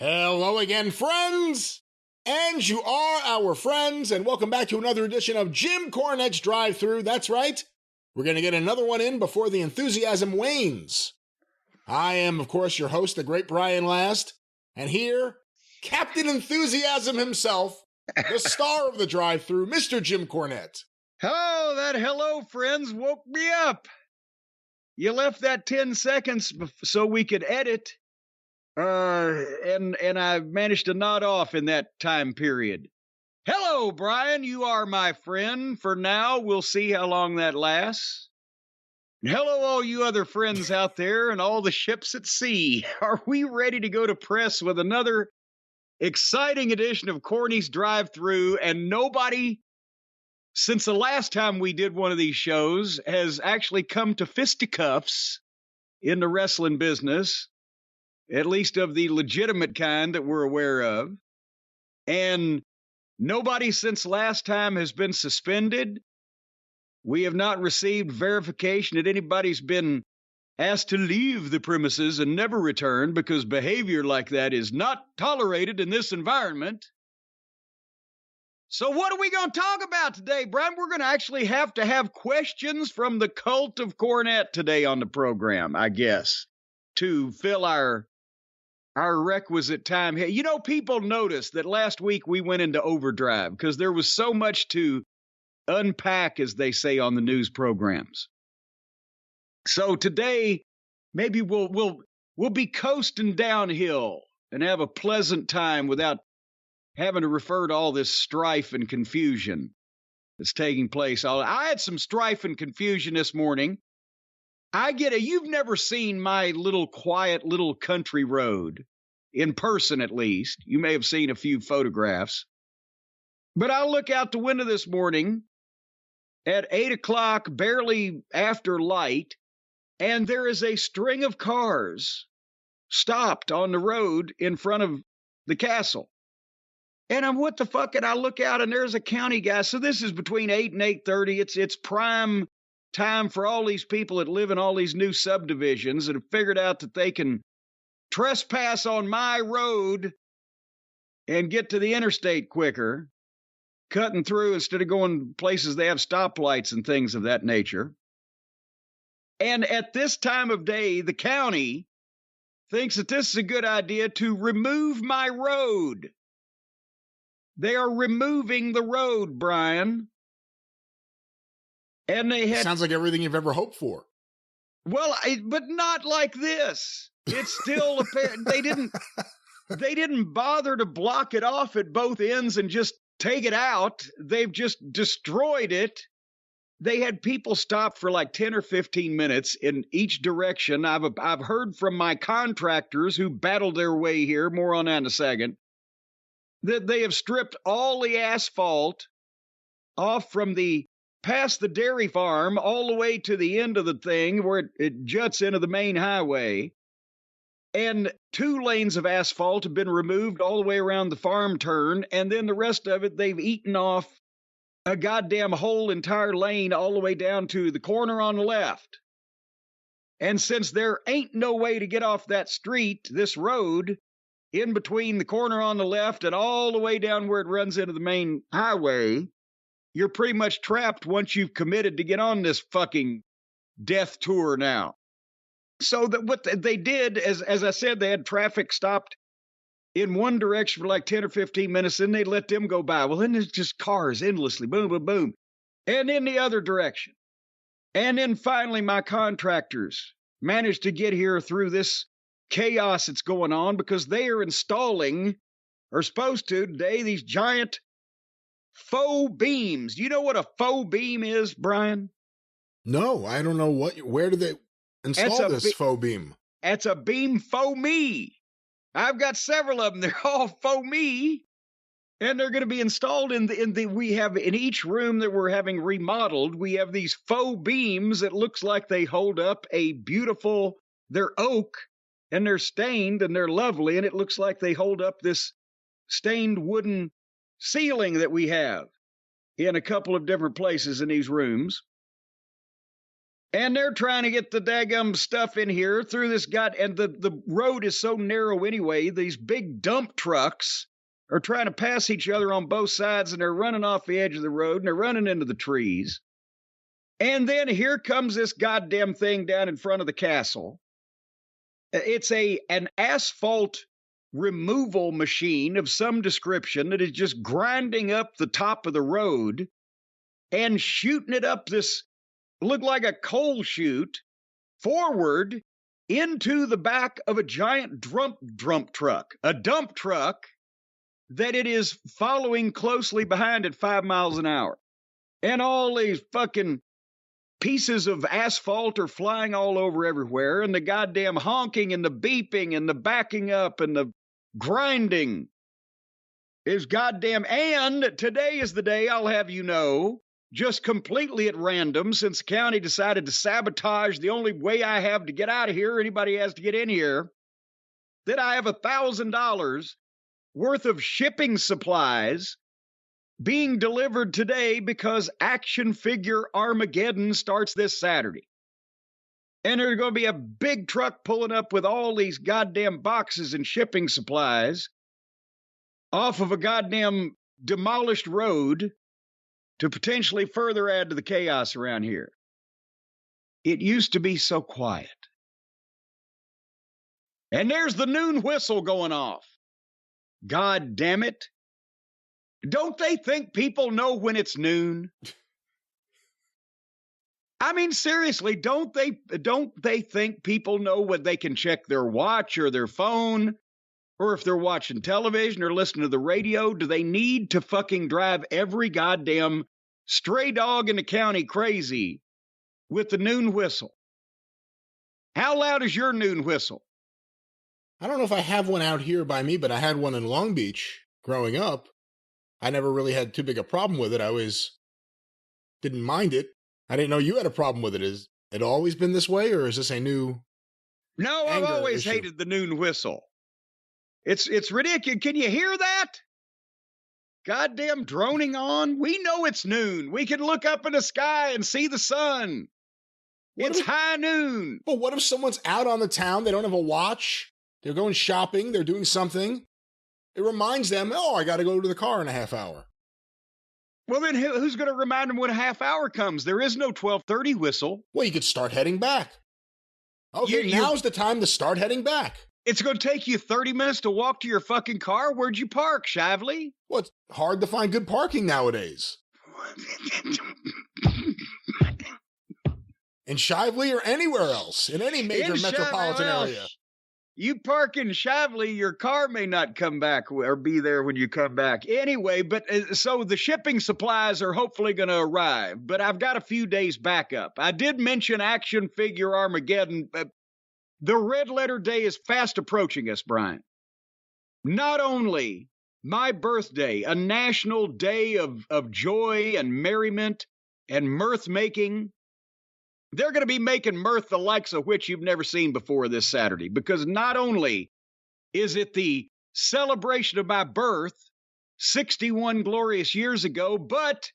Hello again, friends! And you are our friends, and welcome back to another edition of Jim Cornette's Drive Thru. That's right, we're going to get another one in before the enthusiasm wanes. I am, of course, your host, the great Brian Last, and here, Captain Enthusiasm himself, the star of the Drive Thru, Mr. Jim Cornette. Oh, that hello, friends, woke me up. You left that 10 seconds so we could edit. And I managed to nod off in that time period. Hello, Brian. You are my friend. For now, we'll see how long that lasts. And hello, all you other friends out there and all the ships at sea. Are we ready to go to press with another exciting edition of Corny's Drive Thru? And nobody, since the last time we did one of these shows, has actually come to fisticuffs in the wrestling business. At least of the legitimate kind that we're aware of. And nobody since last time has been suspended. We have not received verification that anybody's been asked to leave the premises and never return, because behavior like that is not tolerated in this environment. So what are we going to talk about today, Brian? We're going to actually have questions from the cult of Cornette today on the program, I guess, to fill our requisite time here. You know, people noticed that last week we went into overdrive because there was so much to unpack, as they say on the news programs. So today, maybe we'll be coasting downhill and have a pleasant time without having to refer to all this strife and confusion that's taking place. I had some strife and confusion this morning. You've never seen my little quiet little country road, in person at least. You may have seen a few photographs. But I look out the window this morning at 8 o'clock, barely after light, and there is a string of cars stopped on the road in front of the castle. And I'm, what the fuck? And I look out and there's a county guy. So this is between 8 and 8:30. It's prime time for all these people that live in all these new subdivisions that have figured out that they can trespass on my road and get to the interstate quicker, cutting through instead of going places they have stoplights and things of that nature. And at this time of day, the county thinks that this is a good idea to remove my road. They are removing the road, Brian. And they had... Sounds like everything you've ever hoped for. Well, but not like this. It's still apparent. They didn't bother to block it off at both ends and just take it out. They've just destroyed it. They had people stop for like 10 or 15 minutes in each direction. I've heard from my contractors who battled their way here, more on that in a second, that they have stripped all the asphalt off from past the dairy farm all the way to the end of the thing where it juts into the main highway. And 2 lanes of asphalt have been removed all the way around the farm turn. And then the rest of it, they've eaten off a goddamn whole entire lane all the way down to the corner on the left. And since there ain't no way to get off that street, this road, in between the corner on the left and all the way down where it runs into the main highway, you're pretty much trapped once you've committed to get on this fucking death tour now. So that what they did, as I said, they had traffic stopped in one direction for like 10 or 15 minutes, then they let them go by. Well, then there's just cars endlessly, boom, boom, boom. And in the other direction. And then finally, my contractors managed to get here through this chaos that's going on because they are installing, or supposed to today, these giant faux beams. You know what a faux beam is, Brian? No, I don't know where did they install this faux beam? That's a beam faux me. I've got several of them. They're all faux me. And they're going to be installed we have in each room that we're having remodeled, we have these faux beams that looks like they hold up a beautiful, they're oak and they're stained and they're lovely. And it looks like they hold up this stained wooden ceiling that we have in a couple of different places in these rooms. And they're trying to get the daggum stuff in here through this and the road is so narrow anyway, these big dump trucks are trying to pass each other on both sides, and they're running off the edge of the road, and they're running into the trees. And then here comes this goddamn thing down in front of the castle. It's an asphalt removal machine of some description that is just grinding up the top of the road and shooting it up this, look like a coal chute, forward into the back of a giant dump truck. A dump truck that it is following closely behind at 5 miles an hour. And all these fucking pieces of asphalt are flying all over everywhere, and the goddamn honking and the beeping and the backing up and the grinding is goddamn. And today is the day, I'll have you know, just completely at random, since the county decided to sabotage the only way I have to get out of here, anybody has to get in here, that I have $1,000 worth of shipping supplies being delivered today because Action Figure Armageddon starts this Saturday. And there's going to be a big truck pulling up with all these goddamn boxes and shipping supplies off of a goddamn demolished road to potentially further add to the chaos around here. It used to be so quiet. And there's the noon whistle going off. God damn it. Don't they think people know when it's noon? I mean, seriously, don't they think people know when they can check their watch or their phone, or if they're watching television or listening to the radio? Do they need to fucking drive every goddamn stray dog in the county crazy with the noon whistle? How loud is your noon whistle? I don't know if I have one out here by me, but I had one in Long Beach growing up. I never really had too big a problem with it. I always didn't mind it. I didn't know you had a problem with it. Is it always been this way, or is this a new No, I've always issue? hated the noon whistle. It's ridiculous. Can you hear that? Goddamn droning on. We know it's noon. We can look up in the sky and see the sun. It's high noon. But what if someone's out on the town, they don't have a watch, they're going shopping, they're doing something. It reminds them, oh, I got to go to the car in a half hour. Well, then who's going to remind them when a half hour comes? There is no 12:30 whistle. Well, you could start heading back. Okay, now's the time to start heading back. It's going to take you 30 minutes to walk to your fucking car? Where'd you park, Shively? Well, it's hard to find good parking nowadays. In Shively or anywhere else, in any major metropolitan area. You park in Shively, your car may not come back or be there when you come back. Anyway, but so the shipping supplies are hopefully going to arrive, but I've got a few days backup. I did mention Action Figure Armageddon. The red letter day is fast approaching us, Brian. Not only my birthday, a national day of joy and merriment and mirth making. They're going to be making mirth the likes of which you've never seen before this Saturday, because not only is it the celebration of my birth 61 glorious years ago, but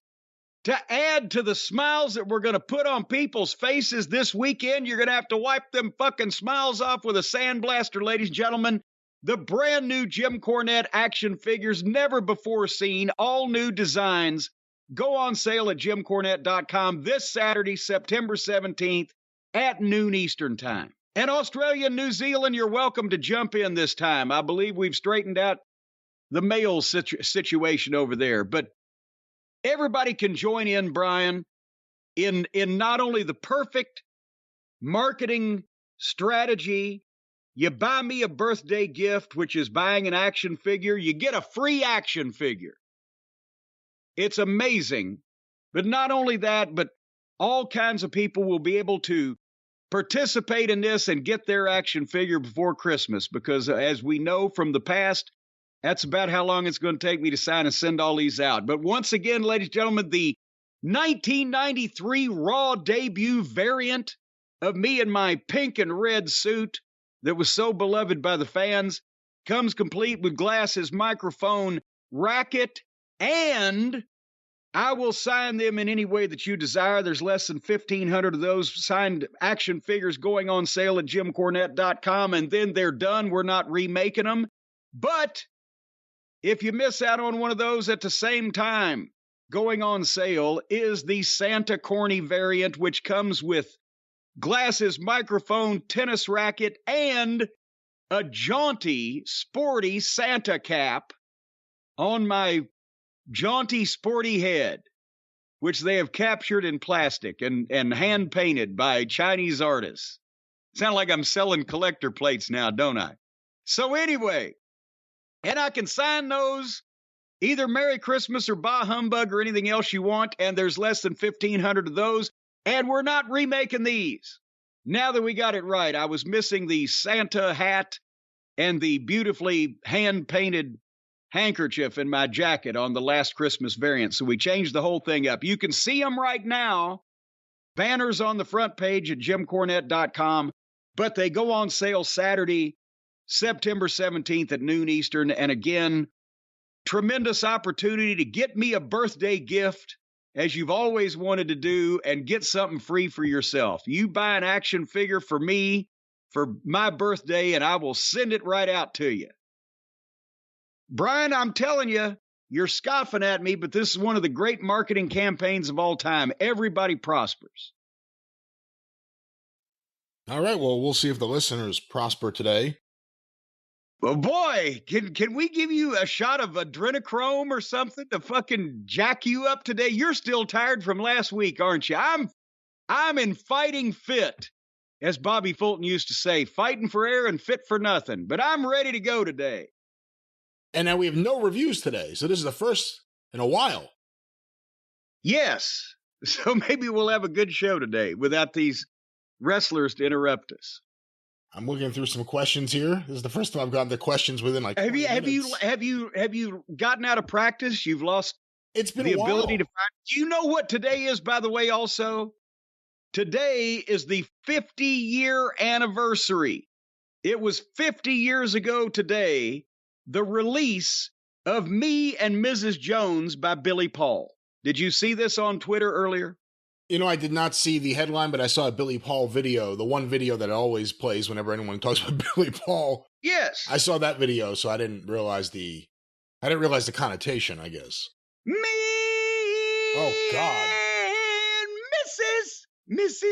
to add to the smiles that we're going to put on people's faces this weekend, you're going to have to wipe them fucking smiles off with a sandblaster, ladies and gentlemen. The brand new Jim Cornette action figures, never before seen, all new designs, go on sale at jimcornette.com this Saturday, September 17th at noon Eastern time. And Australia and New Zealand, you're welcome to jump in this time. I believe we've straightened out the mail situation over there. But everybody can join in, Brian, in not only the perfect marketing strategy. You buy me a birthday gift, which is buying an action figure. You get a free action figure. It's amazing. But not only that, but all kinds of people will be able to participate in this and get their action figure before Christmas, because as we know from the past, that's about how long it's going to take me to sign and send all these out. But once again, ladies and gentlemen, the 1993 Raw debut variant of me in my pink and red suit that was so beloved by the fans comes complete with glasses, microphone, racket, and I will sign them in any way that you desire. There's less than 1,500 of those signed action figures going on sale at JimCornette.com, and then they're done. We're not remaking them. But if you miss out on one of those at the same time, going on sale is the Santa Corny variant, which comes with glasses, microphone, tennis racket, and a jaunty, sporty Santa cap on my jaunty, sporty head, which they have captured in plastic and hand-painted by Chinese artists. Sound like I'm selling collector plates now, don't I? So anyway, and I can sign those either Merry Christmas or Bah Humbug or anything else you want, and there's less than 1,500 of those, and we're not remaking these. Now that we got it right, I was missing the Santa hat and the beautifully hand-painted handkerchief in my jacket on the last Christmas variant, so we changed the whole thing up. You can see them right now. Banners on the front page at JimCornette.com, but they go on sale Saturday, September 17th at noon Eastern, and again, tremendous opportunity to get me a birthday gift, as you've always wanted to do, and get something free for yourself. You buy an action figure for me for my birthday, and I will send it right out to you. Brian, I'm telling you, you're scoffing at me, but this is one of the great marketing campaigns of all time. Everybody prospers. All right, well, we'll see if the listeners prosper today. Well, boy, can we give you a shot of adrenochrome or something to fucking jack you up today? You're still tired from last week, aren't you? I'm in fighting fit, as Bobby Fulton used to say, fighting for air and fit for nothing. But I'm ready to go today. And now we have no reviews today, so this is the first in a while. Yes, so maybe we'll have a good show today without these wrestlers to interrupt us. I'm looking through some questions here. This is the first time I've gotten the questions within like 20 minutes. Have you gotten out of practice? You've lost it's been the a while. ability to practice. Do you know what today is, by the way, also? Today is the 50-year anniversary. It was 50 years ago today, the release of Me and Mrs. Jones by Billy Paul. Did you see this on Twitter earlier? You know, I did not see the headline, but I saw a Billy Paul video, the one video that always plays whenever anyone talks about Billy Paul. Yes. I saw that video, so I didn't realize the connotation, I guess. Me Oh, God. and Mrs.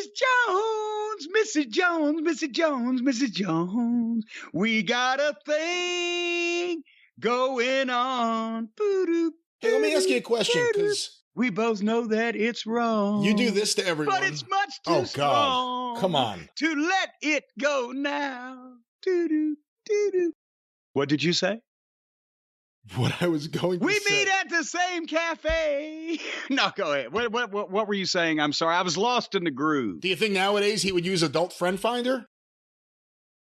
Jones. We got a thing going on. Hey, let me ask you a question, because we both know that it's wrong. you do this to everyone. But it's much too Oh, God. strong. Come on. To let it go now. What did you say? What I was going to We say. meet at the same cafe. No, go ahead. What were you saying? I'm sorry. I was lost in the groove. Do you think nowadays he would use Adult Friend Finder?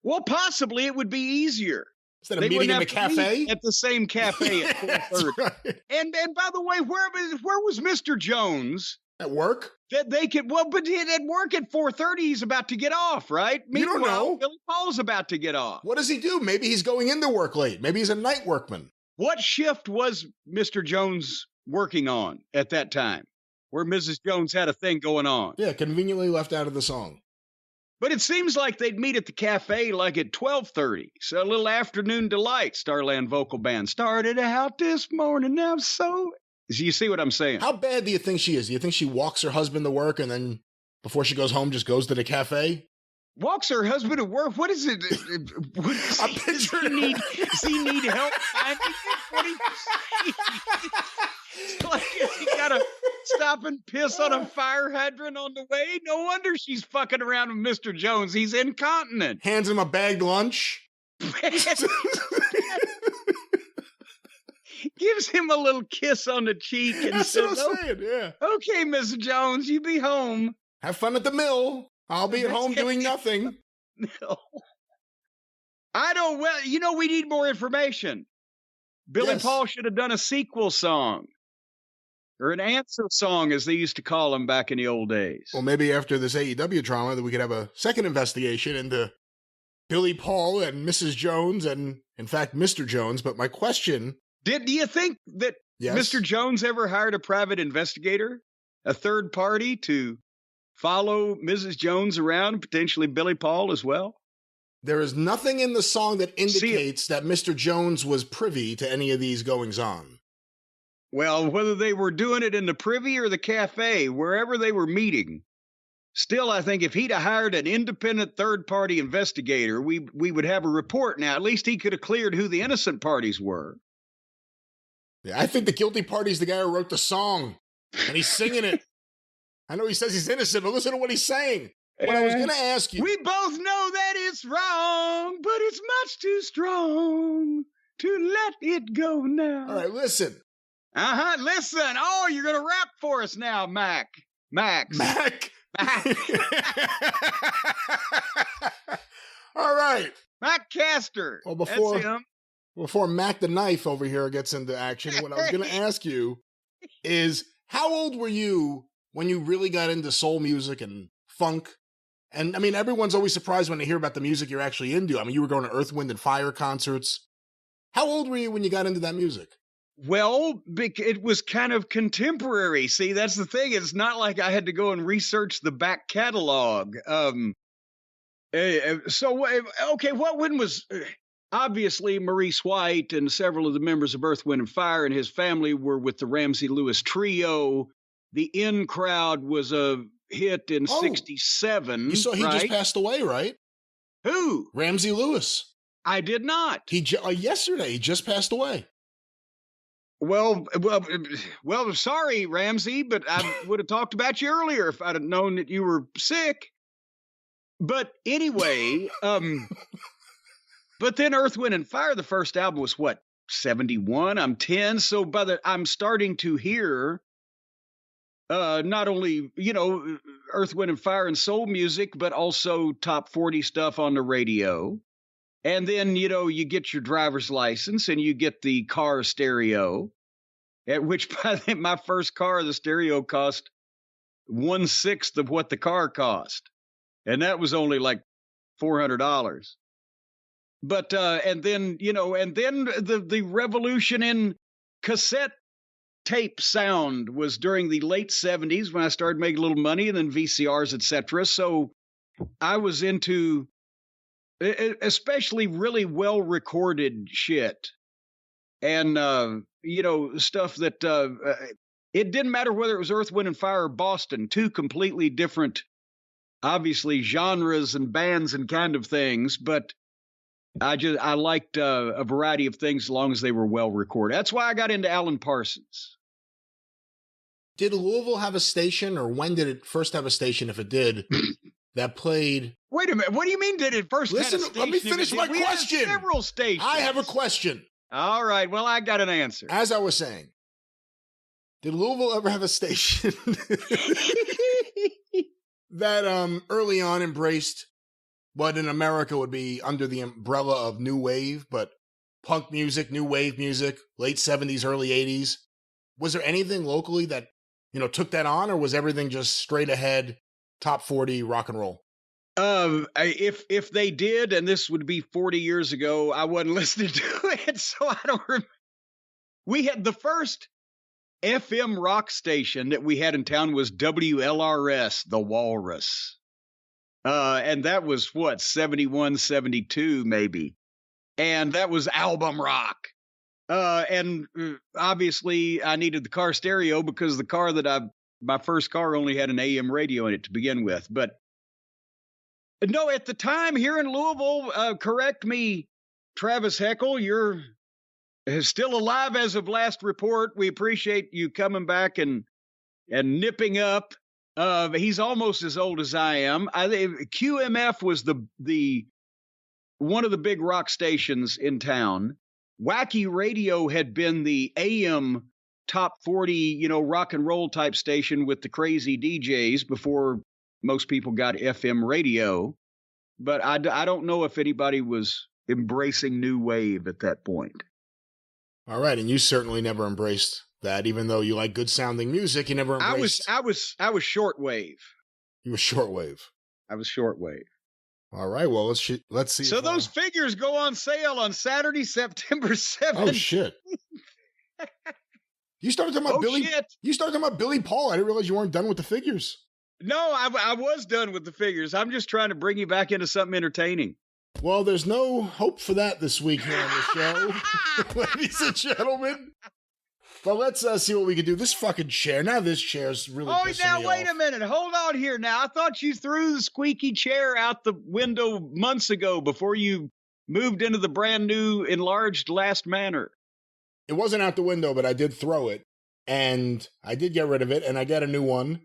Well, possibly it would be easier. Instead of meeting in the cafe? At the same cafe at 4:30. That's right. And by the way, where was Mr. Jones? At work? That they could, but at work at 4:30, he's about to get off, right? You don't Meanwhile, know. Billy Paul's about to get off. What does he do? Maybe he's going into work late. Maybe he's a night workman. What shift was Mr. Jones working on at that time, where Mrs. Jones had a thing going on? Yeah, conveniently left out of the song. But it seems like they'd meet at the cafe like at 12:30. So a little afternoon delight, Starland Vocal Band. Started out this morning, now so... You see what I'm saying? How bad do you think she is? Do you think she walks her husband to work and then before she goes home just goes to the cafe? Walks her husband to work? What is it? What is I'm picturing does he need help finding it? What do you It's like, has he got to stop and piss on a fire hydrant on the way? No wonder she's fucking around with Mr. Jones. He's incontinent. Hands him a bagged lunch. Gives him a little kiss on the cheek and That's says, what I'm saying, yeah. okay, Mr. Jones, you be home. Have fun at the mill. I'll be at home doing nothing. No. I don't, well, you know, we need more information. Billy Yes. Paul should have done a sequel song. Or an answer song, as they used to call them back in the old days. Well, maybe after this AEW drama that we could have a second investigation into Billy Paul and Mrs. Jones and, in fact, Mr. Jones. But my question... Do you think that Yes. Mr. Jones ever hired a private investigator, a third party to follow Mrs. Jones around, potentially Billy Paul as well? There is nothing in the song that indicates that Mr. Jones was privy to any of these goings-on. Well, whether they were doing it in the privy or the cafe, wherever they were meeting, still, I think if he'd have hired an independent third-party investigator, we would have a report now. At least he could have cleared who the innocent parties were. Yeah, I think the guilty party is the guy who wrote the song, and he's singing it. I know he says he's innocent, but listen to what he's saying. What I was going to ask you. We both know that it's wrong, but it's much too strong to let it go now. All right, listen. Listen. Oh, you're going to rap for us now, Max. All right. Mac Caster. Well, That's him. Before Mac the Knife over here gets into action, what I was going to ask you is, how old were you when you really got into soul music and funk? And I mean, everyone's always surprised when they hear about the music you're actually into. I mean, you were going to Earth, Wind, and Fire concerts. How old were you when you got into that music? Well, it was kind of contemporary. See, that's the thing. It's not like I had to go and research the back catalog. When was... Obviously, Maurice White and several of the members of Earth, Wind, and Fire and his family were with the Ramsey Lewis Trio. The In Crowd was a hit in 67. You saw he just passed away, right? Who? Ramsey Lewis. I did not. Yesterday, he just passed away. Well, sorry, Ramsey, but I would have talked about you earlier if I'd have known that you were sick. But anyway, but then Earth, Wind, and Fire, the first album was what, 71? I'm 10. So I'm starting to hear not only, Earth, Wind, and Fire and soul music, but also top 40 stuff on the radio. And then, you get your driver's license and you get the car stereo, at which my first car, the stereo cost 1/6 of what the car cost. And that was only like $400. But, and then the revolution in cassette tape sound was during the late 70s when I started making a little money, and then VCRs, etc. So I was into especially really well recorded shit. And, stuff that, it didn't matter whether it was Earth, Wind, and Fire or Boston, two completely different, obviously, genres and bands and kind of things, but I liked a variety of things as long as they were well recorded. That's why I got into Alan Parsons. Did Louisville have a station, or when did it first have a station, if it did, that played... Wait a minute. What do you mean did it first have a station? Listen, let me finish my question. Had several stations. I have a question. All right. Well, I got an answer. As I was saying, did Louisville ever have a station that early on embraced what in America would be under the umbrella of new wave, but punk music, new wave music, late 70s, early 80s? Was there anything locally that, took that on, or was everything just straight ahead, top 40 rock and roll? If they did, and this would be 40 years ago, I wasn't listening to it, so I don't remember. We had the first FM rock station that we had in town was WLRS, The Walrus. And that was what, 71, 72 maybe. And that was album rock. And obviously I needed the car stereo because my first car only had an AM radio in it to begin with. But no, at the time here in Louisville, correct me, Travis Heckel, you're still alive as of last report. We appreciate you coming back and nipping up. He's almost as old as I am. QMF was the one of the big rock stations in town. Wacky Radio had been the AM top 40, rock and roll type station with the crazy DJs before most people got FM radio. But I don't know if anybody was embracing new wave at that point. All right, and you certainly never embraced that, even though you like good sounding music. You never embraced. I was shortwave. You were shortwave. I was shortwave. All right, well let's see. So those figures go on sale on Saturday, September 7th. Oh shit! You started talking about Billy. Shit. You started talking about Billy Paul. I didn't realize you weren't done with the figures. No, I was done with the figures. I'm just trying to bring you back into something entertaining. Well, there's no hope for that this week here on the show, ladies and gentlemen. But let's see what we can do. This fucking chair. Now this chair's really pissing now me wait off. a minute. Hold on here now. I thought you threw the squeaky chair out the window months ago before you moved into the brand new enlarged last manor. It wasn't out the window, but I did throw it. And I did get rid of it, and I got a new one.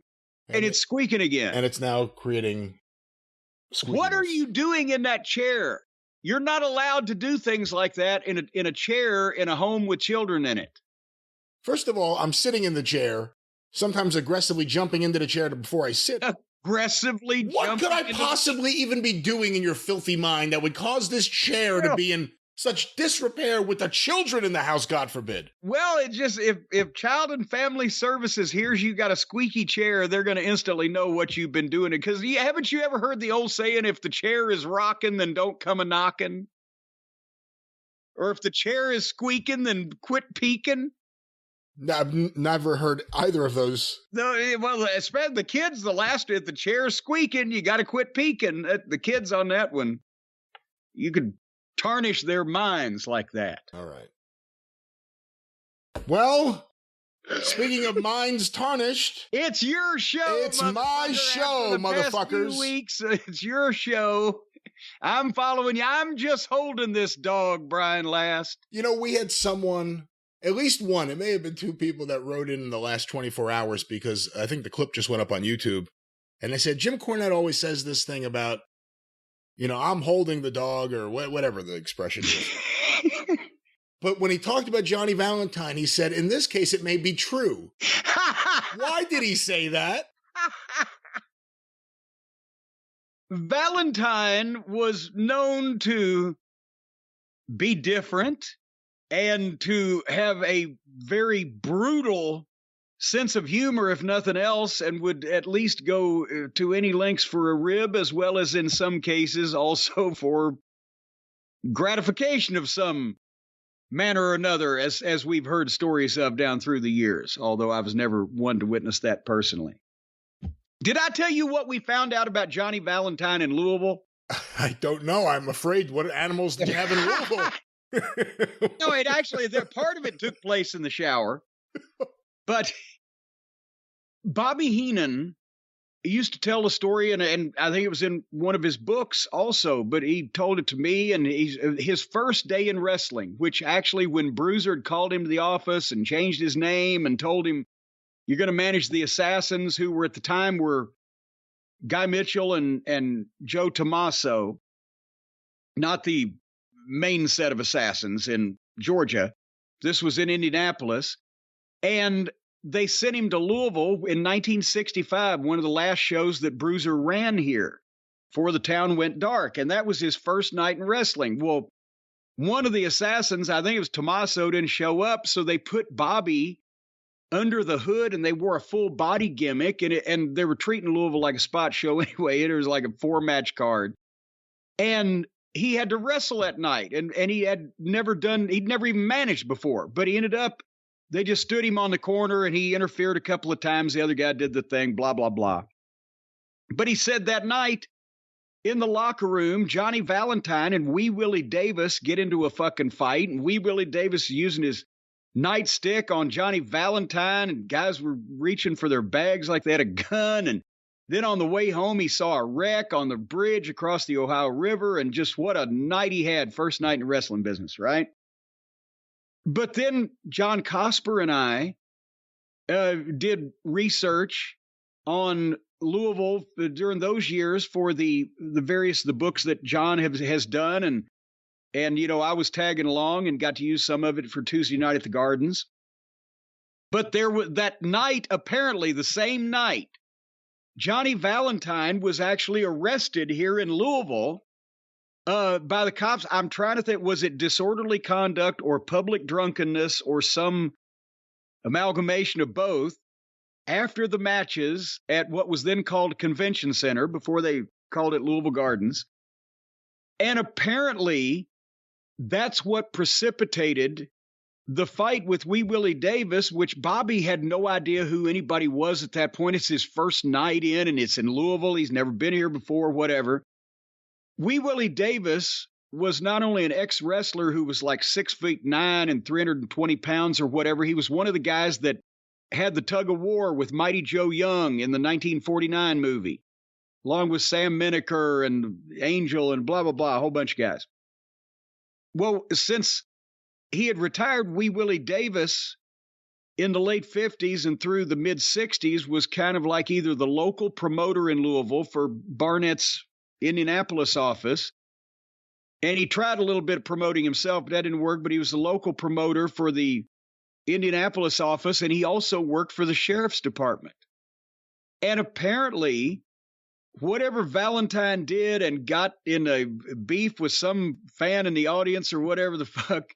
And it's squeaking again. And it's now creating squeakiness. What are you doing in that chair? You're not allowed to do things like that in a chair in a home with children in it. First of all, I'm sitting in the chair, sometimes aggressively jumping into the chair before I sit. Aggressively What jumping could I possibly even be doing in your filthy mind that would cause this chair to be in such disrepair with the children in the house, God forbid? Well, it just, if Child and Family Services hears you got a squeaky chair, they're going to instantly know what you've been doing. Because haven't you ever heard the old saying, if the chair is rocking, then don't come a knocking? Or if the chair is squeaking, then quit peeking? I've never heard either of those. No, well, especially the kids, if the chair's squeaking, you got to quit peeking. The kids on that one, you could tarnish their minds like that. All right. Well, speaking of minds tarnished, it's your show. It's my show, motherfuckers. Past few weeks, it's your show. I'm following you. I'm just holding this dog, Brian Last. You know, we had someone, at least one, it may have been two people that wrote in the last 24 hours because I think the clip just went up on YouTube. And they said, Jim Cornette always says this thing about, you know, I'm holding the dog or whatever the expression is. But when he talked about Johnny Valentine, he said, in this case, it may be true. Why did he say that? Valentine was known to be different and to have a very brutal sense of humor, if nothing else, and would at least go to any lengths for a rib, as well as in some cases also for gratification of some manner or another, as we've heard stories of down through the years, although I was never one to witness that personally. Did I tell you what we found out about Johnny Valentine in Louisville? I don't know. I'm afraid. What animals do you have in Louisville? No, it actually, part of it took place in the shower. But Bobby Heenan used to tell a story, and I think it was in one of his books also, but he told it to me, and his first day in wrestling, which actually when Bruiser had called him to the office and changed his name and told him, you're going to manage the Assassins, who were at the time were Guy Mitchell and Joe Tommaso, not the main set of Assassins in Georgia. This was in Indianapolis. And they sent him to Louisville in 1965, one of the last shows that Bruiser ran here before the town went dark. And that was his first night in wrestling. Well, one of the Assassins, I think it was Tommaso, didn't show up. So they put Bobby under the hood and they wore a full body gimmick. And they were treating Louisville like a spot show anyway. It was like a 4-match card. And he had to wrestle that night. And he'd never even managed before. But he ended up, they just stood him on the corner and he interfered a couple of times. The other guy did the thing, blah, blah, blah. But he said that night in the locker room, Johnny Valentine and Wee Willie Davis get into a fucking fight. And Wee Willie Davis is using his nightstick on Johnny Valentine. And guys were reaching for their bags like they had a gun. And then on the way home, he saw a wreck on the bridge across the Ohio River. And just what a night he had. First night in the wrestling business, right? But then John Cosper and I did research on Louisville during those years for the books that John has done. And, you know, I was tagging along and got to use some of it for Tuesday night at the Gardens. But there was that night, apparently the same night, Johnny Valentine was actually arrested here in Louisville by the cops. I'm trying to think, was it disorderly conduct or public drunkenness or some amalgamation of both after the matches at what was then called Convention Center before they called it Louisville Gardens. And apparently that's what precipitated the fight with Wee Willie Davis, which Bobby had no idea who anybody was at that point. It's his first night in, and it's in Louisville. He's never been here before, whatever. Wee Willie Davis was not only an ex-wrestler who was like 6'9" and 320 pounds or whatever. He was one of the guys that had the tug of war with Mighty Joe Young in the 1949 movie, along with Sam Menaker and Angel and blah, blah, blah, a whole bunch of guys. Well, since he had retired, Wee Willie Davis in the late 50s and through the mid 60s was kind of like either the local promoter in Louisville for Barnett's Indianapolis office. And he tried a little bit of promoting himself, but that didn't work. But he was the local promoter for the Indianapolis office, and he also worked for the sheriff's department. And apparently, whatever Valentine did and got in a beef with some fan in the audience or whatever the fuck,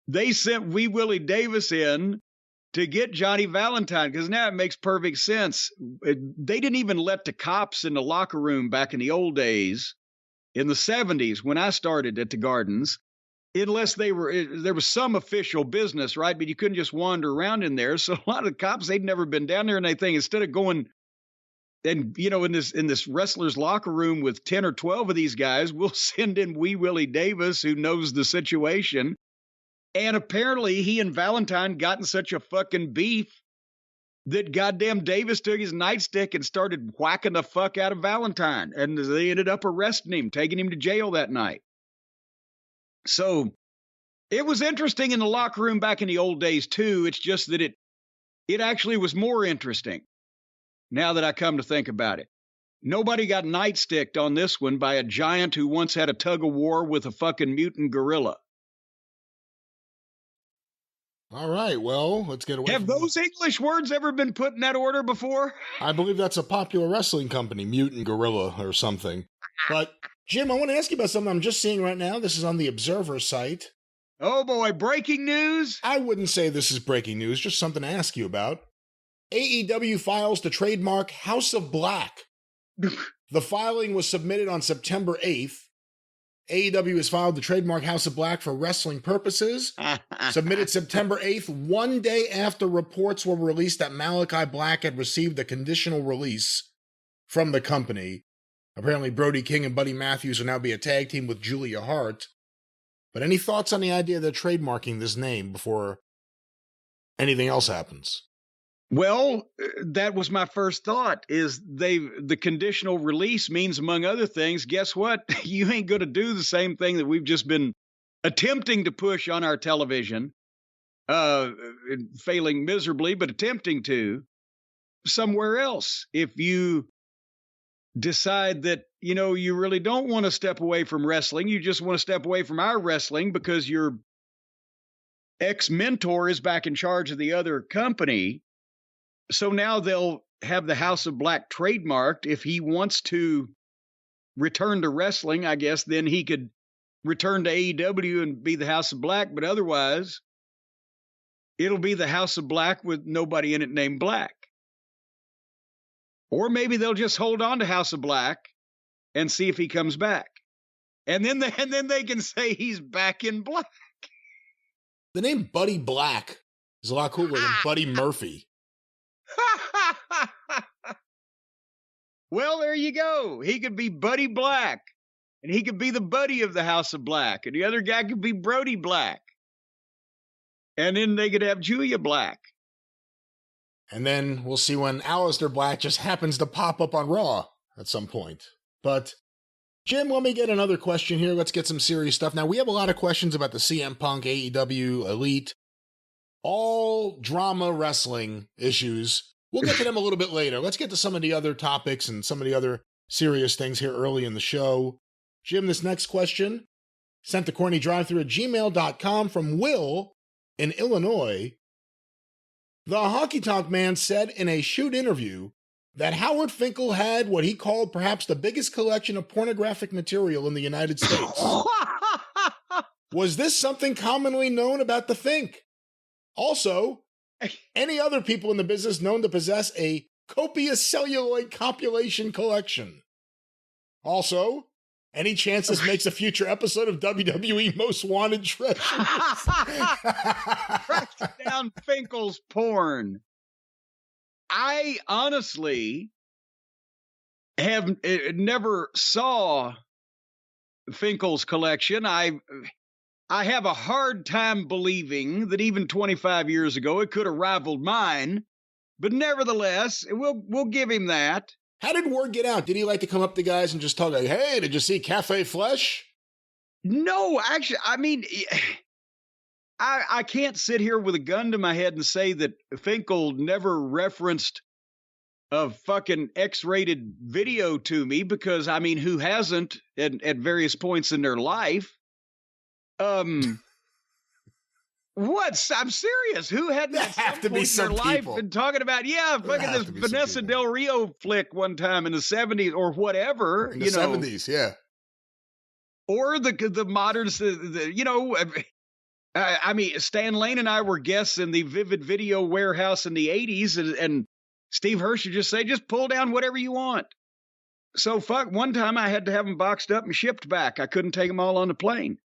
they sent Wee Willie Davis in to get Johnny Valentine, because now it makes perfect sense. They didn't even let the cops in the locker room back in the old days, in the 70s, when I started at the Gardens, unless there was some official business, right? But you couldn't just wander around in there. So a lot of the cops, they'd never been down there, and they think instead of going and, you know, in this wrestler's locker room with 10 or 12 of these guys, we'll send in Wee Willie Davis, who knows the situation. And apparently he and Valentine got in such a fucking beef that goddamn Davis took his nightstick and started whacking the fuck out of Valentine. And they ended up arresting him, taking him to jail that night. So it was interesting in the locker room back in the old days too. It's just that it actually was more interesting now that I come to think about it. Nobody got nightsticked on this one by a giant who once had a tug of war with a fucking mutant gorilla. All right, well, let's get away. Have those English words ever been put in that order before? I believe that's a popular wrestling company, Mutant Gorilla or something. But, Jim, I want to ask you about something I'm just seeing right now. This is on the Observer site. Oh, boy, breaking news? I wouldn't say this is breaking news, just something to ask you about. AEW files to trademark House of Black. The filing was submitted on September 8th. AEW has filed the trademark House of Black for wrestling purposes. Submitted September 8th, one day after reports were released that Malachi Black had received a conditional release from the company. Apparently, Brody King and Buddy Matthews will now be a tag team with Julia Hart. But any thoughts on the idea of trademarking this name before anything else happens? Well, that was my first thought, is the conditional release means, among other things, guess what? You ain't going to do the same thing that we've just been attempting to push on our television, failing miserably, but attempting to, somewhere else. If you decide that, you know, you really don't want to step away from wrestling, you just want to step away from our wrestling because your ex-mentor is back in charge of the other company. So now they'll have the House of Black trademarked. If he wants to return to wrestling, I guess, then he could return to AEW and be the House of Black. But otherwise, it'll be the House of Black with nobody in it named Black. Or maybe they'll just hold on to House of Black and see if he comes back. And then they can say he's back in black. The name Buddy Black is a lot cooler than Buddy Murphy. Well, there you go. He could be Buddy Black, and he could be the buddy of the House of Black, and the other guy could be Brody Black. And then they could have Julia Black. And then we'll see when Aleister Black just happens to pop up on Raw at some point. But, Jim, let me get another question here. Let's get some serious stuff. Now, we have a lot of questions about the CM Punk, AEW, Elite, all drama wrestling issues. We'll get to them a little bit later. Let's get to some of the other topics and some of the other serious things here early in the show. Jim, this next question, sent to CornyDriveThru at gmail.com from Will in Illinois. The Honky Tonk Man said in a shoot interview that Howard Finkel had what he called perhaps the biggest collection of pornographic material in the United States. Was this something commonly known about the Fink? Also, any other people in the business known to possess a copious celluloid compilation collection? Also, Any chance this makes a future episode of WWE Most Wanted Treasures? Track down Finkel's porn. I honestly have never saw Finkel's collection. I have a hard time believing that even 25 years ago it could have rivaled mine, but nevertheless, we'll give him that. How did word get out? Did he like to come up to guys and just talk like, hey, did you see Cafe Flesh? No, actually, I mean, I can't sit here with a gun to my head and say that Finkel never referenced a fucking X-rated video to me, because, I mean, who hasn't at various points in their life? What? I'm serious. Who hadn't at some point in their life been talking about, fucking this Vanessa Del Rio flick one time in the 70s or whatever. In the 70s, yeah. Or the moderns, I mean, Stan Lane and I were guests in the Vivid Video warehouse in the 80s, and Steve Hirsch would just say, just pull down whatever you want. So one time I had to have them boxed up and shipped back. I couldn't take them all on the plane.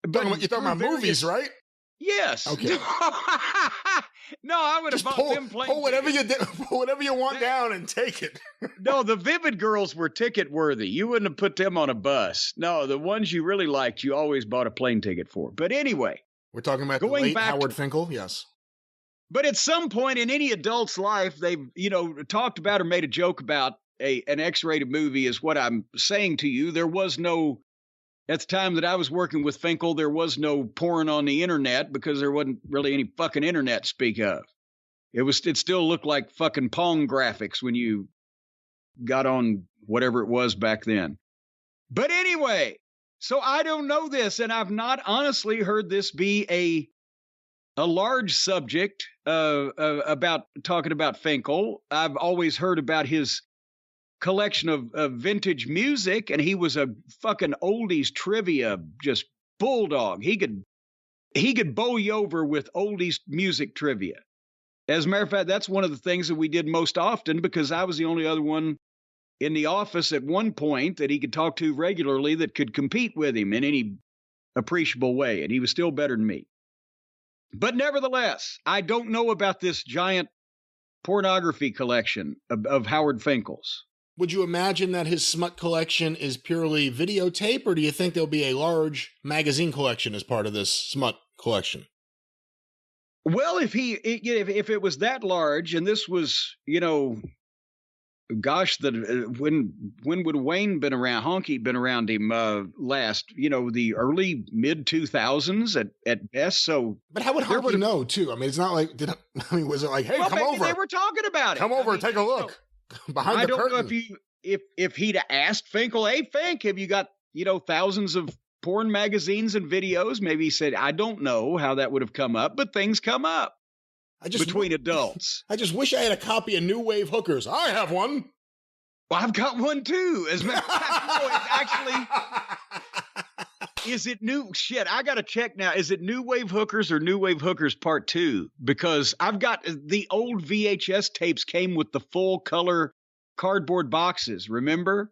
But you're talking about movies, right? Yes. Okay. No, I would have bought them plane pull whatever you want down and take it. No, the Vivid girls were ticket worthy. You wouldn't have put them on a bus. No, the ones you really liked, you always bought a plane ticket for. But anyway, we're talking about going the late Howard Finkel. Yes. But at some point in any adult's life, they've talked about or made a joke about an X-rated movie. Is what I'm saying to you. There was no. At the time that I was working with Finkel, there was no porn on the internet because there wasn't really any fucking internet to speak of. It still looked like fucking Pong graphics when you got on whatever it was back then. But anyway, so I don't know this, and I've not honestly heard this be a large subject about talking about Finkel. I've always heard about his collection of vintage music, and he was a fucking oldies trivia just bulldog. He could bowl you over with oldies music trivia. As a matter of fact, that's one of the things that we did most often, because I was the only other one in the office at one point that he could talk to regularly that could compete with him in any appreciable way, and he was still better than me. But nevertheless, I don't know about this giant pornography collection of Howard Finkel's. Would you imagine that his smut collection is purely videotape, or do you think there'll be a large magazine collection as part of this smut collection? Well, if it was that large, and this was, gosh, when would Wayne been around? Honky been around him last? The early mid 2000s at best. So, but how would Honky know too? I mean, it's not like was it like, hey, come over? They were talking about it. Come over and take a look. Behind the curtain. I don't know if he'd asked Finkel, hey, Fink, have you got, thousands of porn magazines and videos? Maybe he said, I don't know how that would have come up, but things come up between adults. I just wish I had a copy of New Wave Hookers. I have one. Well, I've got one too. As a matter of fact, no, it's actually, is it new? Shit, I got to check now. Is it New Wave Hookers or New Wave Hookers Part 2? Because I've got the old VHS tapes came with the full color cardboard boxes, remember?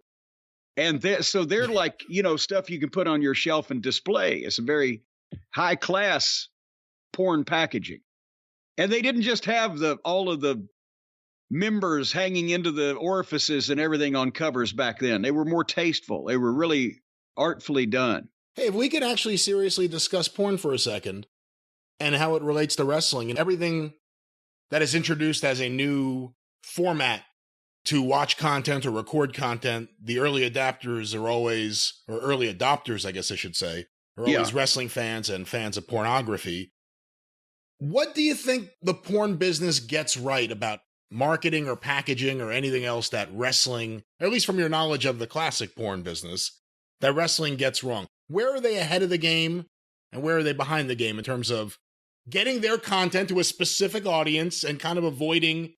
And so they're like, stuff you can put on your shelf and display. It's a very high class porn packaging. And they didn't just have all of the members hanging into the orifices and everything on covers back then. They were more tasteful. They were really artfully done. Hey, if we could actually seriously discuss porn for a second and how it relates to wrestling and everything that is introduced as a new format to watch content or record content, the early adopters, I guess I should say, are always wrestling fans and fans of pornography. What do you think the porn business gets right about marketing or packaging or anything else that wrestling, at least from your knowledge of the classic porn business, that wrestling gets wrong? Where are they ahead of the game and where are they behind the game in terms of getting their content to a specific audience and kind of avoiding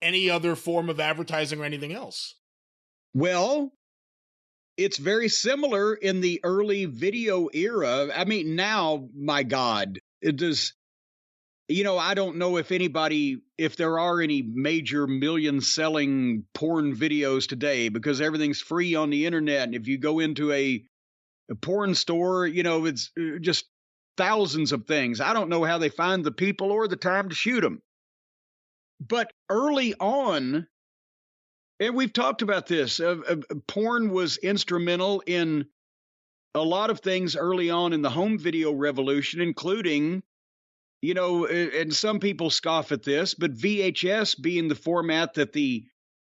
any other form of advertising or anything else? Well, it's very similar in the early video era. I mean, now, my God, it does. I don't know if there are any major million-selling porn videos today, because everything's free on the internet. And if you go into a porn store, it's just thousands of things. I don't know how they find the people or the time to shoot them. But early on, and we've talked about this, porn was instrumental in a lot of things early on in the home video revolution, including, and some people scoff at this, but VHS being the format that the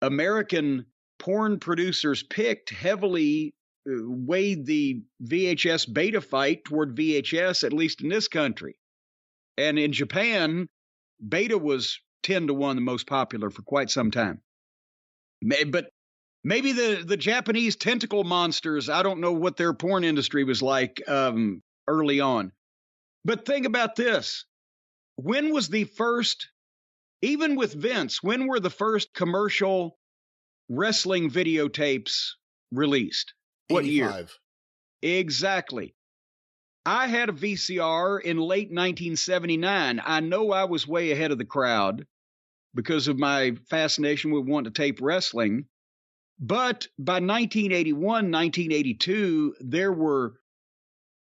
American porn producers picked heavily weighed the VHS beta fight toward VHS, at least in this country. And in Japan, beta was 10-1 the most popular for quite some time. But maybe the Japanese tentacle monsters, I don't know what their porn industry was like early on. But think about this. When was the first, even with Vince, when were the first commercial wrestling videotapes released? What 85. Year? Exactly. I had a VCR in late 1979. I know I was way ahead of the crowd because of my fascination with wanting to tape wrestling. But by 1981, 1982, there were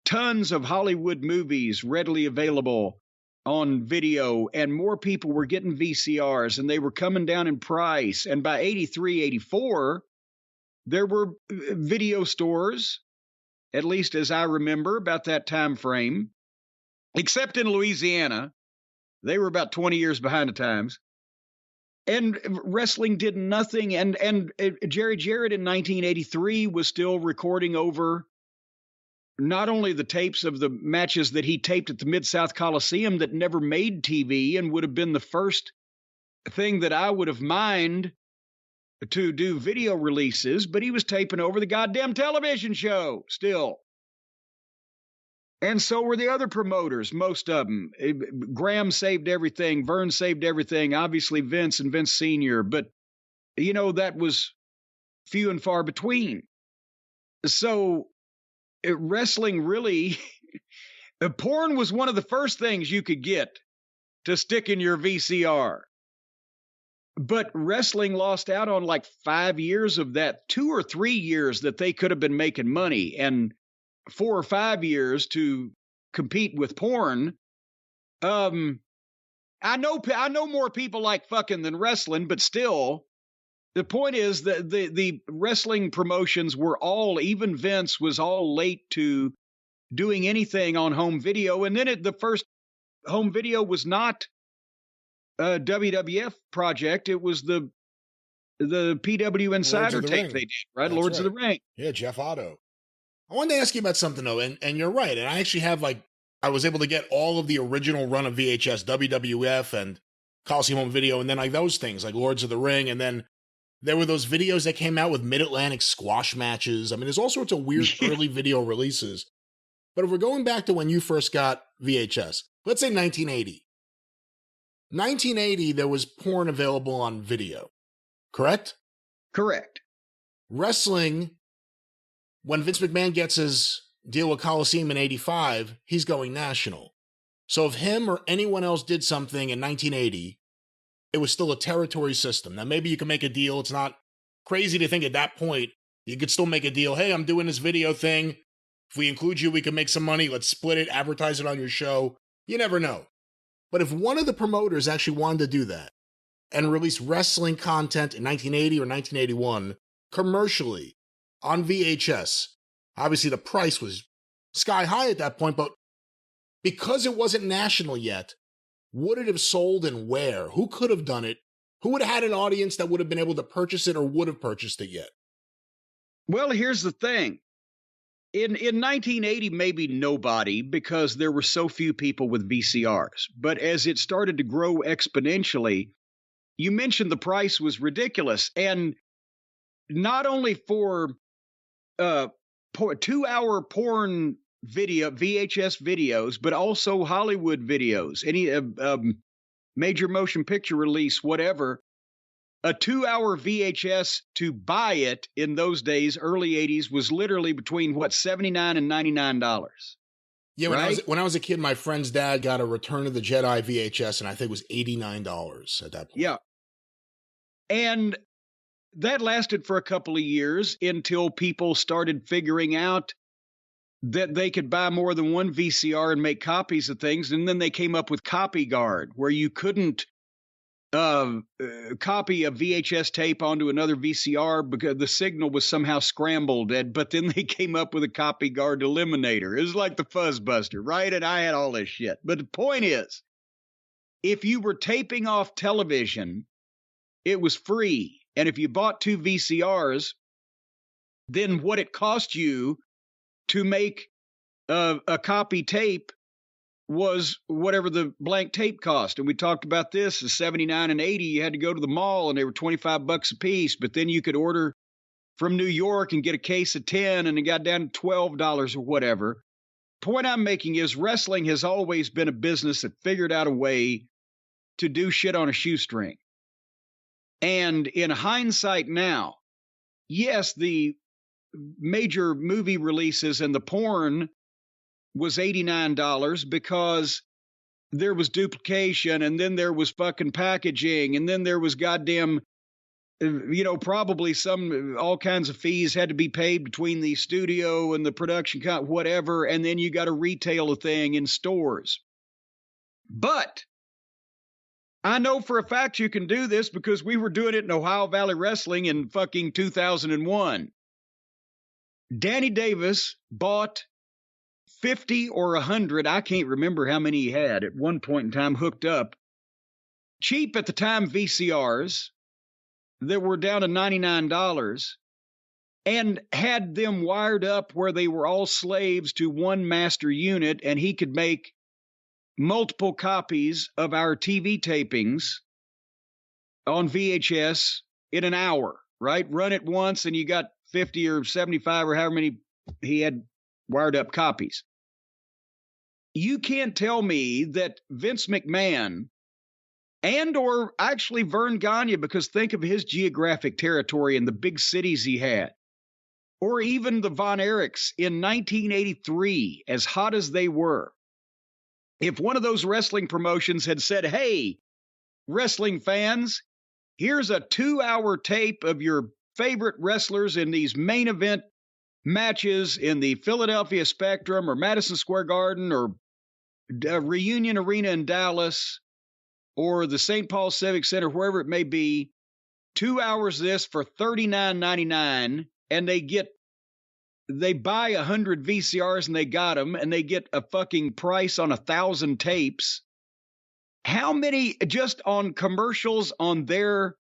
tons of Hollywood movies readily available on video, and more people were getting VCRs, and they were coming down in price. And by 83, 84, there were video stores, at least as I remember, about that time frame, except in Louisiana. They were about 20 years behind the times. And wrestling did nothing. And Jerry Jarrett in 1983 was still recording over not only the tapes of the matches that he taped at the Mid-South Coliseum that never made TV and would have been the first thing that I would have minded to do video releases, but he was taping over the goddamn television show still. And so were the other promoters, most of them. Graham saved everything. Vern saved everything. Obviously, Vince and Vince Sr. But, that was few and far between. So wrestling really, porn was one of the first things you could get to stick in your VCR. But wrestling lost out on like 5 years of that, 2 or 3 years that they could have been making money, and 4 or 5 years to compete with porn. I know more people like fucking than wrestling, but still, the point is that the wrestling promotions were all, even Vince was all late to doing anything on home video. And then the first home video was not a WWF project. It was the PW Insider tape they did, right? That's Lords right. of the Ring. Yeah, Jeff Otto. I wanted to ask you about something, though, and you're right. And I actually have, I was able to get all of the original run of VHS, WWF, and Coliseum Home Video, and then those things, like Lords of the Ring, and then there were those videos that came out with Mid-Atlantic squash matches. I mean, there's all sorts of weird early video releases. But if we're going back to when you first got VHS, let's say 1980. 1980, there was porn available on video, correct? Correct. Wrestling, when Vince McMahon gets his deal with Coliseum in 85, he's going national. So if him or anyone else did something in 1980, it was still a territory system. Now, maybe you can make a deal. It's not crazy to think at that point you could still make a deal. Hey, I'm doing this video thing. If we include you, we can make some money. Let's split it, advertise it on your show. You never know. But if one of the promoters actually wanted to do that and release wrestling content in 1980 or 1981 commercially on VHS, obviously the price was sky high at that point, but because it wasn't national yet, would it have sold and where? Who could have done it? Who would have had an audience that would have been able to purchase it or would have purchased it yet? Well, here's the thing. In 1980, maybe nobody, because there were so few people with VCRs. But as it started to grow exponentially, you mentioned the price was ridiculous. And not only for 2-hour porn video, VHS videos, but also Hollywood videos, any major motion picture release, whatever. A 2-hour VHS to buy it in those days, early 80s, was literally between $79 and $99. Yeah, right? when I was a kid, my friend's dad got a Return of the Jedi VHS, and I think it was $89 at that point. Yeah. And that lasted for a couple of years until people started figuring out that they could buy more than one VCR and make copies of things. And then they came up with Copy Guard, where you couldn't copy a VHS tape onto another VCR because the signal was somehow scrambled. But then they came up with a Copy Guard eliminator. It was like the Fuzzbuster, right? And I had all this shit. But the point is, if you were taping off television, it was free. And if you bought 2 VCRs, then what it cost you to make a copy tape was whatever the blank tape cost. And we talked about this, the 79 and 80, you had to go to the mall and they were $25 a piece, but then you could order from New York and get a case of 10 and it got down to $12 or whatever. Point I'm making is wrestling has always been a business that figured out a way to do shit on a shoestring. And in hindsight now, yes, the major movie releases and the porn was $89 because there was duplication and then there was fucking packaging and then there was goddamn, probably all kinds of fees had to be paid between the studio and the production, whatever. And then you got to retail a thing in stores. But I know for a fact you can do this because we were doing it in Ohio Valley Wrestling in fucking 2001. Danny Davis bought 50 or 100, I can't remember how many he had at one point in time hooked up, cheap at the time VCRs that were down to $99, and had them wired up where they were all slaves to one master unit, and he could make multiple copies of our TV tapings on VHS in an hour, right? Run it once and you got 50 or 75 or however many he had wired up copies. You can't tell me that Vince McMahon and or actually Vern Gagne, because think of his geographic territory and the big cities he had, or even the Von Erichs in 1983, as hot as they were, if one of those wrestling promotions had said, hey, wrestling fans, here's a 2-hour tape of your favorite wrestlers in these main event matches in the Philadelphia Spectrum or Madison Square Garden or Reunion Arena in Dallas or the St. Paul Civic Center, wherever it may be, 2 hours of this for $39.99, and they buy 100 VCRs and they got them, and they get a fucking price on 1,000 tapes. How many just on commercials on their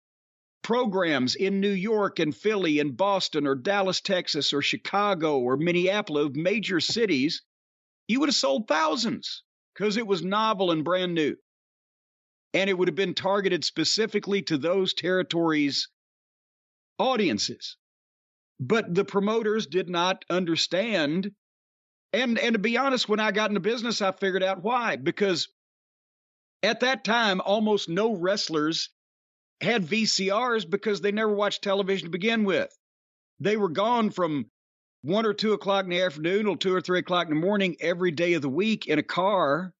programs in New York and Philly and Boston or Dallas, Texas or Chicago or Minneapolis, major cities, you would have sold thousands because it was novel and brand new. And it would have been targeted specifically to those territories' audiences. But the promoters did not understand. And to be honest, when I got into business, I figured out why. Because at that time, almost no wrestlers had VCRs because they never watched television to begin with. They were gone from 1 or 2 o'clock in the afternoon till 2 or 3 o'clock in the morning every day of the week in a car.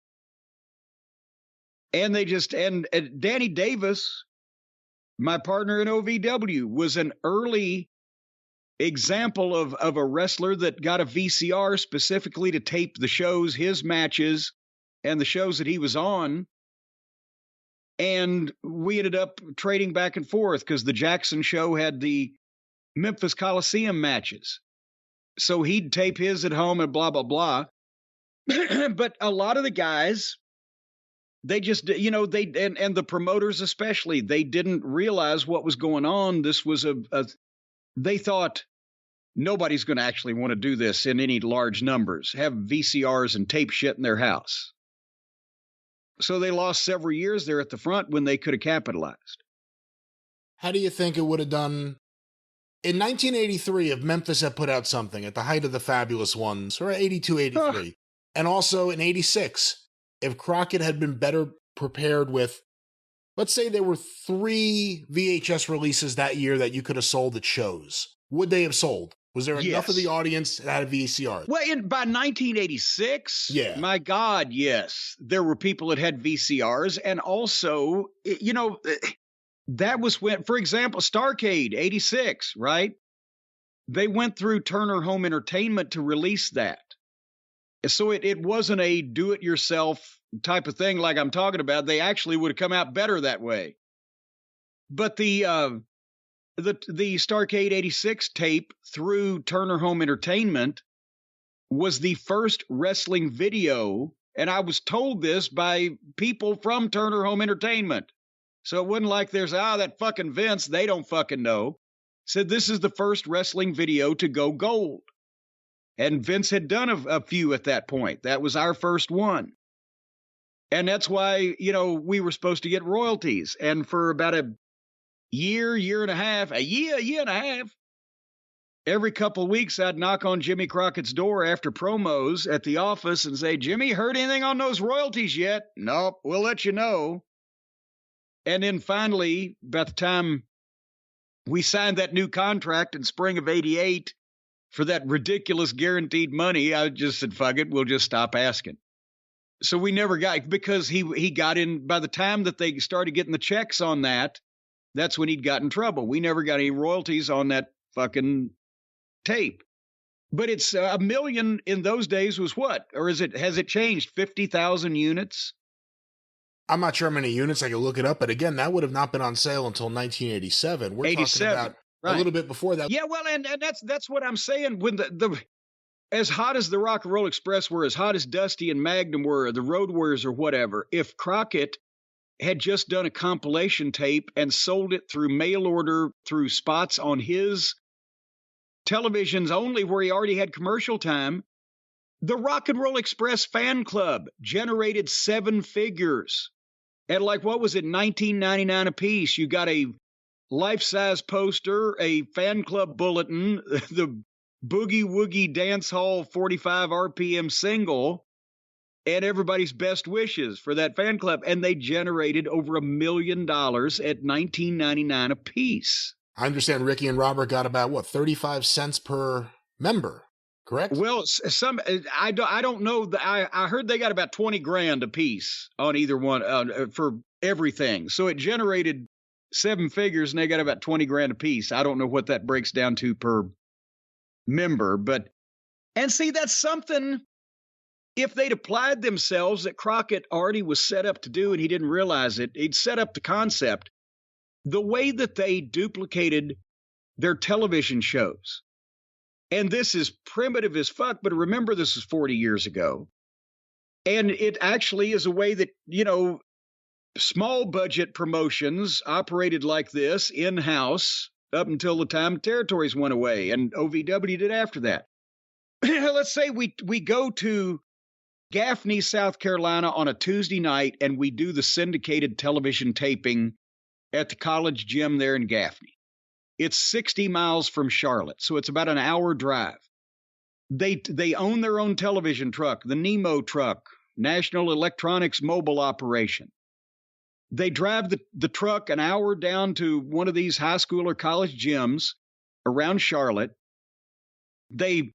And Danny Davis, my partner in OVW, was an early example of a wrestler that got a VCR specifically to tape the shows, his matches, and the shows that he was on. And we ended up trading back and forth because the Jackson show had the Memphis Coliseum matches. So he'd tape his at home and blah, blah, blah. But a lot of the guys, they just, and the promoters especially, they didn't realize what was going on. This was they thought nobody's going to actually want to do this in any large numbers, have VCRs and tape shit in their house. So they lost several years there at the front when they could have capitalized. How do you think it would have done in 1983 if Memphis had put out something at the height of the Fabulous Ones, or 82, 83, and also in 86, if Crockett had been better prepared with, let's say there were 3 VHS releases that year that you could have sold at shows. Would they have sold? Was there enough of the audience that had a VCR? Well, by 1986, my God, yes. There were people that had VCRs. And also, you know, that was when, for example, Starcade, 86, right? They went through Turner Home Entertainment to release that. So it wasn't a do-it-yourself type of thing like I'm talking about. They actually would have come out better that way. But the Starcade 86 tape through Turner Home Entertainment was the first wrestling video, and I was told this by people from Turner Home Entertainment. So it wasn't like there's, that fucking Vince, they don't fucking know. Said this is the first wrestling video to go gold. And Vince had done a few at that point. That was our first one. And that's why, you know, we were supposed to get royalties. And for about a year and a half, every couple of weeks, I'd knock on Jimmy Crockett's door after promos at the office and say, Jimmy, heard anything on those royalties yet? Nope, we'll let you know. And then finally, by the time we signed that new contract in spring of 88 for that ridiculous guaranteed money, I just said, fuck it, we'll just stop asking. So we never got, because he got in, by the time that they started getting the checks on that, that's when he'd got in trouble. We never got any royalties on that fucking tape. But it's a million in those days was what? Or has it changed? 50,000 units? I'm not sure how many units. I can look it up. But again, that would have not been on sale until 1987. We're 87, talking about a little bit before that. Yeah, well, and that's what I'm saying. When the as hot as the Rock and Roll Express were, as hot as Dusty and Magnum were, the Road Warriors or whatever, if Crockett had just done a compilation tape and sold it through mail order, through spots on his televisions only where he already had commercial time, the Rock and Roll Express fan club generated 7 figures. At like, what was it, $19.99 a piece? You got a life-size poster, a fan club bulletin, the Boogie Woogie Dance Hall 45 RPM single, and everybody's best wishes for that fan club. And they generated over $1 million at $19.99 a piece. I understand Ricky and Robert got about, 35 cents per member, correct? Well, I don't know. I heard they got about 20 grand a piece on either one for everything. So it generated 7 figures and they got about 20 grand a piece. I don't know what that breaks down to per member, and see, that's something, if they'd applied themselves, that Crockett already was set up to do and he didn't realize it. He'd set up the concept. The way that they duplicated their television shows, and this is primitive as fuck, but remember, this is 40 years ago. And it actually is a way that, you know, small budget promotions operated like this in-house up until the time territories went away, and OVW did after that. Let's say we go to Gaffney, South Carolina on a Tuesday night, and we do the syndicated television taping at the college gym there in Gaffney. It's 60 miles from Charlotte, so it's about an hour drive. They own their own television truck, the Nemo truck, National Electronics Mobile Operation. They drive the truck an hour down to one of these high school or college gyms around Charlotte. They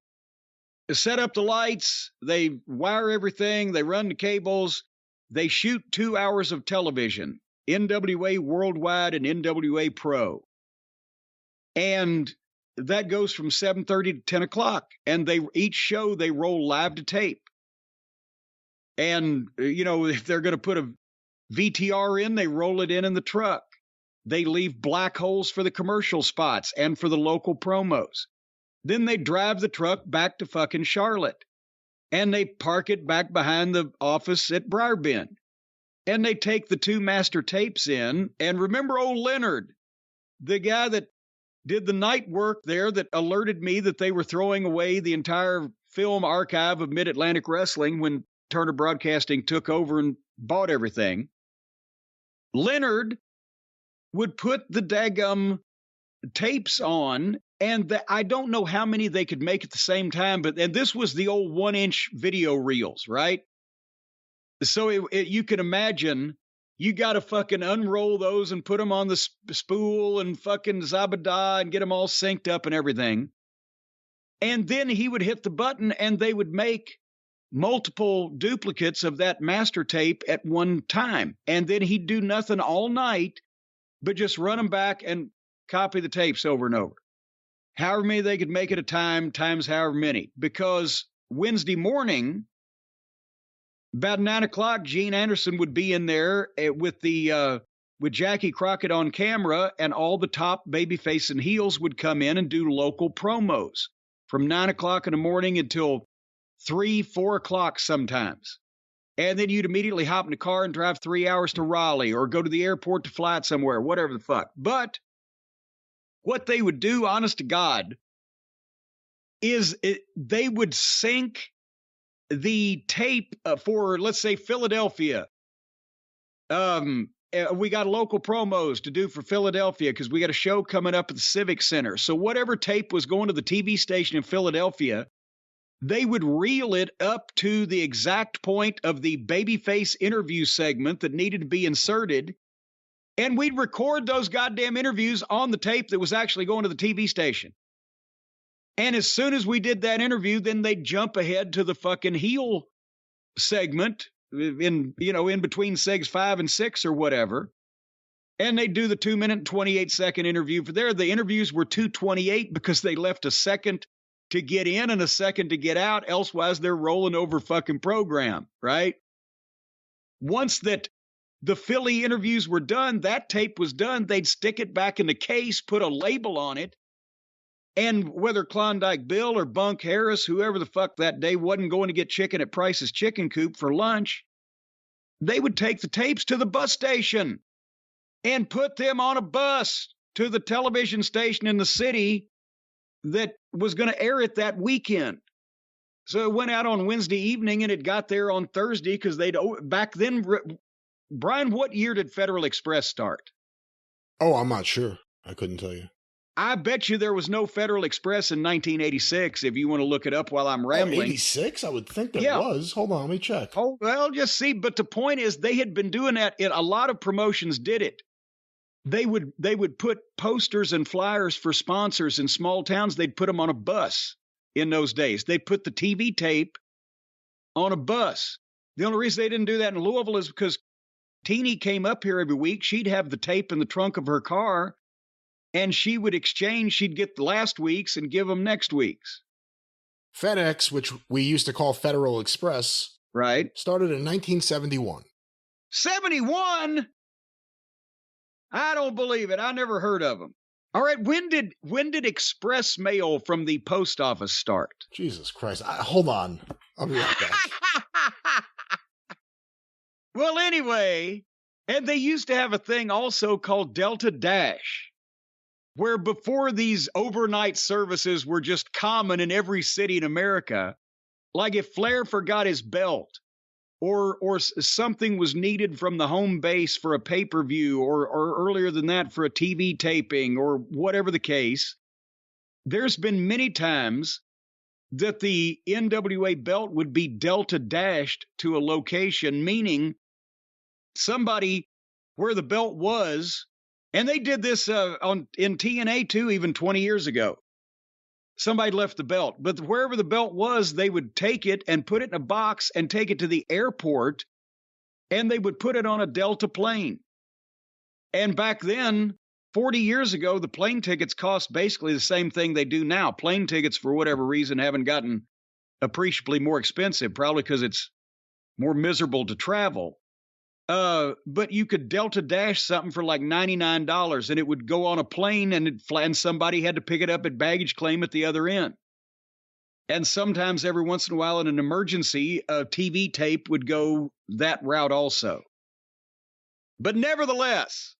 set up the lights. They wire everything. They run the cables. They shoot 2 hours of television, NWA Worldwide and NWA Pro. And that goes from 7:30 to 10 o'clock. And each show, they roll live to tape. And, you know, if they're going to put a VTR in, they roll it in the truck. They leave black holes for the commercial spots and for the local promos. Then they drive the truck back to fucking Charlotte. And they park it back behind the office at Briarbend. And they take the 2 master tapes in. And remember old Leonard, the guy that did the night work there that alerted me that they were throwing away the entire film archive of Mid-Atlantic Wrestling when Turner Broadcasting took over and bought everything. Leonard would put the daggum tapes on, and I don't know how many they could make at the same time, and this was the old 1-inch video reels, right? So you can imagine, you got to fucking unroll those and put them on the spool and fucking zabada and get them all synced up and everything. And then he would hit the button and they would make multiple duplicates of that master tape at one time. And then he'd do nothing all night, but just run them back and copy the tapes over and over. However many they could make at a time, times however many. Because Wednesday morning, about 9 o'clock, Gene Anderson would be in there with Jackie Crockett on camera, and all the top babyface and heels would come in and do local promos from 9 o'clock in the morning until 3, 4 o'clock sometimes. And then you'd immediately hop in the car and drive 3 hours to Raleigh or go to the airport to fly it somewhere, whatever the fuck. But what they would do, honest to God, is they would sync the tape for, let's say, Philadelphia. We got local promos to do for Philadelphia because we got a show coming up at the Civic Center. So whatever tape was going to the TV station in Philadelphia, they would reel it up to the exact point of the babyface interview segment that needed to be inserted. And we'd record those goddamn interviews on the tape that was actually going to the TV station. And as soon as we did that interview, then they'd jump ahead to the fucking heel segment in between segs 5 and 6 or whatever. And they'd do the 2-minute and 28-second interview for there. The interviews were 2:28 because they left a second to get in and a second to get out. Elsewise, they're rolling over fucking program, right? Once that the Philly interviews were done, that tape was done, they'd stick it back in the case, put a label on it, and whether Klondike Bill or Bunk Harris, whoever the fuck that day wasn't going to get chicken at Price's Chicken Coop for lunch, they would take the tapes to the bus station and put them on a bus to the television station in the city that was going to air it that weekend. So it went out on Wednesday evening and it got there on Thursday because back then, Brian, what year did Federal Express start? Oh, I'm not sure. I couldn't tell you. I bet you there was no Federal Express in 1986, if you want to look it up while I'm rambling. 86? I would think there was. Hold on, let me check. Oh, well, just see. But the point is, they had been doing that. A lot of promotions did it. They would put posters and flyers for sponsors in small towns. They'd put them on a bus in those days. They'd put the TV tape on a bus. The only reason they didn't do that in Louisville is because Teenie came up here every week. She'd have the tape in the trunk of her car, and she would exchange. She'd get the last week's and give them next week's. FedEx, which we used to call Federal Express, right, started in 1971. 71? I don't believe it. I never heard of them. All right, when did express mail from the post office start? Jesus Christ. Hold on. I'll be right back. Well, anyway, and they used to have a thing also called Delta Dash, where before these overnight services were just common in every city in America, like if Flair forgot his belt or something was needed from the home base for a pay-per-view or earlier than that for a TV taping or whatever the case, there's been many times that the NWA belt would be Delta dashed to a location, meaning somebody where the belt was. And they did this in TNA too, even 20 years ago. Somebody left the belt, but wherever the belt was, they would take it and put it in a box and take it to the airport, and they would put it on a Delta plane. And back then, 40 years ago, the plane tickets cost basically the same thing they do now. Plane tickets, for whatever reason, haven't gotten appreciably more expensive, probably because it's more miserable to travel. But you could Delta dash something for like $99 and it would go on a plane and somebody had to pick it up at baggage claim at the other end. And sometimes every once in a while in an emergency, a TV tape would go that route also. But nevertheless.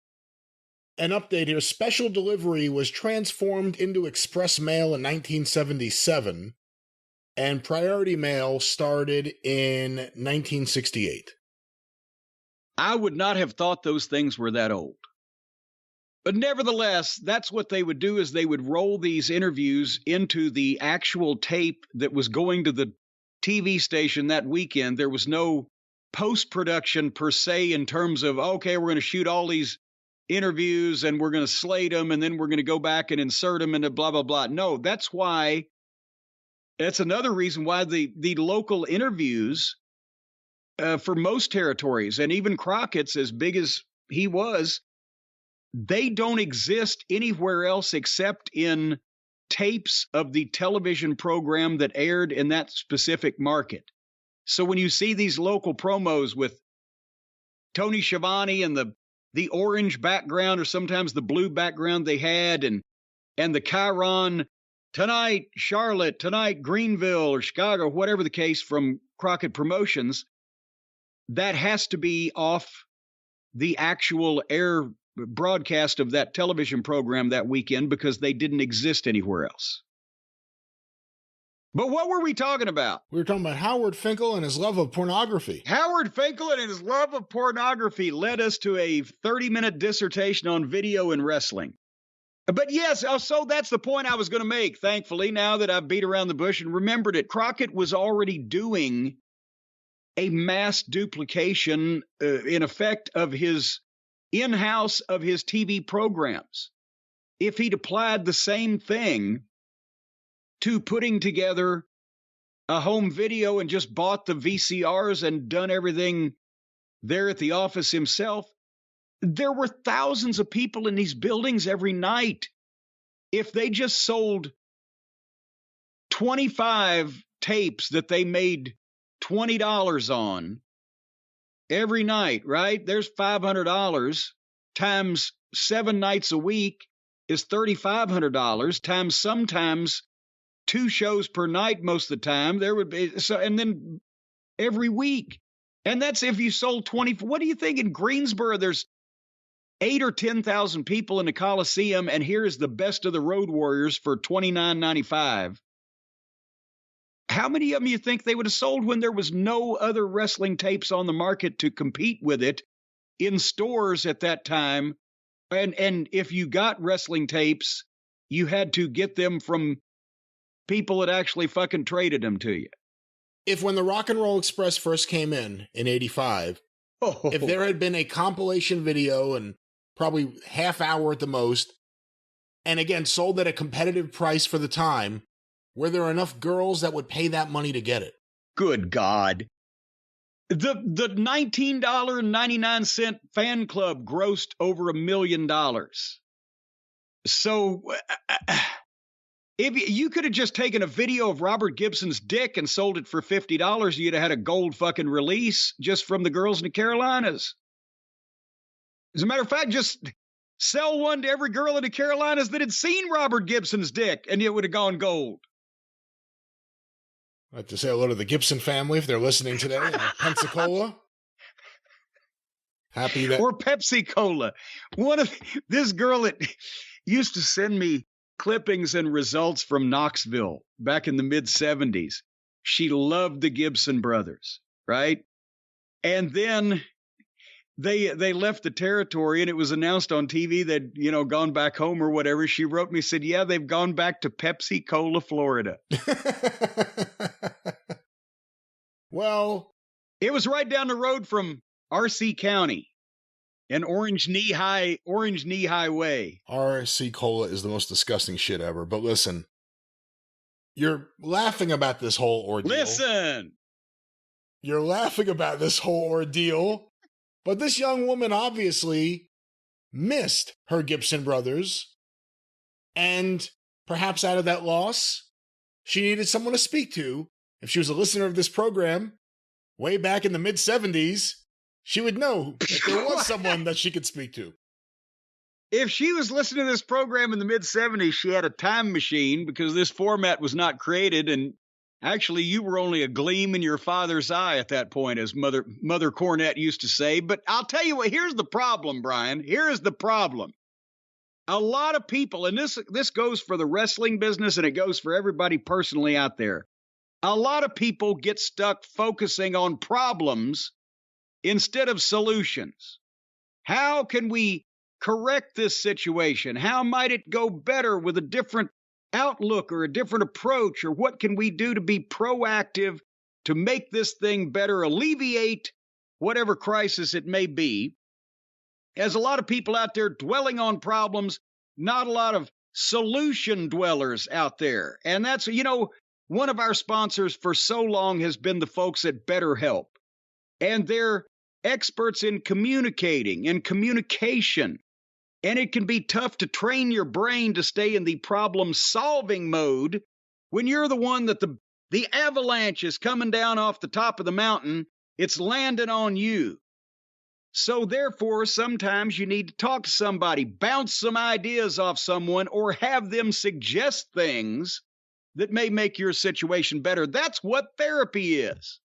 An update here. Special delivery was transformed into express mail in 1977 and priority mail started in 1968. I would not have thought those things were that old. But nevertheless, that's what they would do is they would roll these interviews into the actual tape that was going to the TV station that weekend. There was no post-production per se in terms of, okay, we're going to shoot all these interviews and we're going to slate them and then we're going to go back and insert them into blah, blah, blah. No, that's why That's another reason why the local interviews for most territories, and even Crockett's, as big as he was, they don't exist anywhere else except in tapes of the television program that aired in that specific market. So when you see these local promos with Tony Schiavone and the orange background or sometimes the blue background they had, and the Chiron, tonight Charlotte, tonight Greenville or Chicago, whatever the case, from Crockett Promotions, that has to be off the actual air broadcast of that television program that weekend because they didn't exist anywhere else. But what were we talking about? We were talking about Howard Finkel and his love of pornography. Howard Finkel and his love of pornography led us to a 30-minute dissertation on video and wrestling. But yes, so that's the point I was going to make, thankfully, now that I've beat around the bush and remembered it. Crockett was already doing a mass duplication, in effect, of his in-house of his TV programs. If he'd applied the same thing to putting together a home video and just bought the VCRs and done everything there at the office himself, there were thousands of people in these buildings every night. If they just sold 25 tapes that they made $20 on every night, right? There's $500 times 7 nights a week is $3,500 times sometimes 2 shows per night most of the time. There would be so, and then every week. And that's if you sold 20. What do you think in Greensboro? There's 8 or 10,000 people in the Coliseum, and here is the Best of the Road Warriors for $29.95. How many of them you think they would have sold when there was no other wrestling tapes on the market to compete with it in stores at that time? And if you got wrestling tapes, you had to get them from people that actually fucking traded them to you. If when the Rock and Roll Express first came in '85, if there had been a compilation video and probably half hour at the most, and again, sold at a competitive price for the time, were there enough girls that would pay that money to get it? Good God. The $19.99 fan club grossed over $1 million. So if you could have just taken a video of Robert Gibson's dick and sold it for $50, you'd have had a gold fucking release just from the girls in the Carolinas. As a matter of fact, just sell one to every girl in the Carolinas that had seen Robert Gibson's dick, and it would have gone gold. I'd like to say hello to the Gibson family if they're listening today in Pensacola. Happy that. Or Pepsi Cola. This girl that used to send me clippings and results from Knoxville back in the mid-'70s. She loved the Gibson brothers, right? And then they left the territory, and it was announced on TV that, gone back home or whatever. She wrote me, said, yeah, they've gone back to Pepsi Cola, Florida. Well, it was right down the road from R.C. County and Orange Knee High Way. RC Cola is the most disgusting shit ever. But listen, you're laughing about this whole ordeal. You're laughing about this whole ordeal. But this young woman obviously missed her Gibson brothers. And perhaps out of that loss, she needed someone to speak to. If she was a listener of this program way back in the mid-'70s, she would know that there was someone that she could speak to. If she was listening to this program in the mid-'70s, she had a time machine because this format was not created. And actually, you were only a gleam in your father's eye at that point, as Mother Cornette used to say. But I'll tell you what, here's the problem, Brian. Here is the problem. A lot of people, and this goes for the wrestling business and it goes for everybody personally out there. A lot of people get stuck focusing on problems instead of solutions. How can we correct this situation? How might it go better with a different outlook or a different approach? Or what can we do to be proactive to make this thing better, alleviate whatever crisis it may be? There's a lot of people out there dwelling on problems, not a lot of solution dwellers out there. And that's, one of our sponsors for so long has been the folks at BetterHelp. And they're experts in communicating and communication. And it can be tough to train your brain to stay in the problem-solving mode when you're the one that the avalanche is coming down off the top of the mountain. It's landing on you. So therefore, sometimes you need to talk to somebody, bounce some ideas off someone, or have them suggest things that may make your situation better. That's what therapy is.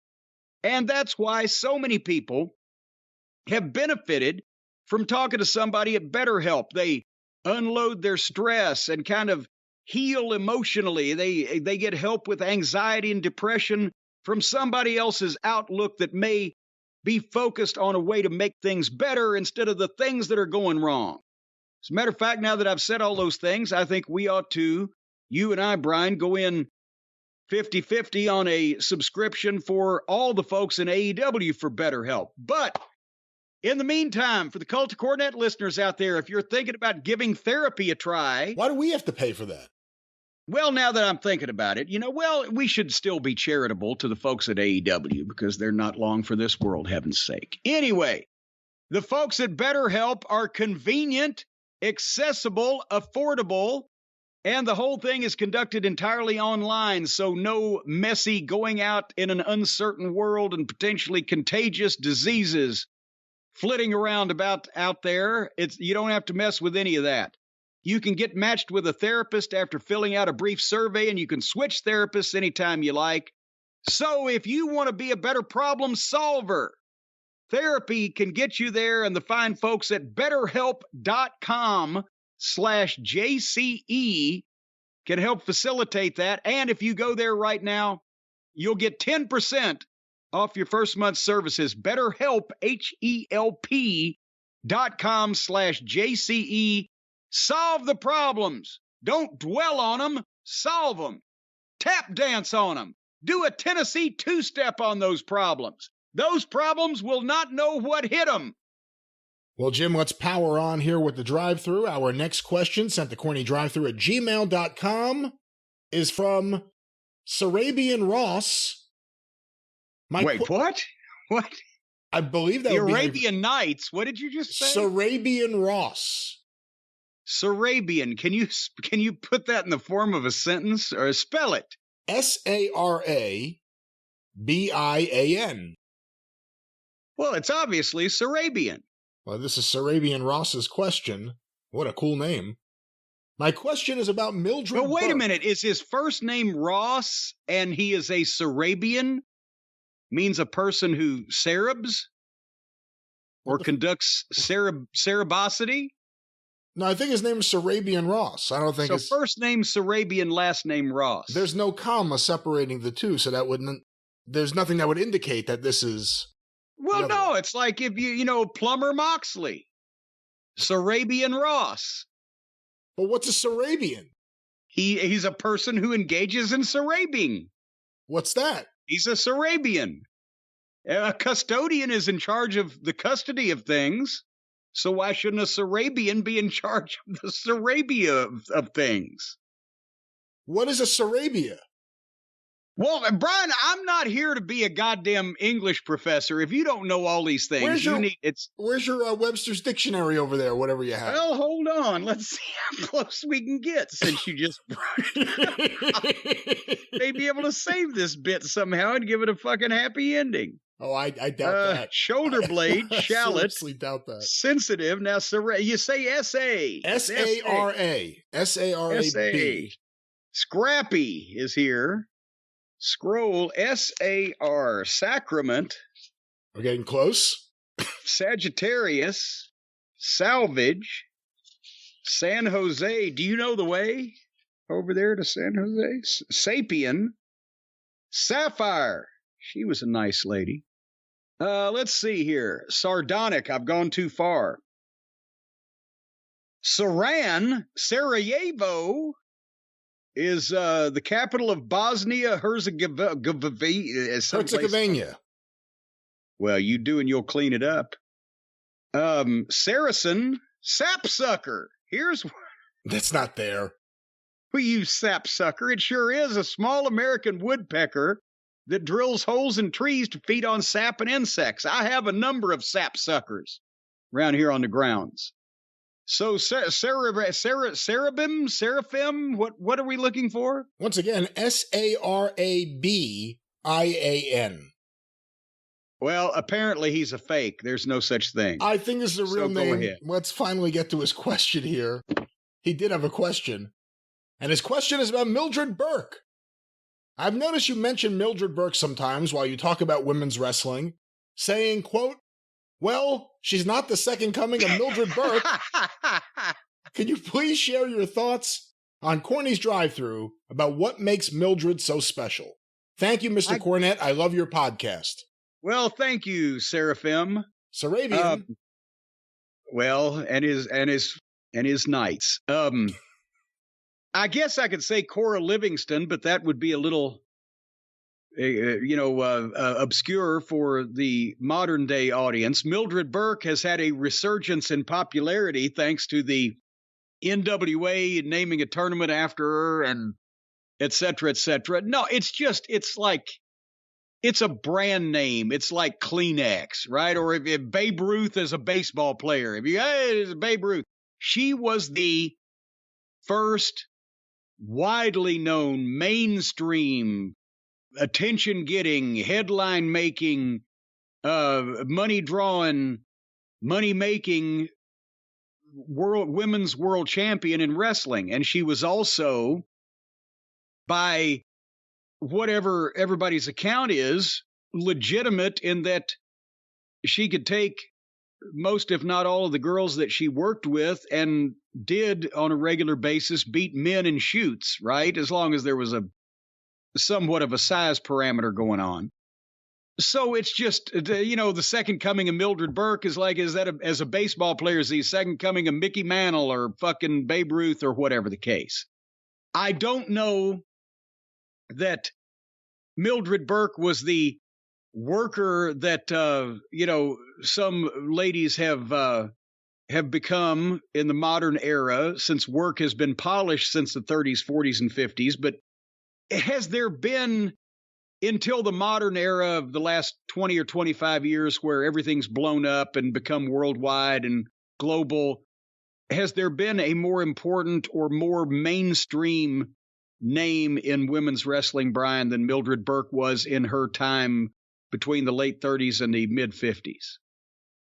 And that's why so many people have benefited from talking to somebody at BetterHelp. They unload their stress and kind of heal emotionally. They get help with anxiety and depression from somebody else's outlook that may be focused on a way to make things better instead of the things that are going wrong. As a matter of fact, now that I've said all those things, I think we ought to, you and I, Brian, go in 50-50 on a subscription for all the folks in AEW for BetterHelp. But in the meantime, for the Cult of Cornette listeners out there, if you're thinking about giving therapy a try... Why do we have to pay for that? Well, now that I'm thinking about it, we should still be charitable to the folks at AEW because they're not long for this world, heaven's sake. Anyway, the folks at BetterHelp are convenient, accessible, affordable, and the whole thing is conducted entirely online, so no messy going out in an uncertain world and potentially contagious diseases flitting around about out there. You don't have to mess with any of that. You can get matched with a therapist after filling out a brief survey, and you can switch therapists anytime you like. So if you want to be a better problem solver, therapy can get you there, and the fine folks at BetterHelp.com/JCE can help facilitate that. And if you go there right now, you'll get 10% off your first month's services. BetterHelp, HELP.com/JCE. Solve the problems. Don't dwell on them. Solve them. Tap dance on them. Do a Tennessee two-step on those problems. Those problems will not know what hit them. Well, Jim, let's power on here with the drive-thru. Our next question, sent to CornyDriveThru@gmail.com, is from Sarabian Ross. Wait, what? What? I believe that the would be Arabian Nights. What did you just say? Sarabian Ross. Sarabian. Can you put that in the form of a sentence or spell it? Sarabian. Well, it's obviously Sarabian. Well, this is Sarabian Ross's question. What a cool name. My question is about Mildred Burke. But wait a minute. Is his first name Ross and he is a Sarabian? Means a person who Sarabs? Or conducts Sarabosity? No, I think his name is Sarabian Ross. I don't think so. First name Sarabian, last name Ross. There's no comma separating the two, so that wouldn't. There's nothing that would indicate that this is. Well, no, it's like if Plumber Moxley, Sarabian Ross. But what's a Sarabian? He's a person who engages in Sarabing. What's that? He's a Sarabian. A custodian is in charge of the custody of things. So why shouldn't a Sarabian be in charge of the Sarabia of things? What is a Sarabia? Well, Brian, I'm not here to be a goddamn English professor. If you don't know all these things, where's your Webster's Dictionary over there, whatever you have? Well, hold on. Let's see how close we can get since you just brought it up. May be able to save this bit somehow and give it a fucking happy ending. Oh, I doubt that. Shoulder blade, shallot, seriously doubt that. Sensitive. Now, you say S-A. S-A-R-A. S-A-R-A-B. Scrappy is here. Scroll, S-A-R. Sacrament. We're getting close. Sagittarius. Salvage. San Jose. Do you know the way over there to San Jose? Sapien. Sapphire. She was a nice lady. Let's see here. Sardonic. I've gone too far. Saran, Sarajevo, is the capital of Bosnia Herzegovina. Well, you do and you'll clean it up. Saracen, sapsucker. Here's one. That's not there. You sapsucker. It sure is a small American woodpecker that drills holes in trees to feed on sap and insects. I have a number of sapsuckers around here on the grounds. So, seraphim, what are we looking for? Once again, Sarabian. Well, apparently he's a fake. There's no such thing. I think this is a real name. Ahead. Let's finally get to his question here. He did have a question. And his question is about Mildred Burke. I've noticed you mention Mildred Burke sometimes while you talk about women's wrestling, saying, quote, well, she's not the second coming of Mildred Burke. Can you please share your thoughts on Corny's Drive-Thru about what makes Mildred so special? Thank you, Mr. Cornette. I love your podcast. Well, thank you, Seraphim. Sarabian. Well, and his knights. I guess I could say Cora Livingston, but that would be a little, obscure for the modern day audience. Mildred Burke has had a resurgence in popularity thanks to the NWA naming a tournament after her and et cetera, et cetera. No, it's a brand name. It's like Kleenex, right? Or if Babe Ruth is a baseball player, it's Babe Ruth. She was the first widely known, mainstream, attention-getting, headline-making, money-drawing, money-making women's world champion in wrestling. And she was also, by whatever everybody's account is, legitimate in that she could take most, if not all, of the girls that she worked with and did on a regular basis beat men in shoots, right? As long as there was a somewhat of a size parameter going on. So it's just, the second coming of Mildred Burke is like, as a baseball player, is the second coming of Mickey Mantle or fucking Babe Ruth or whatever the case. I don't know that Mildred Burke was the worker that, some ladies have become in the modern era, since work has been polished since the 30s, 40s, and 50s. But has there been, until the modern era of the last 20 or 25 years, where everything's blown up and become worldwide and global, has there been a more important or more mainstream name in women's wrestling, Brian, than Mildred Burke was in her time between the late 30s and the mid 50s?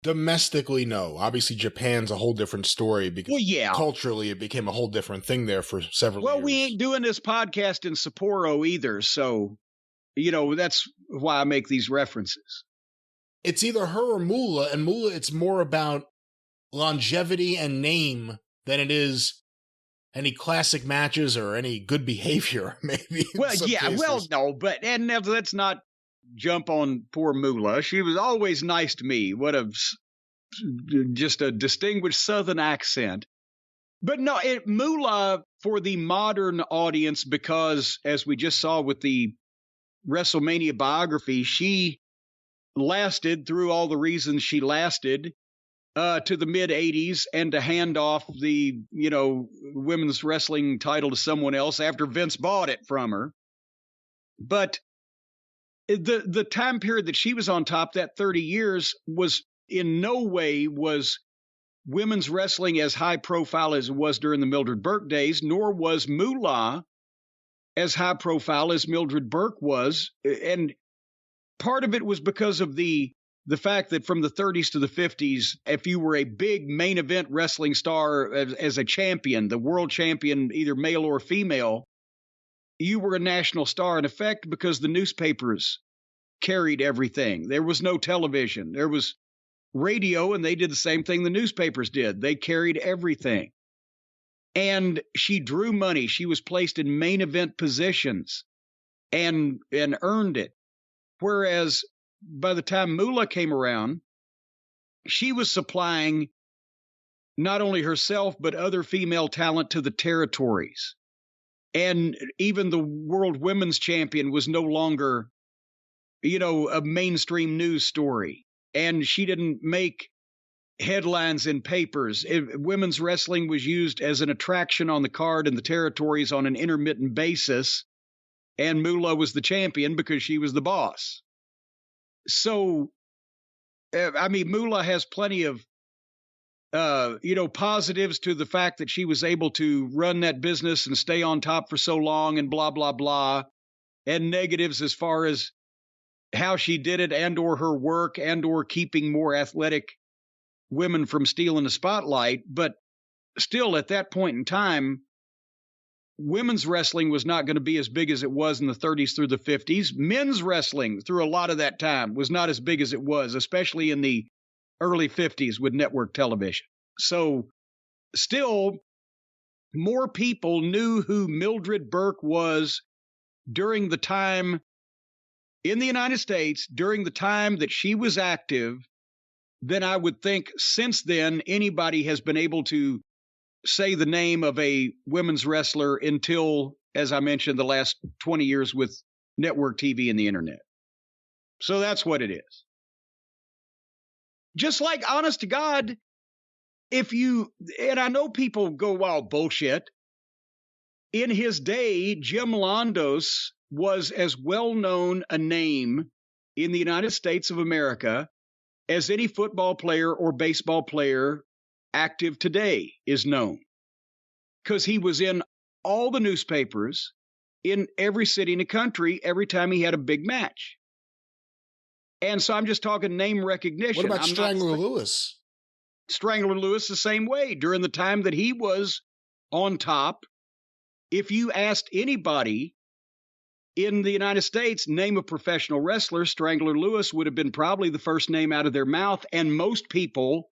Domestically, no. Obviously, Japan's a whole different story because culturally it became a whole different thing there for several years. Well, we ain't doing this podcast in Sapporo either, so, that's why I make these references. It's either her or Moolah, and Moolah, it's more about longevity and name than it is any classic matches or any good behavior, maybe. Well, yeah, cases. Well, no, but and let's not jump on poor Moolah. She was always nice to me. Just a distinguished Southern accent. But no, Moolah for the modern audience, because as we just saw with the Wrestlemania biography, she lasted through all the reasons she lasted to the mid 80s, and to hand off the, women's wrestling title to someone else after Vince bought it from her. But the time period that she was on top, that 30 years, was in no way was women's wrestling as high profile as it was during the Mildred Burke days, nor was Moolah as high profile as Mildred Burke was. And part of it was because of the fact that from the 30s to the 50s, if you were a big main event wrestling star as a champion, the world champion, either male or female, you were a national star in effect because the newspapers carried everything. There was no television. There was radio, and they did the same thing the newspapers did. They carried everything. And she drew money. She was placed in main event positions and earned it. Whereas by the time Moolah came around, she was supplying not only herself, but other female talent to the territories. And even the world women's champion was no longer, a mainstream news story. And she didn't make headlines in papers. Women's wrestling was used as an attraction on the card in the territories on an intermittent basis, and Moolah was the champion because she was the boss. So, I mean, Moolah has plenty of, positives to the fact that she was able to run that business and stay on top for so long and blah, blah, blah, and negatives as far as how she did it and or her work and or keeping more athletic women from stealing the spotlight. But still, at that point in time, women's wrestling was not going to be as big as it was in the 30s through the 50s. Men's wrestling through a lot of that time was not as big as it was, especially in the early 50s with network television. So still, more people knew who Mildred Burke was during the time in the United States, during the time that she was active, than I would think since then anybody has been able to say the name of a women's wrestler until, as I mentioned, the last 20 years with network TV and the internet. So that's what it is. Just like, honest to God, and I know people go, wow, bullshit. In his day, Jim Londos was as well known a name in the United States of America as any football player or baseball player active today is known, because he was in all the newspapers in every city in the country every time he had a big match. And so I'm just talking name recognition. What about Strangler Lewis? Strangler Lewis the same way. During the time that he was on top, if you asked anybody in the United States, name a professional wrestler, Strangler Lewis would have been probably the first name out of their mouth. And most people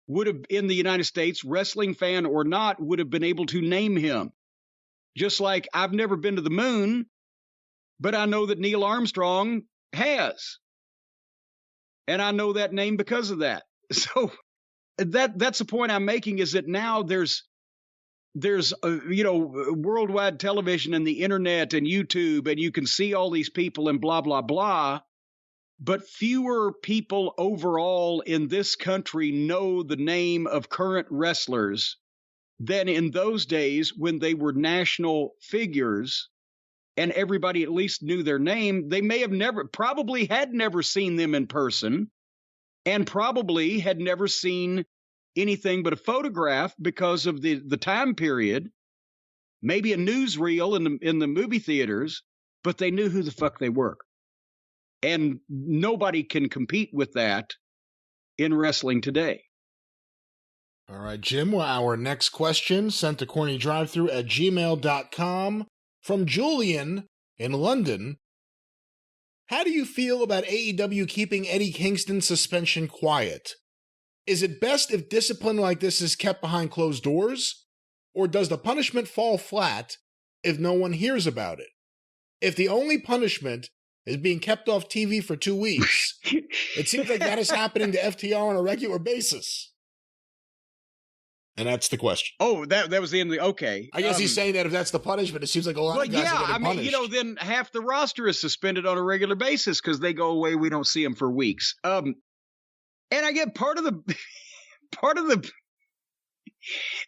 would have, in the United States, wrestling fan or not, would have been able to name him. Just like I've never been to the moon, but I know that Neil Armstrong has. And I know that name because of that. So that's the point I'm making, is that now there's worldwide television and the internet and YouTube, and you can see all these people and blah, blah, blah. But fewer people overall in this country know the name of current wrestlers than in those days when they were national figures and everybody at least knew their name. They may have probably had never seen them in person, and probably had never seen anything but a photograph because of the time period, maybe a newsreel in the movie theaters, but they knew who the fuck they were. And nobody can compete with that in wrestling today. All right, Jim, well, our next question sent to CornyDriveThru@gmail.com from Julian in London. How do you feel about AEW keeping Eddie Kingston's suspension quiet? Is it best if discipline like this is kept behind closed doors? Or does the punishment fall flat if no one hears about it? If the only punishment is being kept off TV for 2 weeks, it seems like that is happening to FTR on a regular basis. And that's the question. Oh, that was the end of the, okay. I guess he's saying that if that's the punishment, it seems like a lot of guys are getting punished. Then half the roster is suspended on a regular basis because they go away. We don't see them for weeks. And I get part of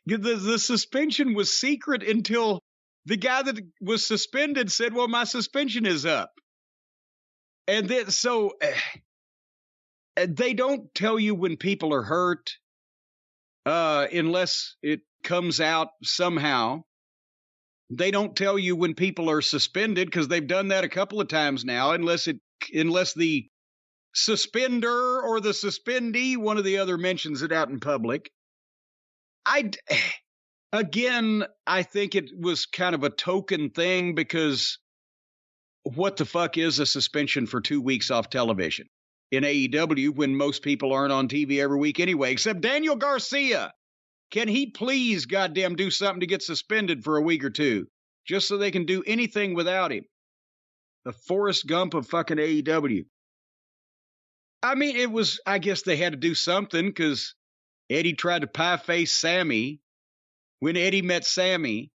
the suspension was secret until the guy that was suspended said, well, my suspension is up. And then, so they don't tell you when people are hurt, unless it comes out somehow. They don't tell you when people are suspended, because they've done that a couple of times now, unless the suspender or the suspendee, one or the other, mentions it out in public. I think it was kind of a token thing, because what the fuck is a suspension for 2 weeks off television in AEW when most people aren't on TV every week anyway, except Daniel Garcia? Can he please goddamn do something to get suspended for a week or two just so they can do anything without him? The Forrest Gump of fucking AEW. I mean, I guess they had to do something, because Eddie tried to pie face Sammy when Eddie met Sammy.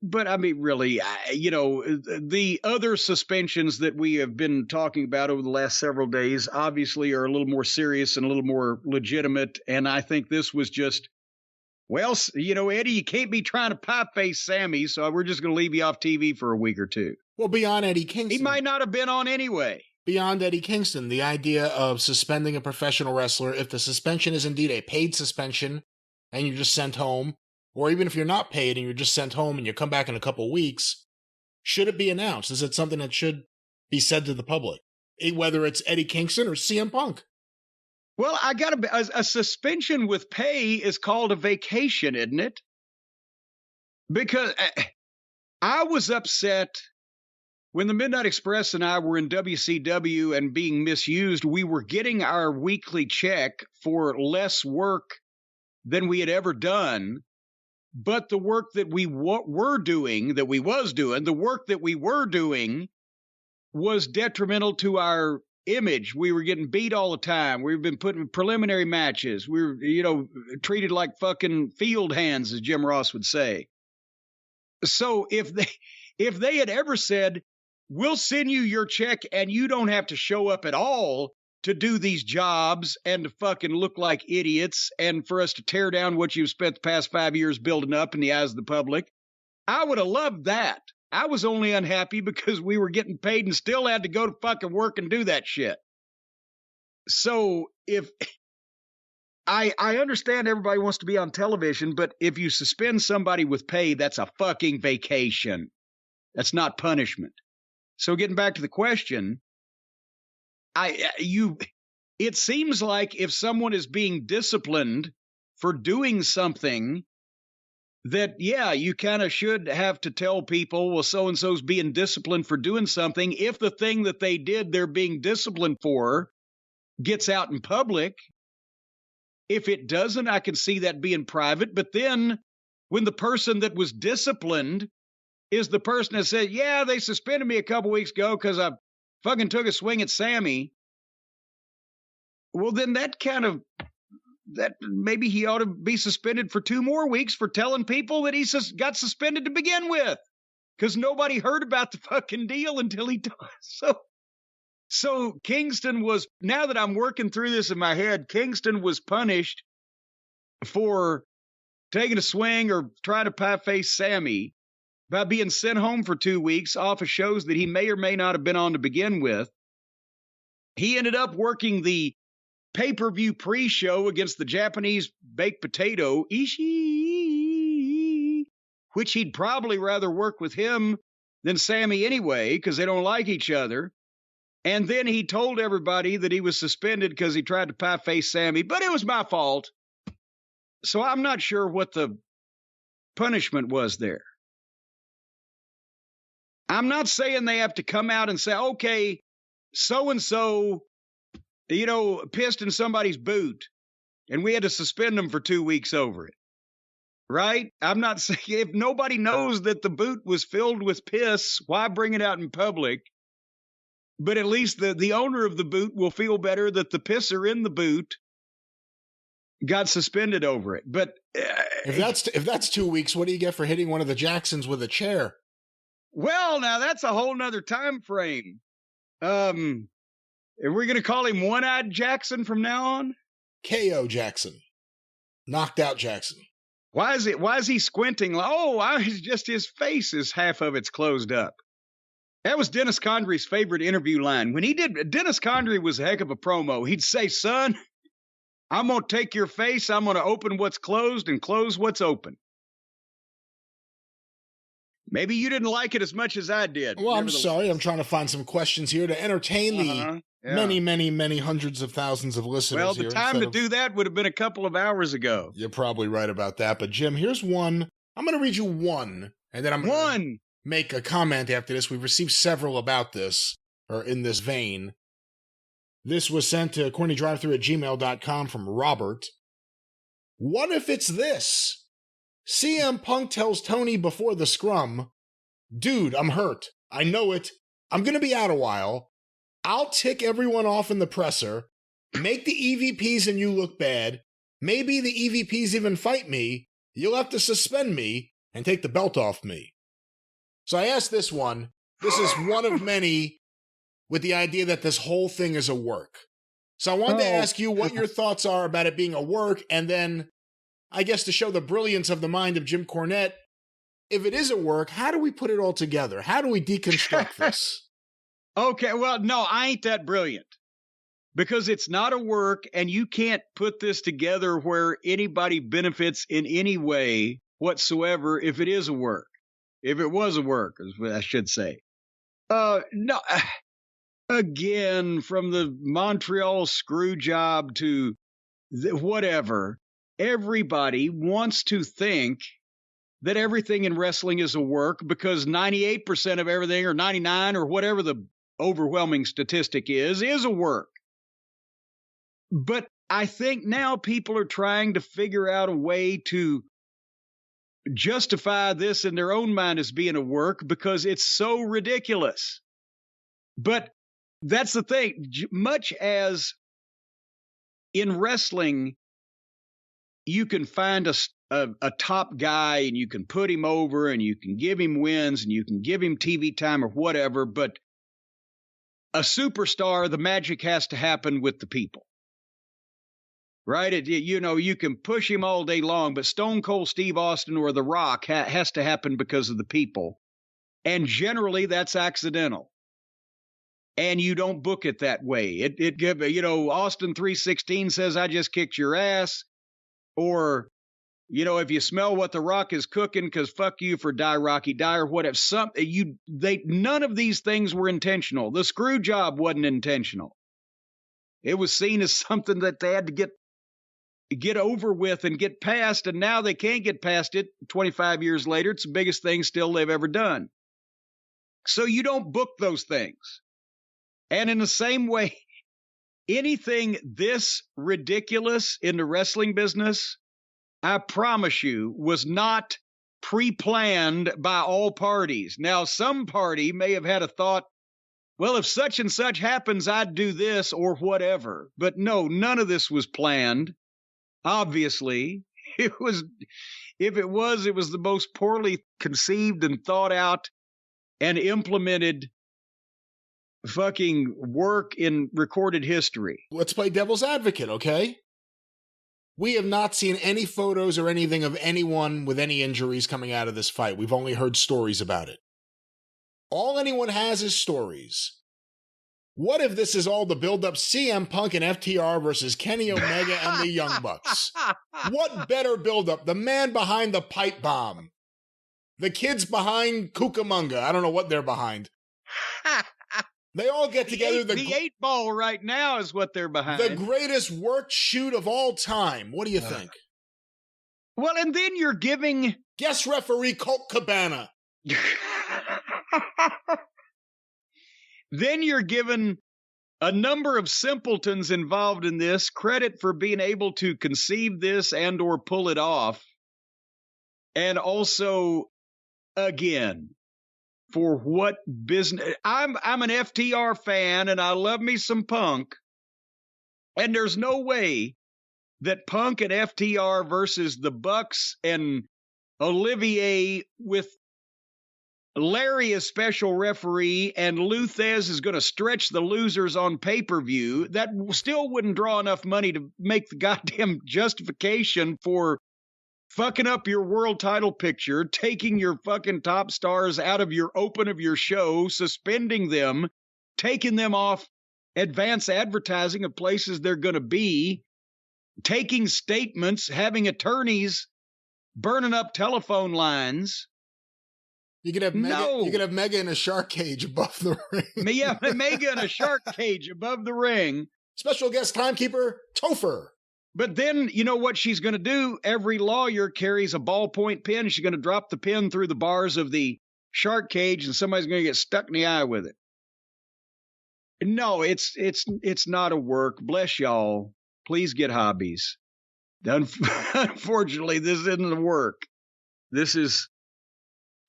But I mean, really, the other suspensions that we have been talking about over the last several days obviously are a little more serious and a little more legitimate. And I think this was just, well, Eddie, you can't be trying to pie face Sammy, so we're just going to leave you off TV for a week or two. Well, beyond Eddie Kingston. He might not have been on anyway. Beyond Eddie Kingston, the idea of suspending a professional wrestler, if the suspension is indeed a paid suspension and you're just sent home, or even if you're not paid and you're just sent home and you come back in a couple weeks, should it be announced? Is it something that should be said to the public? Whether it's Eddie Kingston or CM Punk? Well, a suspension with pay is called a vacation, isn't it? Because I was upset when the Midnight Express and I were in WCW and being misused. We were getting our weekly check for less work than we had ever done. But the work that we were doing was detrimental to our image. We were getting beat all the time. We've been put in preliminary matches. We were, treated like fucking field hands, as Jim Ross would say. So if they had ever said, we'll send you your check and you don't have to show up at all to do these jobs and to fucking look like idiots and for us to tear down what you've spent the past 5 years building up in the eyes of the public, I would have loved that. I was only unhappy because we were getting paid and still had to go to fucking work and do that shit. So if I understand everybody wants to be on television, but if you suspend somebody with pay, that's a fucking vacation. That's not punishment. So getting back to the question, it seems like if someone is being disciplined for doing something that, yeah, you kind of should have to tell people, well, so-and-so's being disciplined for doing something. If the thing that they did, they're being disciplined for, gets out in public. If it doesn't, I can see that being private. But then when the person that was disciplined is the person that said, yeah, they suspended me a couple weeks ago because I fucking took a swing at Sammy. Well, then that maybe he ought to be suspended for 2 more weeks for telling people that he got suspended to begin with, because nobody heard about the fucking deal until he died. So Kingston was, now that I'm working through this in my head, Kingston was punished for taking a swing or trying to pie face Sammy by being sent home for 2 weeks off of shows that he may or may not have been on to begin with. He ended up working the pay-per-view pre-show against the Japanese baked potato, Ishii, which he'd probably rather work with him than Sammy anyway, because they don't like each other. And then he told everybody that he was suspended because he tried to pie face Sammy, but it was my fault. So I'm not sure what the punishment was there. I'm not saying they have to come out and say, okay, so-and-so, pissed in somebody's boot, and we had to suspend them for 2 weeks over it. Right? I'm not saying, if nobody knows that the boot was filled with piss, why bring it out in public? But at least the owner of the boot will feel better that the pisser in the boot got suspended over it. But if that's 2 weeks, what do you get for hitting one of the Jacksons with a chair? Well, now that's a whole nother time frame. Are we going to call him One-Eyed Jackson from now on? KO Jackson. Knocked out Jackson. Why is he squinting? It's just his face is half of it's closed up. That was Dennis Condrey's favorite interview line. When Dennis Condrey was a heck of a promo. He'd say, son, I'm going to take your face. I'm going to open what's closed and close what's open. Maybe you didn't like it as much as I did. Well, I'm sorry. I'm trying to find some questions here to entertain the many, many, many hundreds of thousands of listeners. Well, the time to do that would have been a couple of hours ago. You're probably right about that. But, Jim, here's one. I'm going to read you one, and then I'm going to make a comment after this. We've received several about this, or in this vein. This was sent to CornyDriveThru@gmail.com from Robert. What if it's this? CM Punk tells Tony before the scrum, dude, I'm hurt. I know it. I'm going to be out a while. I'll tick everyone off in the presser, make the EVPs and you look bad. Maybe the EVPs even fight me. You'll have to suspend me and take the belt off me. So I asked this one. This is one of many with the idea that this whole thing is a work. So I wanted to ask you what your thoughts are about it being a work, and then I guess to show the brilliance of the mind of Jim Cornette, if it is a work, how do we put it all together? How do we deconstruct this? Okay, well, no, I ain't that brilliant. Because it's not a work, and you can't put this together where anybody benefits in any way whatsoever if it is a work. If it was a work, is what I should say. No, again, from the Montreal screw job to whatever, everybody wants to think that everything in wrestling is a work because 98% of everything, or 99, or whatever the overwhelming statistic is a work. But I think now people are trying to figure out a way to justify this in their own mind as being a work because it's so ridiculous. But that's the thing. Much as in wrestling, you can find a top guy and you can put him over and you can give him wins and you can give him TV time or whatever. But a superstar, the magic has to happen with the people. Right? You can push him all day long, but Stone Cold Steve Austin or The Rock has to happen because of the people. And generally, that's accidental. And you don't book it that way. Austin 3:16 says, I just kicked your ass. Or, if you smell what The Rock is cooking, because fuck you for Die Rocky Die or whatever. None of these things were intentional. The screw job wasn't intentional. It was seen as something that they had to get over with and get past, and now they can't get past it 25 years later. It's the biggest thing still they've ever done. So you don't book those things. And in the same way, anything this ridiculous in the wrestling business, I promise you, was not pre-planned by all parties. Now, some party may have had a thought, well, if such and such happens, I'd do this or whatever. But no, none of this was planned. Obviously, it was the most poorly conceived and thought out and implemented fucking work in recorded history. Let's play devil's advocate, okay? We have not seen any photos or anything of anyone with any injuries coming out of this fight. We've only heard stories about it. All anyone has is stories. What if this is all the build-up CM Punk and FTR versus Kenny Omega and the Young Bucks? What better build-up? The man behind the pipe bomb. The kids behind Cucamonga. I don't know what they're behind. They all get together. The 8-ball right now is what they're behind. The greatest work shoot of all time. What do you think? Well, and then you're giving... Guest referee Colt Cabana. Then you're given a number of simpletons involved in this credit for being able to conceive this and or pull it off. And also, again, for what business? I'm an FTR fan and I love me some Punk. And there's no way that Punk and FTR versus the Bucks and Olivier with Larry as special referee and Luthez is going to stretch the losers on pay-per-view. That still wouldn't draw enough money to make the goddamn justification for fucking up your world title picture, taking your fucking top stars out of your open of your show, suspending them, taking them off advance advertising of places they're going to be, taking statements, having attorneys burning up telephone lines. You could have Mega in a shark cage above the ring. Yeah, Mega in a shark cage above the ring. Special guest timekeeper, Topher. But then, you know what she's going to do? Every lawyer carries a ballpoint pen. She's going to drop the pen through the bars of the shark cage, and somebody's going to get stuck in the eye with it. No, it's not a work. Bless y'all. Please get hobbies. Unfortunately, this isn't a work. This is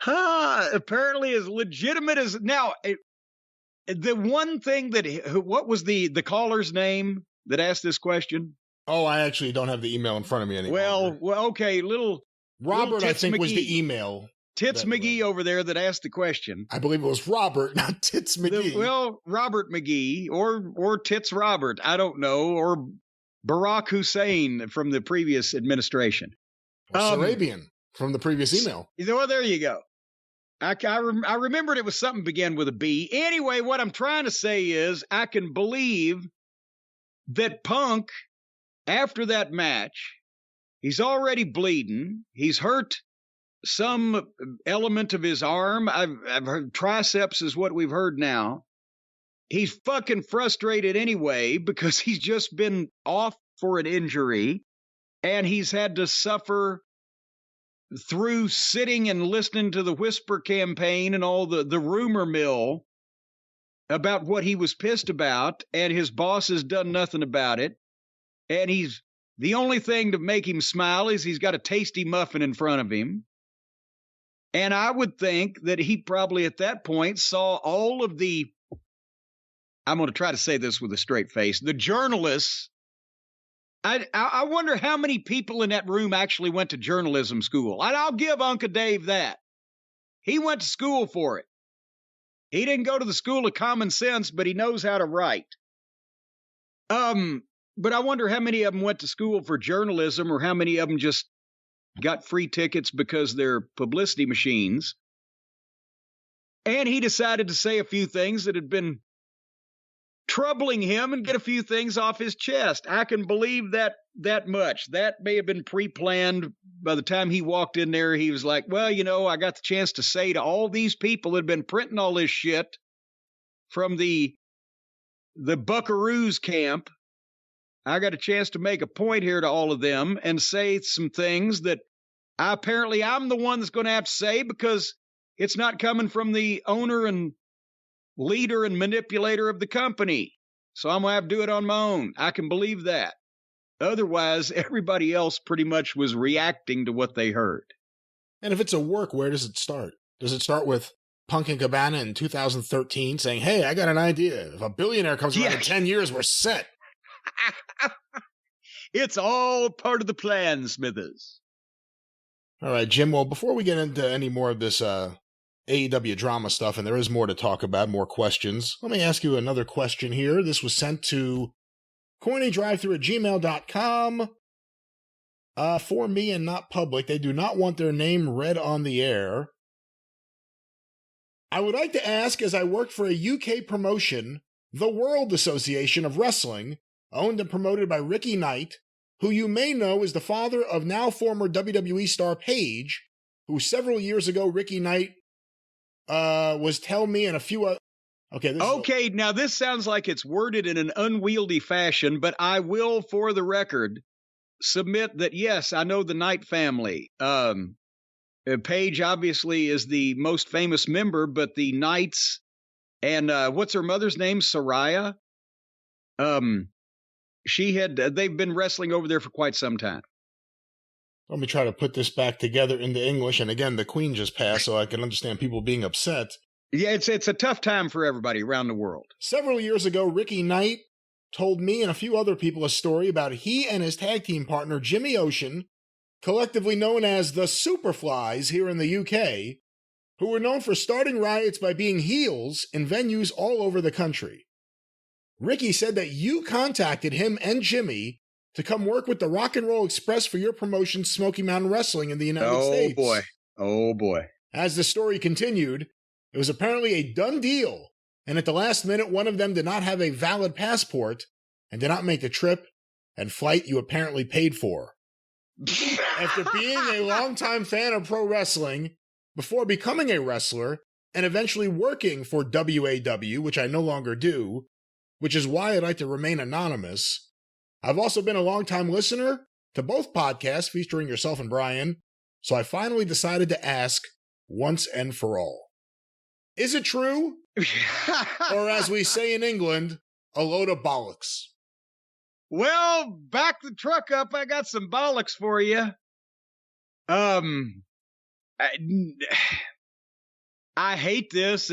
apparently as legitimate as now. The one thing what was the caller's name that asked this question? Oh, I actually don't have the email in front of me anymore. Well, okay, little Robert, little I think, McGee was the email. Tits McGee over there that asked the question. I believe it was Robert, not Tits McGee. Robert McGee or Tits Robert, I don't know, or Barack Hussein from the previous administration. Sarabian from the previous email. Well, there you go. I remembered it was something began with a B. Anyway, what I'm trying to say is I can believe that Punk, after that match, he's already bleeding. He's hurt some element of his arm. I've heard triceps is what we've heard now. He's fucking frustrated anyway because he's just been off for an injury and he's had to suffer through sitting and listening to the whisper campaign and all the rumor mill about what he was pissed about, and his boss has done nothing about it. And the only thing to make him smile is he's got a tasty muffin in front of him. And I would think that he probably at that point saw all of I'm going to try to say this with a straight face, the journalists. I wonder how many people in that room actually went to journalism school. I'll give Uncle Dave that. He went to school for it. He didn't go to the school of common sense, but he knows how to write. But I wonder how many of them went to school for journalism or how many of them just got free tickets because they're publicity machines. And he decided to say a few things that had been troubling him and get a few things off his chest. I can believe that much. That may have been pre-planned. By the time he walked in there, he was like, well, I got the chance to say to all these people that have been printing all this shit from the Buckaroos camp, I got a chance to make a point here to all of them and say some things that I'm the one that's going to have to say because it's not coming from the owner and leader and manipulator of the company. So I'm going to have to do it on my own. I can believe that. Otherwise, everybody else pretty much was reacting to what they heard. And if it's a work, where does it start? Does it start with Punk and Cabana in 2013 saying, hey, I got an idea. If a billionaire comes around in 10 years, we're set. It's all part of the plan, Smithers. All right, Jim. Well, before we get into any more of this AEW drama stuff, and there is more to talk about, more questions, let me ask you another question here. This was sent to CornyDriveThru@gmail.com for me and not public. They do not want their name read on the air. I would like to ask, as I work for a UK promotion, the World Association of Wrestling, owned and promoted by Ricky Knight, who you may know is the father of now former WWE star Paige, who several years ago Ricky Knight was telling me and a few other... Okay, now this sounds like it's worded in an unwieldy fashion, but I will, for the record, submit that, yes, I know the Knight family. Paige obviously is the most famous member, but the Knights and what's her mother's name? Saraya? They've been wrestling over there for quite some time. Let me try to put this back together into English. And again, the Queen just passed, so I can understand people being upset. Yeah, it's a tough time for everybody around the world. Several years ago, Ricky Knight told me and a few other people a story about he and his tag team partner, Jimmy Ocean, collectively known as the Superflies here in the UK, who were known for starting riots by being heels in venues all over the country. Ricky said that you contacted him and Jimmy to come work with the Rock and Roll Express for your promotion, Smoky Mountain Wrestling in the United States. Oh, boy. As the story continued, it was apparently a done deal, and at the last minute, one of them did not have a valid passport and did not make the trip and flight you apparently paid for. After being a longtime fan of pro wrestling, before becoming a wrestler, and eventually working for WAW, which I no longer do, which is why I'd like to remain anonymous, I've also been a longtime listener to both podcasts featuring yourself and Brian, so I finally decided to ask once and for all. Is it true? Or as we say in England, a load of bollocks? Well, back the truck up. I got some bollocks for you. I hate this.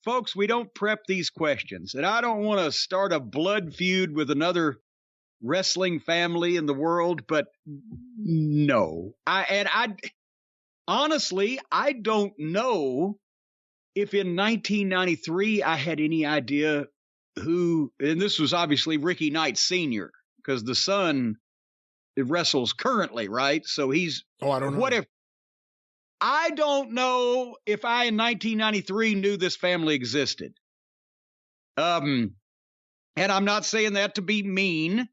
Folks, we don't prep these questions, and I don't want to start a blood feud with another wrestling family in the world, but no. I honestly, I don't know if in 1993 I had any idea who, and this was obviously Ricky Knight Sr., because the son wrestles currently, right? So he's, I don't know. I don't know if I in 1993 knew this family existed. And I'm not saying that to be mean.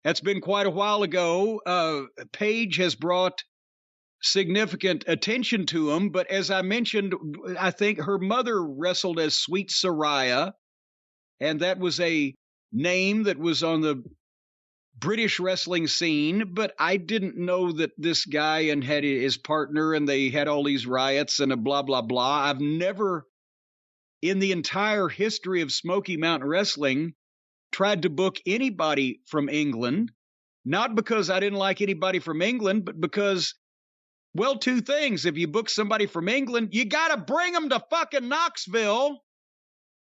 That's been quite a while ago. Paige has brought significant attention to him, but as I mentioned, I think her mother wrestled as Sweet Soraya, and that was a name that was on the British wrestling scene, but I didn't know that this guy and had his partner, and they had all these riots and a blah, blah, blah. I've never, in the entire history of Smoky Mountain Wrestling, tried to book anybody from England, not because I didn't like anybody from England, but because, well, two things. If you book somebody from England, you got to bring them to fucking Knoxville,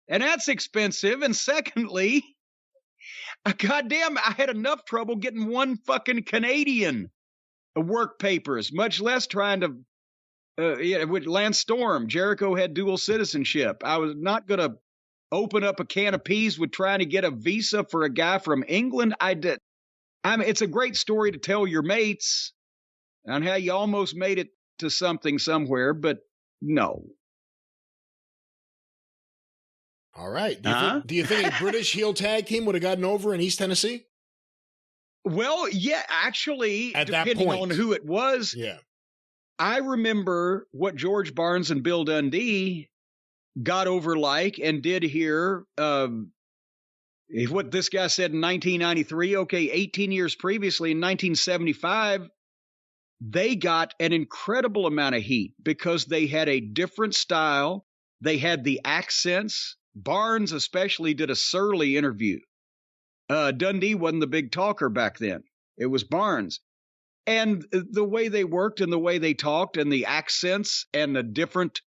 and that's expensive. And secondly, goddamn, I had enough trouble getting one fucking Canadian work papers, much less trying to, with Lance Storm. Jericho had dual citizenship. I was not going to open up a can of peas with trying to get a visa for a guy from England. It's a great story to tell your mates on how you almost made it to something somewhere, but no. All right. Do you think a British heel tag team would have gotten over in East Tennessee? Well, yeah, actually, at that depending point on who it was. Yeah. I remember what George Barnes and Bill Dundee got over like and did here. What this guy said in 1993, okay, 18 years previously in 1975, they got an incredible amount of heat because they had a different style. They had the accents. Barnes especially did a surly interview. Dundee wasn't the big talker back then. It was Barnes. And the way they worked and the way they talked and the accents and the different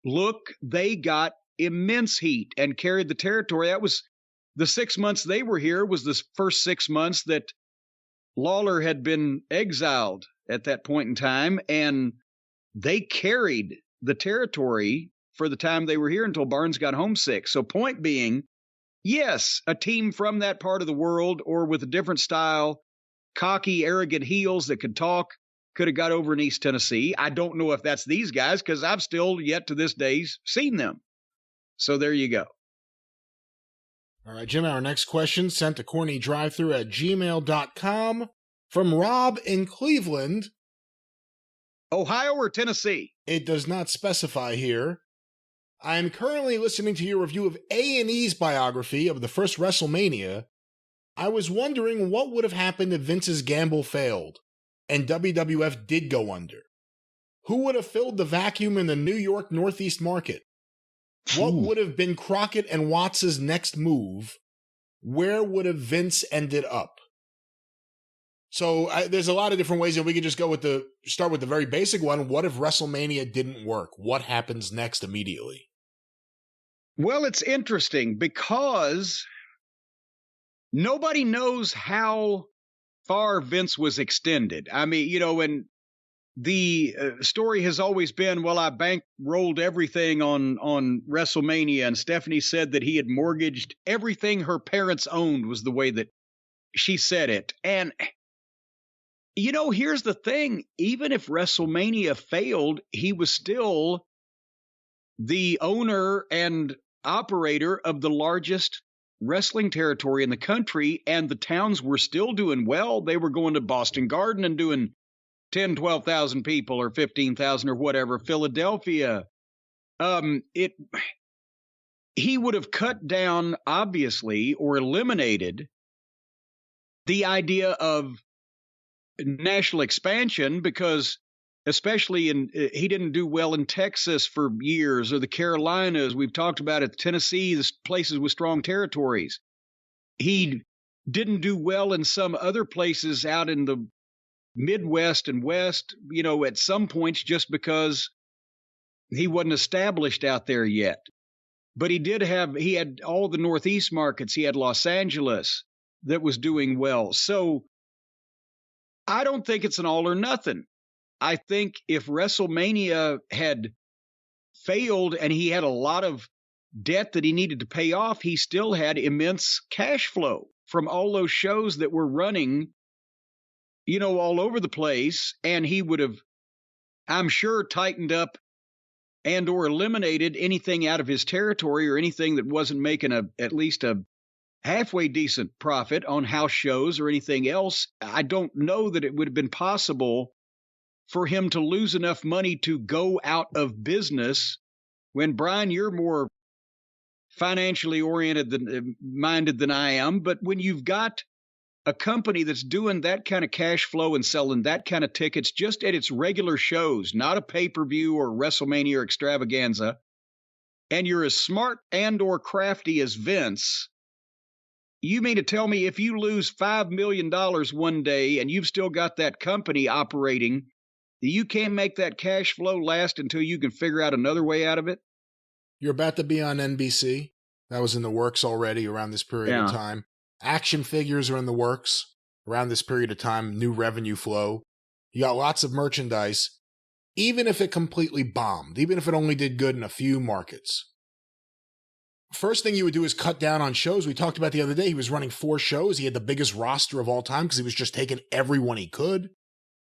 look, they got immense heat and carried the territory. That was the 6 months they were here was the first 6 months that Lawler had been exiled at that point in time. And they carried the territory for the time they were here until Barnes got homesick. So point being, yes, a team from that part of the world or with a different style, cocky, arrogant heels that could talk, could have got over in East Tennessee. I don't know if that's these guys because I've still yet to this day seen them. So there you go. All right, Jim, our next question sent to CornyDriveThru@gmail.com from Rob in Cleveland. Ohio or Tennessee? It does not specify here. I am currently listening to your review of A&E's biography of the first WrestleMania. I was wondering what would have happened if Vince's gamble failed and WWF did go under. Who would have filled the vacuum in the New York Northeast market? What would have been Crockett and Watts' next move? Where would have Vince ended up? So there's a lot of different ways that we could just go start with the very basic one. What if WrestleMania didn't work? What happens next immediately? Well, it's interesting because nobody knows how far Vince was extended. I mean, and the story has always been, well, I bankrolled everything on WrestleMania, and Stephanie said that he had mortgaged everything her parents owned was the way that she said it. And, here's the thing. Even if WrestleMania failed, he was still the owner and operator of the largest wrestling territory in the country, and the towns were still doing well. They were going to Boston Garden and doing 10, 12,000 people or 15,000 or whatever. Philadelphia. He would have cut down, obviously, or eliminated the idea of national expansion because especially he didn't do well in Texas for years or the Carolinas. We've talked about it. Tennessee, the places with strong territories. He didn't do well in some other places out in the Midwest and West, at some points just because he wasn't established out there yet. But he had all the Northeast markets. He had Los Angeles that was doing well. So I don't think it's an all or nothing. I think if WrestleMania had failed and he had a lot of debt that he needed to pay off, he still had immense cash flow from all those shows that were running, all over the place. And he would have, I'm sure, tightened up and or eliminated anything out of his territory or anything that wasn't making at least a halfway decent profit on house shows or anything else. I don't know that it would have been possible for him to lose enough money to go out of business. When, Brian, you're more financially minded than I am, but when you've got a company that's doing that kind of cash flow and selling that kind of tickets just at its regular shows, not a pay-per-view or WrestleMania or extravaganza, and you're as smart and or crafty as Vince, you mean to tell me if you lose $5 million one day and you've still got that company operating, you can't make that cash flow last until you can figure out another way out of it? You're about to be on NBC. That was in the works already around this period of time. Action figures are in the works around this period of time, new revenue flow. You got lots of merchandise, even if it completely bombed, even if it only did good in a few markets. First thing you would do is cut down on shows. We talked about the other day, he was running 4 shows. He had the biggest roster of all time because he was just taking everyone he could.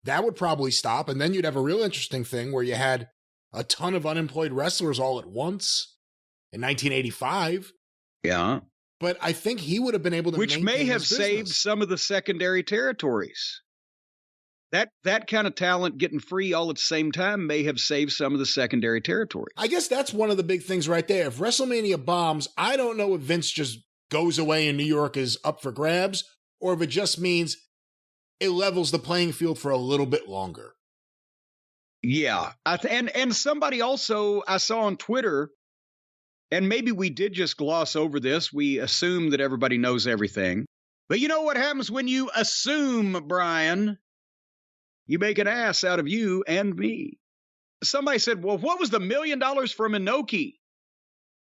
That would probably stop. And then you'd have a real interesting thing where you had a ton of unemployed wrestlers all at once in 1985. Yeah. But I think he would have been able to Which may have saved business. some of the secondary territories. That kind of talent getting free all at the same time may have saved some of the secondary territories. I guess that's one of the big things right there. If WrestleMania bombs, I don't know if Vince just goes away and New York is up for grabs, or if it just means it levels the playing field for a little bit longer. Yeah. And somebody also I saw on Twitter, and maybe we did just gloss over this. We assume that everybody knows everything. But you know what happens when you assume, Brian? You make an ass out of you and me. Somebody said, well, what was the $1 million from Inoki?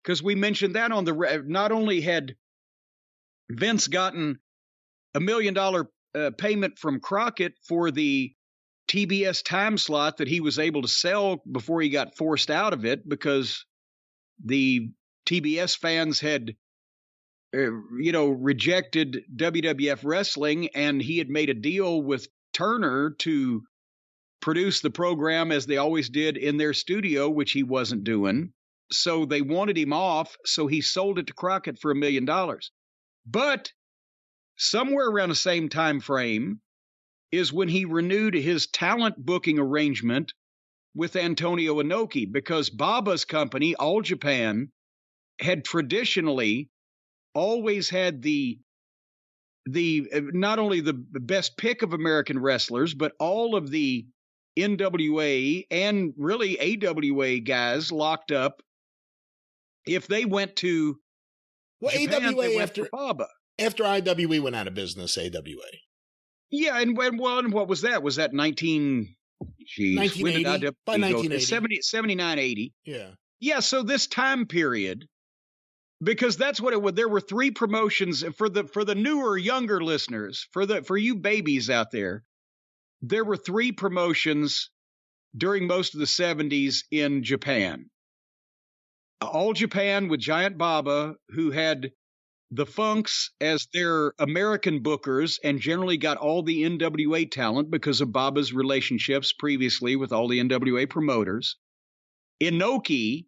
Because we mentioned that on the, not only had Vince gotten $1 million payment from Crockett for the TBS time slot that he was able to sell before he got forced out of it because the TBS fans had, rejected WWF wrestling, and he had made a deal with Turner to produce the program as they always did in their studio, which he wasn't doing. So they wanted him off, so he sold it to Crockett for $1 million. But somewhere around the same time frame is when he renewed his talent booking arrangement with Antonio Inoki, because Baba's company, All Japan, had traditionally always had the not only the best pick of American wrestlers, but all of the NWA and really AWA guys locked up. If they went to Japan, AWA they went to Baba. After IWE went out of business, AWA. Yeah, and what was that? Was that 1980? By 1980. 79, 80. Yeah. Yeah, so this time period, because that's what it was. There were 3 promotions for the newer, younger listeners, for you babies out there. There were 3 promotions during most of the 70s in Japan. All Japan with Giant Baba, who had the Funks as their American bookers and generally got all the NWA talent because of Baba's relationships previously with all the NWA promoters. Inoki,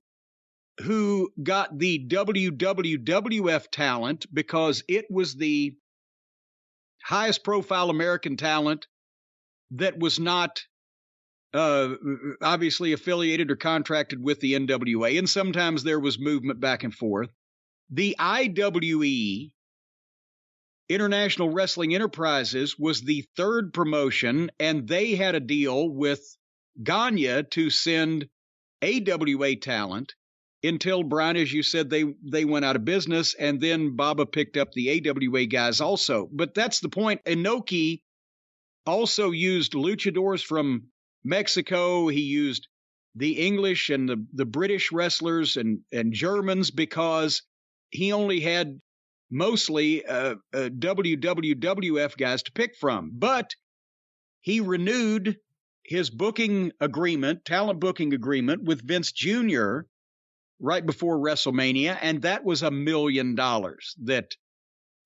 who got the WWF talent because it was the highest profile American talent that was not obviously affiliated or contracted with the NWA. And sometimes there was movement back and forth. The IWE, International Wrestling Enterprises, was the 3rd promotion, and they had a deal with Gagne to send AWA talent until, Brian, as you said, they went out of business, and then Baba picked up the AWA guys also. But that's the point. Inoki also used luchadors from Mexico. He used the English and the British wrestlers and Germans because he only had mostly WWF guys to pick from. But he renewed his booking agreement, talent booking agreement with Vince Jr. right before WrestleMania, and that was $1 million that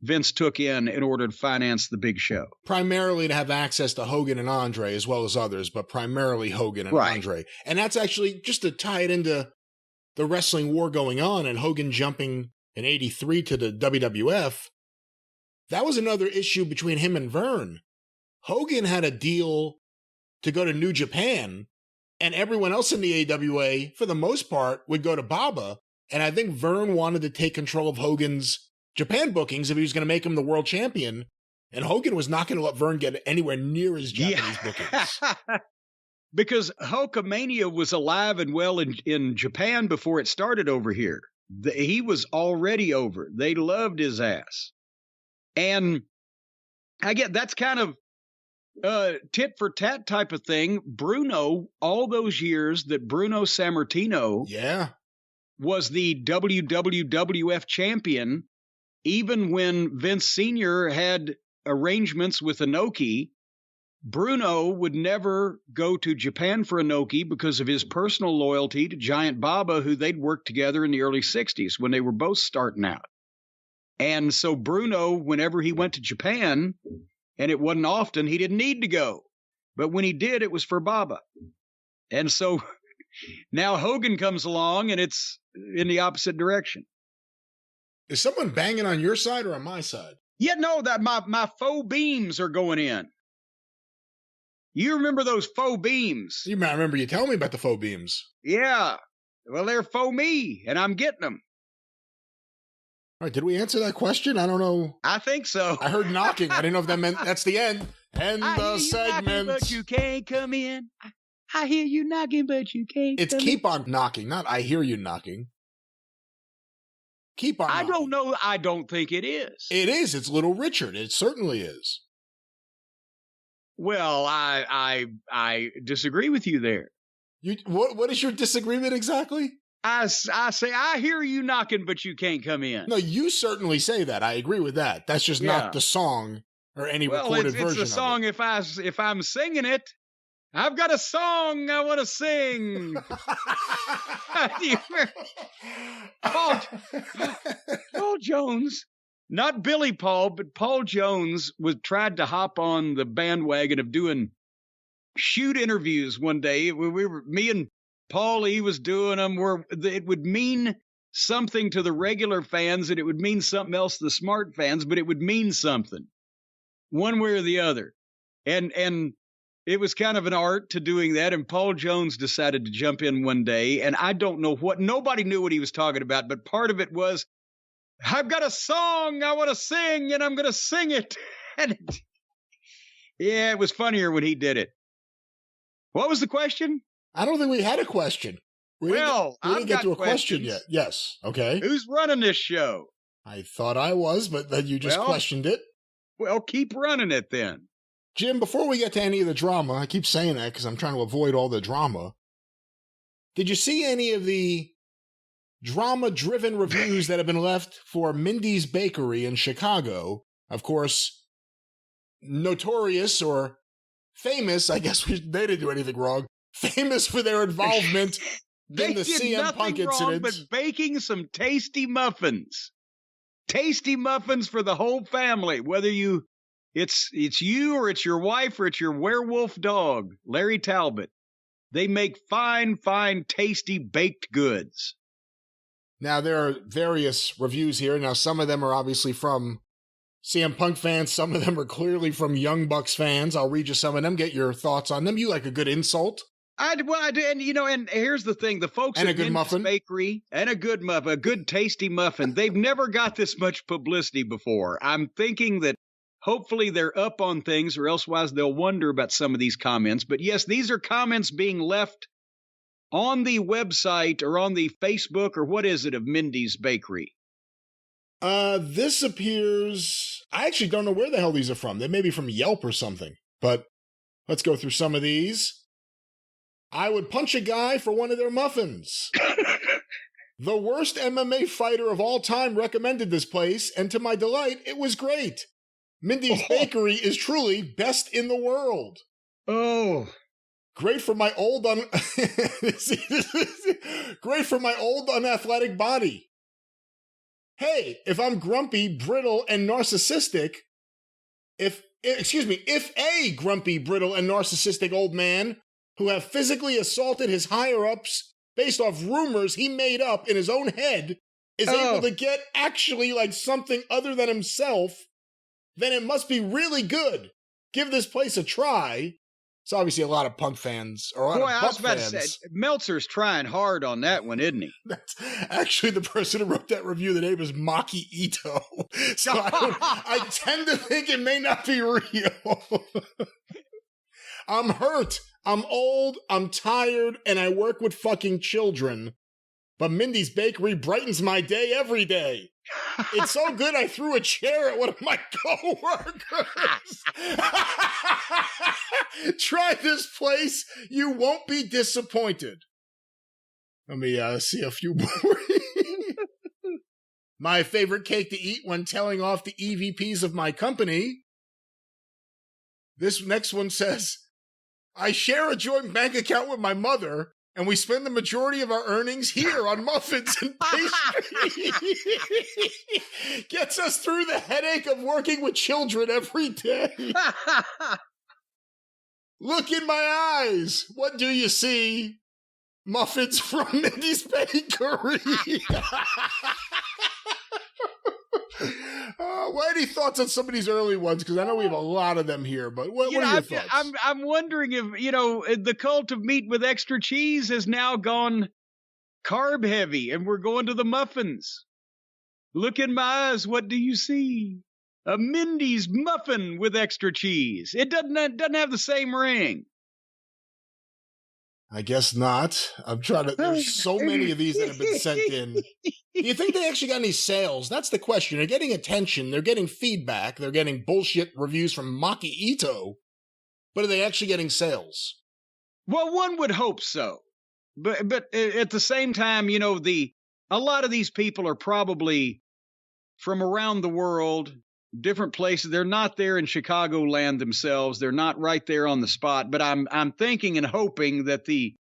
Vince took in order to finance the big show. Primarily to have access to Hogan and Andre as well as others, but primarily Hogan and Andre. And that's actually just to tie it into the wrestling war going on and Hogan jumping in 83 to the WWF. That was another issue between him and Vern. Hogan had a deal to go to New Japan, and everyone else in the AWA, for the most part, would go to Baba. And I think Vern wanted to take control of Hogan's Japan bookings if he was going to make him the world champion. And Hogan was not going to let Vern get anywhere near his Japanese bookings. Because Hulkamania was alive and well in Japan before it started over here. He was already over. They loved his ass. And I get that's kind of tit for tat type of thing. Bruno, all those years that Bruno Sammartino was the WWF champion, even when Vince Sr. had arrangements with Inoki, Bruno would never go to Japan for Inoki because of his personal loyalty to Giant Baba, who they'd worked together in the early 60s when they were both starting out. And so Bruno, whenever he went to Japan, and it wasn't often, he didn't need to go. But when he did, it was for Baba. And so now Hogan comes along, and it's in the opposite direction. Is someone banging on your side or on my side? Yeah, no, that my faux beams are going in. You remember those faux beams? I remember you telling me about the faux beams. Yeah. Well, they're faux me, and I'm getting them. All right, did we answer that question? I don't know. I think so. I heard knocking. I didn't know if that meant that's the end. End the segment. Knocking, but you can't come in. I hear you knocking, but you can't It's come keep on knocking, not I hear you knocking. Keep on knocking. I don't know. I don't think it is. It is. It's Little Richard. It certainly is. Well, I disagree with you there. What is your disagreement exactly? I say, I hear you knocking, but you can't come in. No, you certainly say that. I agree with that. That's just not the song or any recorded version of it. It's a song if I'm singing it. I've got a song I want to sing. Paul Jones, not Billy Paul, but Paul Jones tried to hop on the bandwagon of doing shoot interviews one day. Me and Paul, he was doing them where it would mean something to the regular fans and it would mean something else to the smart fans, but it would mean something one way or the other. And it was kind of an art to doing that. And Paul Jones decided to jump in one day. And I don't know nobody knew what he was talking about, but part of it was, I've got a song I want to sing and I'm going to sing it. And it was funnier when he did it. What was the question? I don't think we had a question. We didn't get to a question yet. Yes. Okay. Who's running this show? I thought I was, but then you just questioned it. Well, keep running it then. Jim, before we get to any of the drama, I keep saying that because I'm trying to avoid all the drama. Did you see any of the drama-driven reviews that have been left for Mindy's Bakery in Chicago? Of course, notorious or famous, I guess they didn't do anything wrong, famous for their involvement in the CM Punk incident. But baking some tasty muffins. Tasty muffins for the whole family, whether it's you or it's your wife or it's your werewolf dog, Larry Talbot. They make fine, tasty baked goods. Now, there are various reviews here. Now, some of them are obviously from CM Punk fans. Some of them are clearly from Young Bucks fans. I'll read you some of them, get your thoughts on them. You like a good insult? I do, and here's the thing: the folks at Mindy's Bakery and a good tasty muffin. They've never got this much publicity before. I'm thinking that hopefully they're up on things, or elsewise they'll wonder about some of these comments. But yes, these are comments being left on the website or on the Facebook or what is it of Mindy's Bakery. This appears. I actually don't know where the hell these are from. They may be from Yelp or something. But let's go through some of these. I would punch a guy for one of their muffins. The worst MMA fighter of all time recommended this place, and to my delight, it was great. Mindy's Bakery is truly best in the world. Oh. Great for my old great for my old unathletic body. Hey, if I'm grumpy, brittle, and narcissistic, if a grumpy, brittle, and narcissistic old man who have physically assaulted his higher-ups based off rumors he made up in his own head is able to get actually like something other than himself, then it must be really good. Give this place a try. It's obviously a lot of punk fans, or a lot of I was about fans. to say, Meltzer's trying hard on that one, isn't he? That's actually the person who wrote that review. The name is Maki Ito. So I tend to think it may not be real. I'm hurt. I'm old. I'm tired. And I work with fucking children. But Mindy's Bakery brightens my day every day. It's so good I threw a chair at one of my coworkers. Try this place. You won't be disappointed. Let me see a few more. My favorite cake to eat when telling off the EVPs of my company. This next one says, I share a joint bank account with my mother, and we spend the majority of our earnings here on muffins and pastry. Gets us through the headache of working with children every day. Look in my eyes. What do you see? Muffins from Mindy's Bakery. Any thoughts on some of these early ones? Because I know we have a lot of them here, but what are your thoughts? I'm wondering if, the cult of meat with extra cheese has now gone carb heavy, and we're going to the muffins. Look in my eyes. What do you see? A Mindy's muffin with extra cheese. It doesn't have the same ring. I guess not. I'm trying to. There's so many of these that have been sent in. Do you think they actually got any sales? That's the question. They're getting attention. They're getting feedback. They're getting bullshit reviews from Maki Ito. But are they actually getting sales? Well, one would hope so. But at the same time, a lot of these people are probably from around the world, different places. They're not there in Chicagoland themselves. They're not right there on the spot. But I'm thinking and hoping that the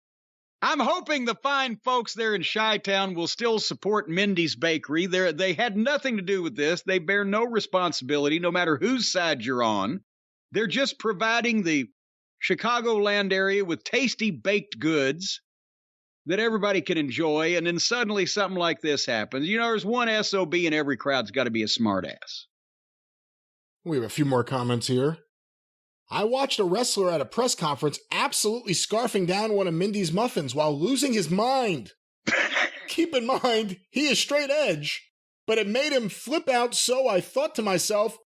fine folks there in Chi-Town will still support Mindy's Bakery. They had nothing to do with this. They bear no responsibility, no matter whose side you're on. They're just providing the Chicagoland area with tasty baked goods that everybody can enjoy. And then suddenly something like this happens. There's one SOB in every crowd's got to be a smartass. We have a few more comments here. I watched a wrestler at a press conference absolutely scarfing down one of Mindy's muffins while losing his mind. Keep in mind, he is straight edge, but it made him flip out, so I thought to myself,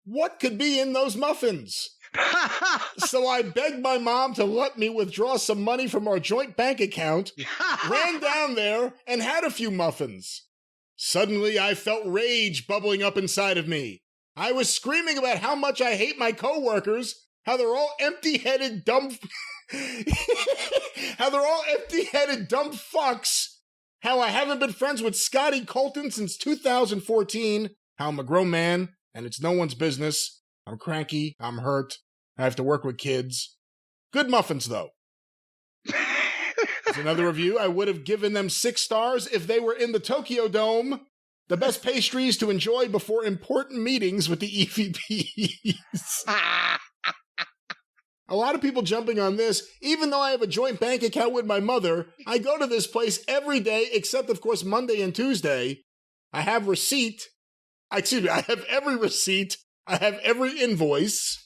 what could be in those muffins? So I begged my mom to let me withdraw some money from our joint bank account, ran down there, and had a few muffins. Suddenly, I felt rage bubbling up inside of me. I was screaming about how much I hate my coworkers, how they're all empty-headed dumb fucks, how I haven't been friends with Scotty Colton since 2014, how I'm a grown man, and it's no one's business. I'm cranky, I'm hurt, I have to work with kids. Good muffins, though. There's another review. I would have given them 6 stars if they were in the Tokyo Dome. The best pastries to enjoy before important meetings with the EVPs. A lot of people jumping on this. Even though I have a joint bank account with my mother, I go to this place every day, except, of course, Monday and Tuesday. I have every receipt. I have every invoice.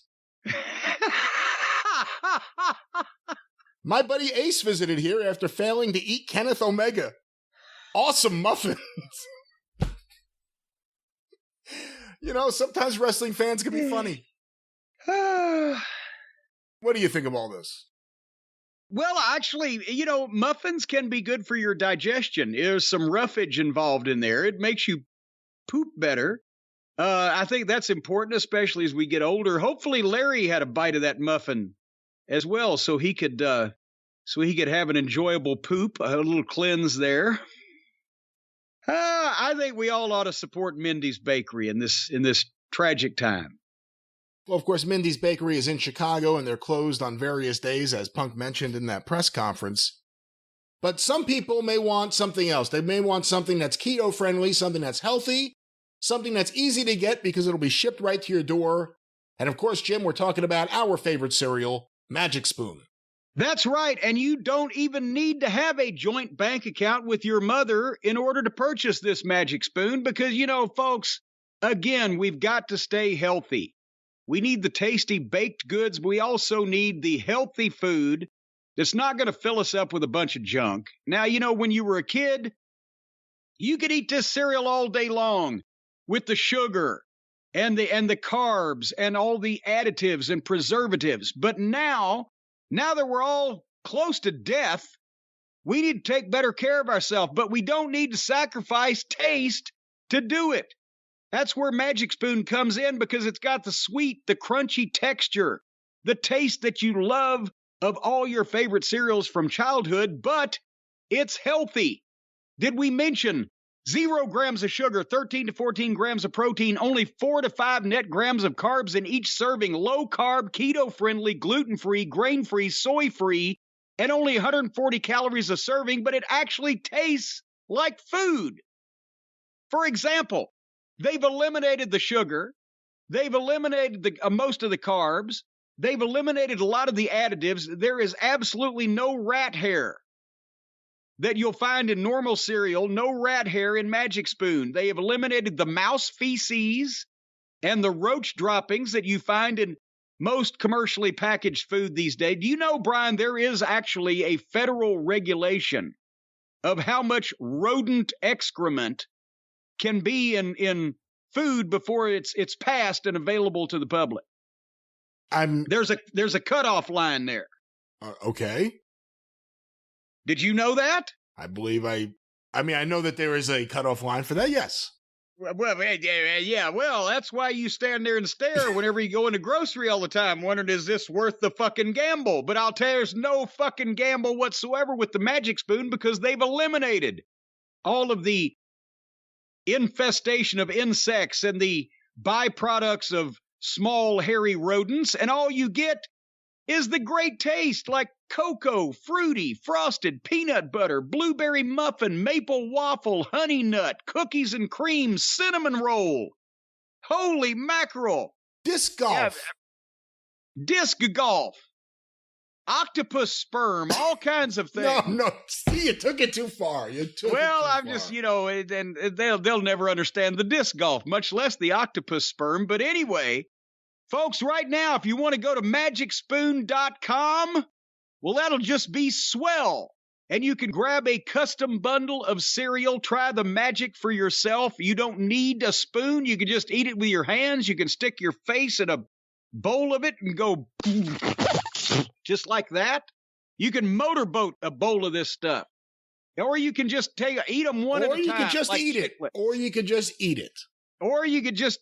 My buddy Ace visited here after failing to eat Kenneth Omega. Awesome muffins. Sometimes wrestling fans can be funny. What do you think of all this? Well, actually, muffins can be good for your digestion. There's some roughage involved in there. It makes you poop better. I think that's important, especially as we get older. Hopefully, Larry had a bite of that muffin as well, so he could have an enjoyable poop, a little cleanse there. I think we all ought to support Mindy's Bakery in this tragic time. Well, of course, Mindy's Bakery is in Chicago, and they're closed on various days, as Punk mentioned in that press conference. But some people may want something else. They may want something that's keto-friendly, something that's healthy, something that's easy to get because it'll be shipped right to your door. And of course, Jim, we're talking about our favorite cereal, Magic Spoon. That's right, and you don't even need to have a joint bank account with your mother in order to purchase this Magic Spoon because, folks, again, we've got to stay healthy. We need the tasty baked goods, but we also need the healthy food that's not going to fill us up with a bunch of junk. Now, when you were a kid, you could eat this cereal all day long with the sugar and the carbs and all the additives and preservatives. But now that we're all close to death, we need to take better care of ourselves, but we don't need to sacrifice taste to do it. That's where Magic Spoon comes in because it's got the sweet, the crunchy texture, the taste that you love of all your favorite cereals from childhood, but it's healthy. Did we mention 0 grams of sugar, 13 to 14 grams of protein, only 4 to 5 net grams of carbs in each serving, low carb, keto-friendly, gluten-free, grain-free, soy-free, and only 140 calories a serving, but it actually tastes like food. For example, they've eliminated the sugar. They've eliminated most of the carbs. They've eliminated a lot of the additives. There is absolutely no rat hair that you'll find in normal cereal, no rat hair in Magic Spoon. They have eliminated the mouse feces and the roach droppings that you find in most commercially packaged food these days. Do you know, Brian, there is actually a federal regulation of how much rodent excrement can be in food before it's passed and available to the public. There's a cutoff line there. Okay. Did you know that? I believe I know that there is a cutoff line for that, yes. Well, yeah. Well, that's why you stand there and stare whenever you go into grocery all the time, wondering, is this worth the fucking gamble? But I'll tell you, there's no fucking gamble whatsoever with the Magic Spoon because they've eliminated all of the infestation of insects and the byproducts of small, hairy rodents, and all you get is the great taste like cocoa, fruity, frosted, peanut butter, blueberry muffin, maple waffle, honey nut, cookies and cream, cinnamon roll. Holy mackerel. Disc golf. Yeah, disc golf. Octopus sperm, all kinds of things. No. See, you took it too far. Just, and they'll never understand the disc golf, much less the octopus sperm. But anyway, folks, right now, if you want to go to magicspoon.com, well, that'll just be swell. And you can grab a custom bundle of cereal. Try the magic for yourself. You don't need a spoon. You can just eat it with your hands. You can stick your face in a bowl of it and go just like that. You can motorboat a bowl of this stuff. Or you can just eat them one at a time. Or you could just like eat it. Or you could just eat it. Or you could just,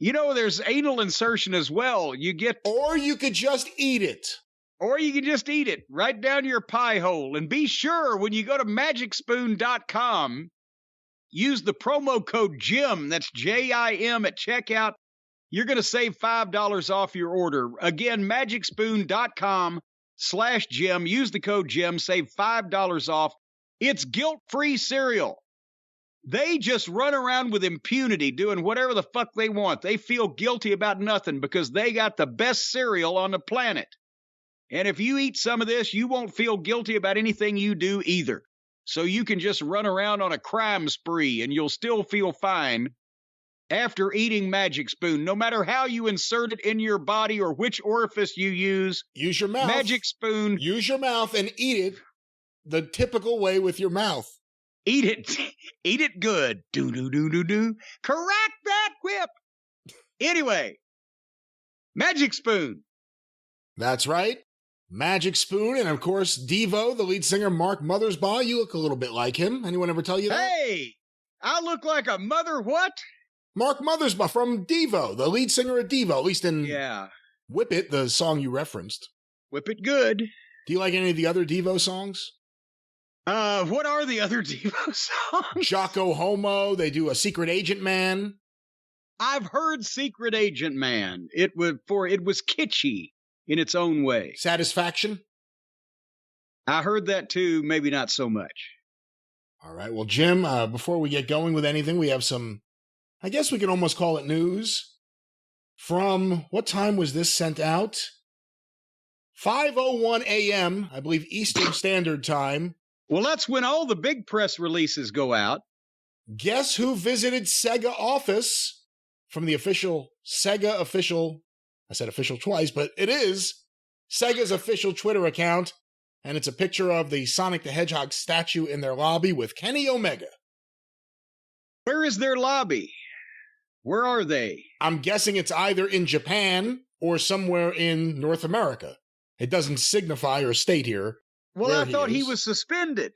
there's anal insertion as well. Or you could just eat it. Or you can just eat it right down your pie hole. And be sure when you go to magicspoon.com, use the promo code JIM, that's JIM at checkout. You're going to save $5 off your order. Again, magicspoon.com/Jim. Use the code JIM, save $5 off. It's guilt-free cereal. They just run around with impunity doing whatever the fuck they want. They feel guilty about nothing because they got the best cereal on the planet. And if you eat some of this, you won't feel guilty about anything you do either. So you can just run around on a crime spree and you'll still feel fine after eating Magic Spoon. No matter how you insert it in your body or which orifice you use. Use your mouth. Magic Spoon. Use your mouth and eat it the typical way with your mouth. Eat it. Eat it good. Do. Correct that whip. Anyway, Magic Spoon. That's right. Magic Spoon, and of course, Devo, the lead singer, Mark Mothersbaugh. You look a little bit like him. Anyone ever tell you that? Hey, I look like a mother what? Mark Mothersbaugh from Devo, the lead singer of Devo, at least in Whip It, the song you referenced. Whip It Good. Do you like any of the other Devo songs? What are the other Devo songs? Jocko Homo. They do A Secret Agent Man. I've heard Secret Agent Man. It was kitschy in its own way. Satisfaction? I heard that too, maybe not so much. All right. Well, Jim, before we get going with anything, we have some, I guess we can almost call it news. From, what time was this sent out? 5:01 a.m., I believe, Eastern Standard Time. Well, that's when all the big press releases go out. Guess who visited Sega office from the official Sega official, I said official twice, but it is Sega's official Twitter account, and it's a picture of the Sonic the Hedgehog statue in their lobby with Kenny Omega. Where is their lobby? Where are they? I'm guessing it's either in Japan or somewhere in North America. It doesn't signify or state here. Well, I thought he was suspended.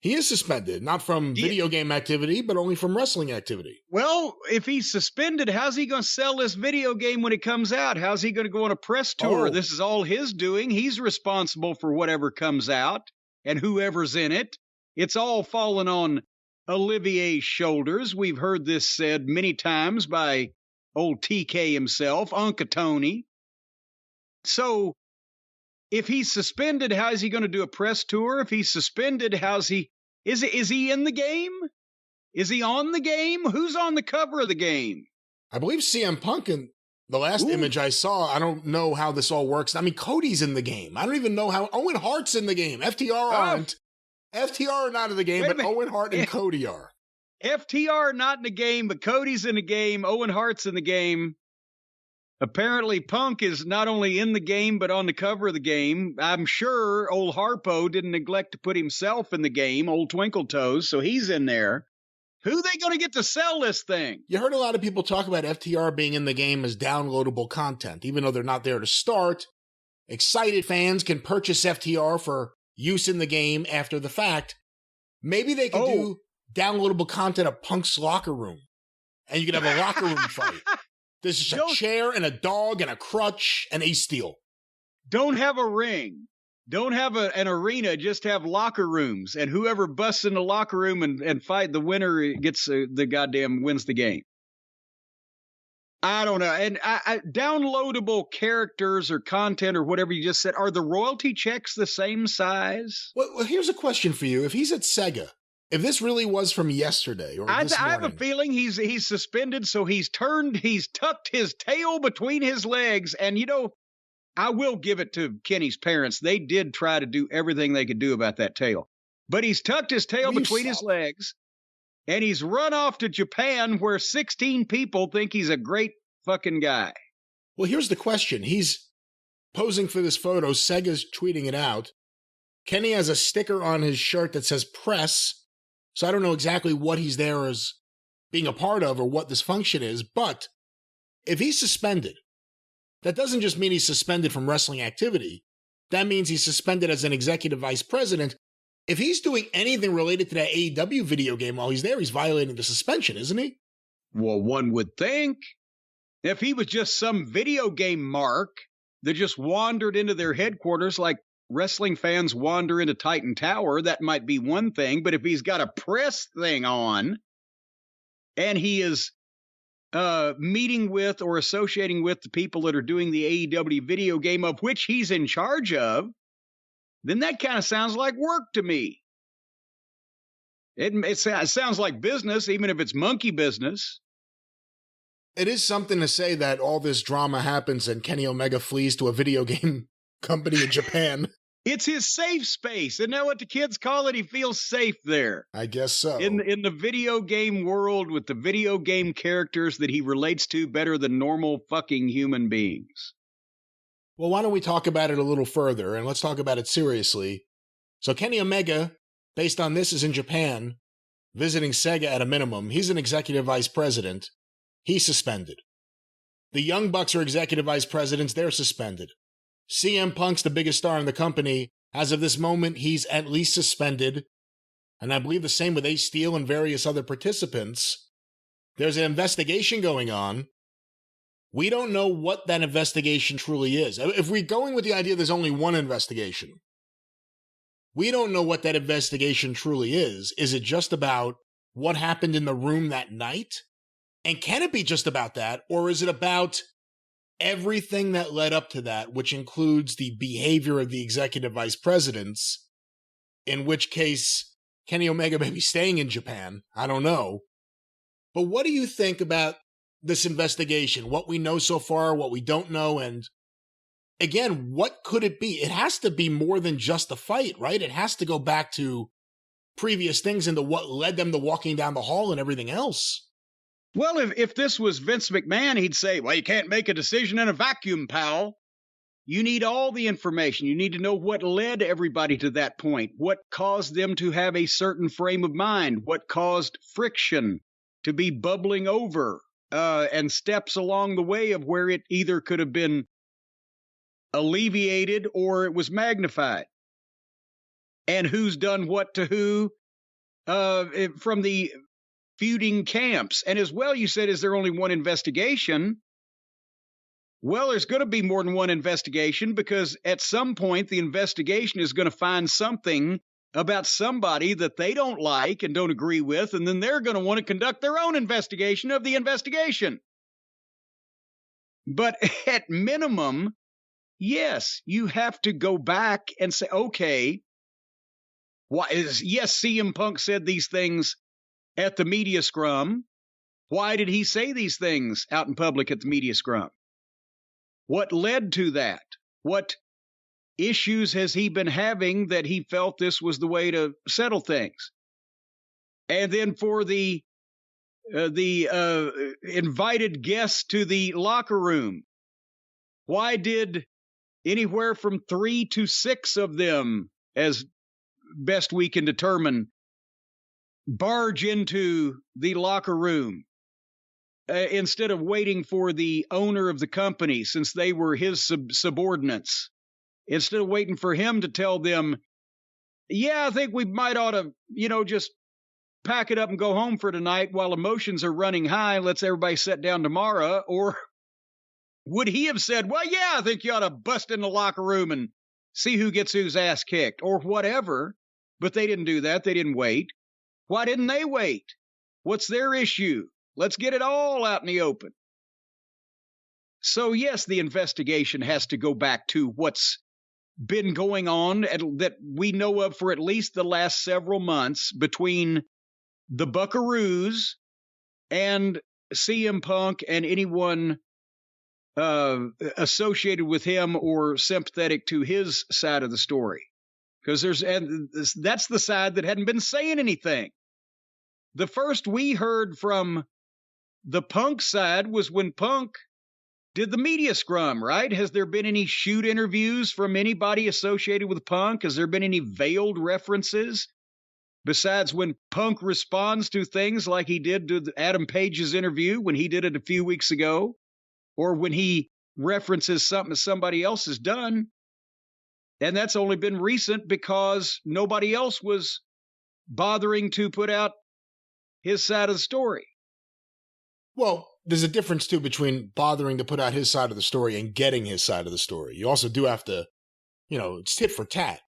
He is suspended, not from video game activity, but only from wrestling activity. Well, if he's suspended, how's he going to sell this video game when it comes out? How's he going to go on a press tour? Oh. This is all his doing. He's responsible for whatever comes out and whoever's in it. It's all fallen on Olivier's shoulders. We've heard this said many times by old TK himself, Uncle Tony. So if he's suspended, how is he going to do a press tour? If he's suspended, is he in the game? Is he on the game? Who's on the cover of the game? I believe CM Punk in the last image I saw. I don't know how this all works. I mean, Cody's in the game. I don't even know how Owen Hart's in the game. FTR aren't. FTR are not in the game, but Owen Hart and Cody are. FTR not in the game, but Cody's in the game. Owen Hart's in the game. Apparently, Punk is not only in the game, but on the cover of the game. I'm sure old Harpo didn't neglect to put himself in the game, old Twinkle Toes, so he's in there. Who are they going to get to sell this thing? You heard a lot of people talk about FTR being in the game as downloadable content, even though they're not there to start. Excited fans can purchase FTR for use in the game after the fact. Maybe they could do downloadable content of Punk's locker room, and you could have a locker room fight. There's just a chair and a dog and a crutch and Ace Steel. Don't have a ring. Don't have an arena. Just have locker rooms. And whoever busts in the locker room and fight, the winner gets the goddamn wins the game. I don't know. And downloadable characters or content or whatever you just said, are the royalty checks the same size? Well, here's a question for you. If he's at Sega, if this really was from yesterday or this morning, I have a feeling he's suspended, so he's tucked his tail between his legs. And, you know, I will give it to Kenny's parents. They did try to do everything they could do about that tail. But he's tucked his tail between his legs, and he's run off to Japan where 16 people think he's a great fucking guy. Well, here's the question. He's posing for this photo. Sega's tweeting it out. Kenny has a sticker on his shirt that says press. So I don't know exactly what he's there as being a part of or what this function is, but if he's suspended, that doesn't just mean he's suspended from wrestling activity. That means he's suspended as an executive vice president. If he's doing anything related to that AEW video game while he's there, he's violating the suspension, isn't he? Well, one would think. If he was just some video game mark that just wandered into their headquarters like wrestling fans wander into Titan Tower, that might be one thing. But if he's got a press thing on and he is meeting with or associating with the people that are doing the AEW video game of which he's in charge of, then that kind of sounds like work to me. It sounds like business, even if it's monkey business. It is something to say that all this drama happens and Kenny Omega flees to a video game company in Japan. It's his safe space. Isn't that what the kids call it? He feels safe there. I guess so. In the video game world with the video game characters that he relates to better than normal fucking human beings. Well, why don't we talk about it a little further, and let's talk about it seriously. So Kenny Omega, based on this, is in Japan, visiting Sega at a minimum. He's an executive vice president. He's suspended. The Young Bucks are executive vice presidents. They're suspended. CM Punk's the biggest star in the company. As of this moment, he's at least suspended. And I believe the same with Ace Steel and various other participants. There's an investigation going on. We don't know what that investigation truly is. If we're going with the idea there's only one investigation, we don't know what that investigation truly is. Is it just about what happened in the room that night? And can it be just about that, or is it about everything that led up to that, which includes the behavior of the executive vice presidents, in which case Kenny Omega may be staying in Japan? I don't know. But what do you think about this investigation? What we know so far, what we don't know, and again, what could it be? It has to be more than just a fight, right? It has to go back to previous things into what led them to walking down the hall and everything else. Well, if this was Vince McMahon, he'd say, well, you can't make a decision in a vacuum, pal. You need all the information. You need to know what led everybody to that point, what caused them to have a certain frame of mind, what caused friction to be bubbling over, and steps along the way of where it either could have been alleviated or it was magnified. And who's done what to who from the feuding camps. And as well, you said, is there only one investigation? Well, there's going to be more than one investigation, because at some point the investigation is going to find something about somebody that they don't like and don't agree with, and then they're going to want to conduct their own investigation of the investigation. But at minimum, yes, you have to go back and say, okay, yes, CM Punk said these things at the media scrum. Why did he say these things out in public at the media scrum? What led to that? What issues has he been having that he felt this was the way to settle things? And then for the invited guests to the locker room, why did anywhere from 3 to 6 of them, as best we can determine, barge into the locker room instead of waiting for the owner of the company, since they were his subordinates? Instead of waiting for him to tell them, yeah, I think we might ought to, just pack it up and go home for tonight while emotions are running high. Let's everybody sit down tomorrow. Or would he have said, well, yeah, I think you ought to bust in the locker room and see who gets whose ass kicked, or whatever? But they didn't do that. They didn't wait. Why didn't they wait? What's their issue? Let's get it all out in the open. So, yes, the investigation has to go back to what's been going on that we know of for at least the last several months between the Buckaroos and CM Punk and anyone associated with him or sympathetic to his side of the story. Because that's the side that hadn't been saying anything. The first we heard from the Punk side was when Punk did the media scrum, right? Has there been any shoot interviews from anybody associated with Punk? Has there been any veiled references? Besides when Punk responds to things like he did to Adam Page's interview when he did it a few weeks ago, or when he references something somebody else has done. And that's only been recent because nobody else was bothering to put out his side of the story. Well, there's a difference, too, between bothering to put out his side of the story and getting his side of the story. You also do have to, it's tit for tat.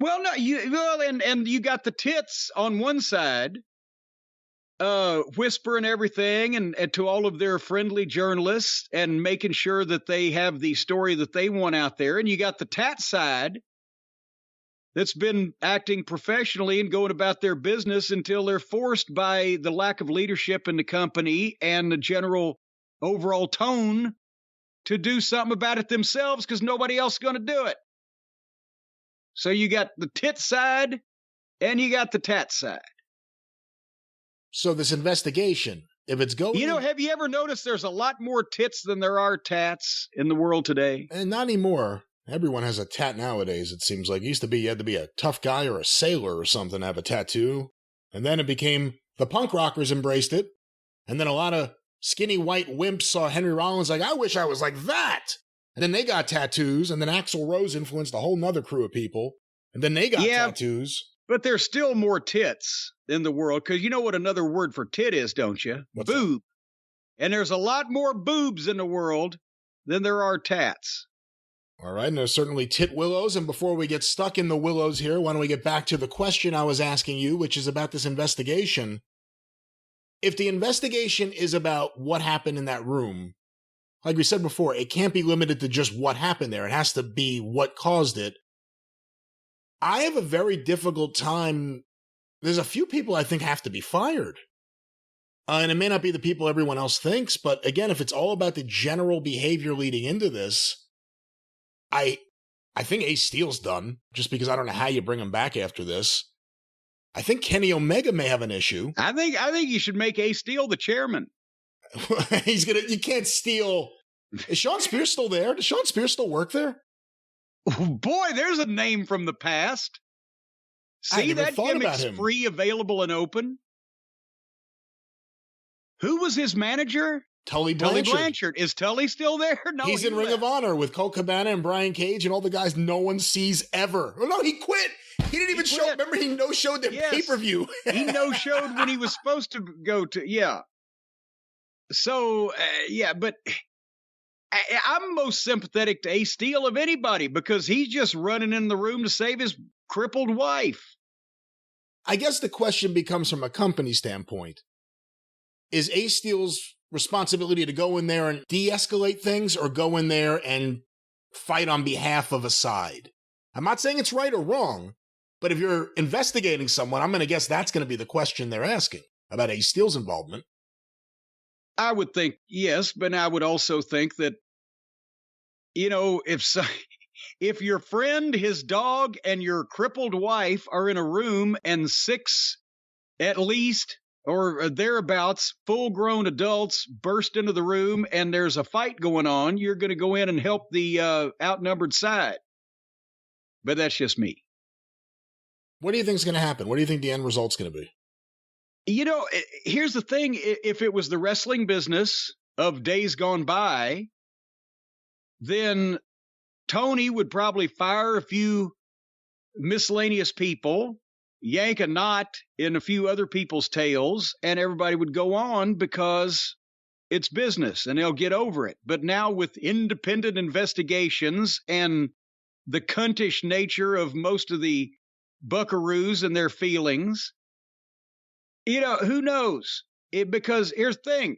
Well, no, and you got the tits on one side, whispering everything and to all of their friendly journalists and making sure that they have the story that they want out there. And you got the tat side that's been acting professionally and going about their business until they're forced by the lack of leadership in the company and the general overall tone to do something about it themselves because nobody else is going to do it. So you got the tit side and you got the tat side. So this investigation, if it's going... have you ever noticed there's a lot more tits than there are tats in the world today? And not anymore. Everyone has a tat nowadays, it seems like. It used to be you had to be a tough guy or a sailor or something to have a tattoo. And then it became the punk rockers embraced it. And then a lot of skinny white wimps saw Henry Rollins like, I wish I was like that. And then they got tattoos. And then Axl Rose influenced a whole nother crew of people. And then they got tattoos. But there's still more tits in the world, because you know what another word for tit is, don't you? What's boob. That? And there's a lot more boobs in the world than there are tats. All right, and there's certainly tit willows. And before we get stuck in the willows here, why don't we get back to the question I was asking you, which is about this investigation. if the investigation is about what happened in that room, like we said before, it can't be limited to just what happened there. It has to be what caused it. I have a very difficult time. There's a few people I think have to be fired. And it may not be the people everyone else thinks, but again, if it's all about the general behavior leading into this, I think Ace Steel's done, just because I don't know how you bring him back after this. I think Kenny Omega may have an issue. I think you should make Ace Steel the chairman. You can't steal. Is Sean Spears still there? Does Sean Spears still work there? Oh, boy, there's a name from the past. See, that gimmick's free, available, and open. Who was his manager? Tully Blanchard. Is Tully still there? No, he's in Ring of Honor with Colt Cabana and Brian Cage and all the guys no one sees ever. Oh, no, he quit. He didn't even show. Remember, he no-showed their pay-per-view. He no-showed when he was supposed to go to, yeah. So, but I'm most sympathetic to Ace Steel of anybody because he's just running in the room to save his crippled wife. I guess the question becomes from a company standpoint. Is Ace Steel's responsibility to go in there and de-escalate things or go in there and fight on behalf of a side? I'm not saying it's right or wrong, but if you're investigating someone, I'm going to guess that's going to be the question they're asking about Ace Steel's involvement. I would think yes, but I would also think that, if your friend, his dog, and your crippled wife are in a room and 6 at least or thereabouts full-grown adults burst into the room and there's a fight going on, you're going to go in and help the outnumbered side. But that's just me. What do you think is going to happen? What do you think the end result's going to be? Here's the thing. If it was the wrestling business of days gone by, then Tony would probably fire a few miscellaneous people, yank a knot in a few other people's tails, and everybody would go on because it's business and they'll get over it. But now with independent investigations and the cuntish nature of most of the buckaroos and their feelings, who knows? Because here's the thing.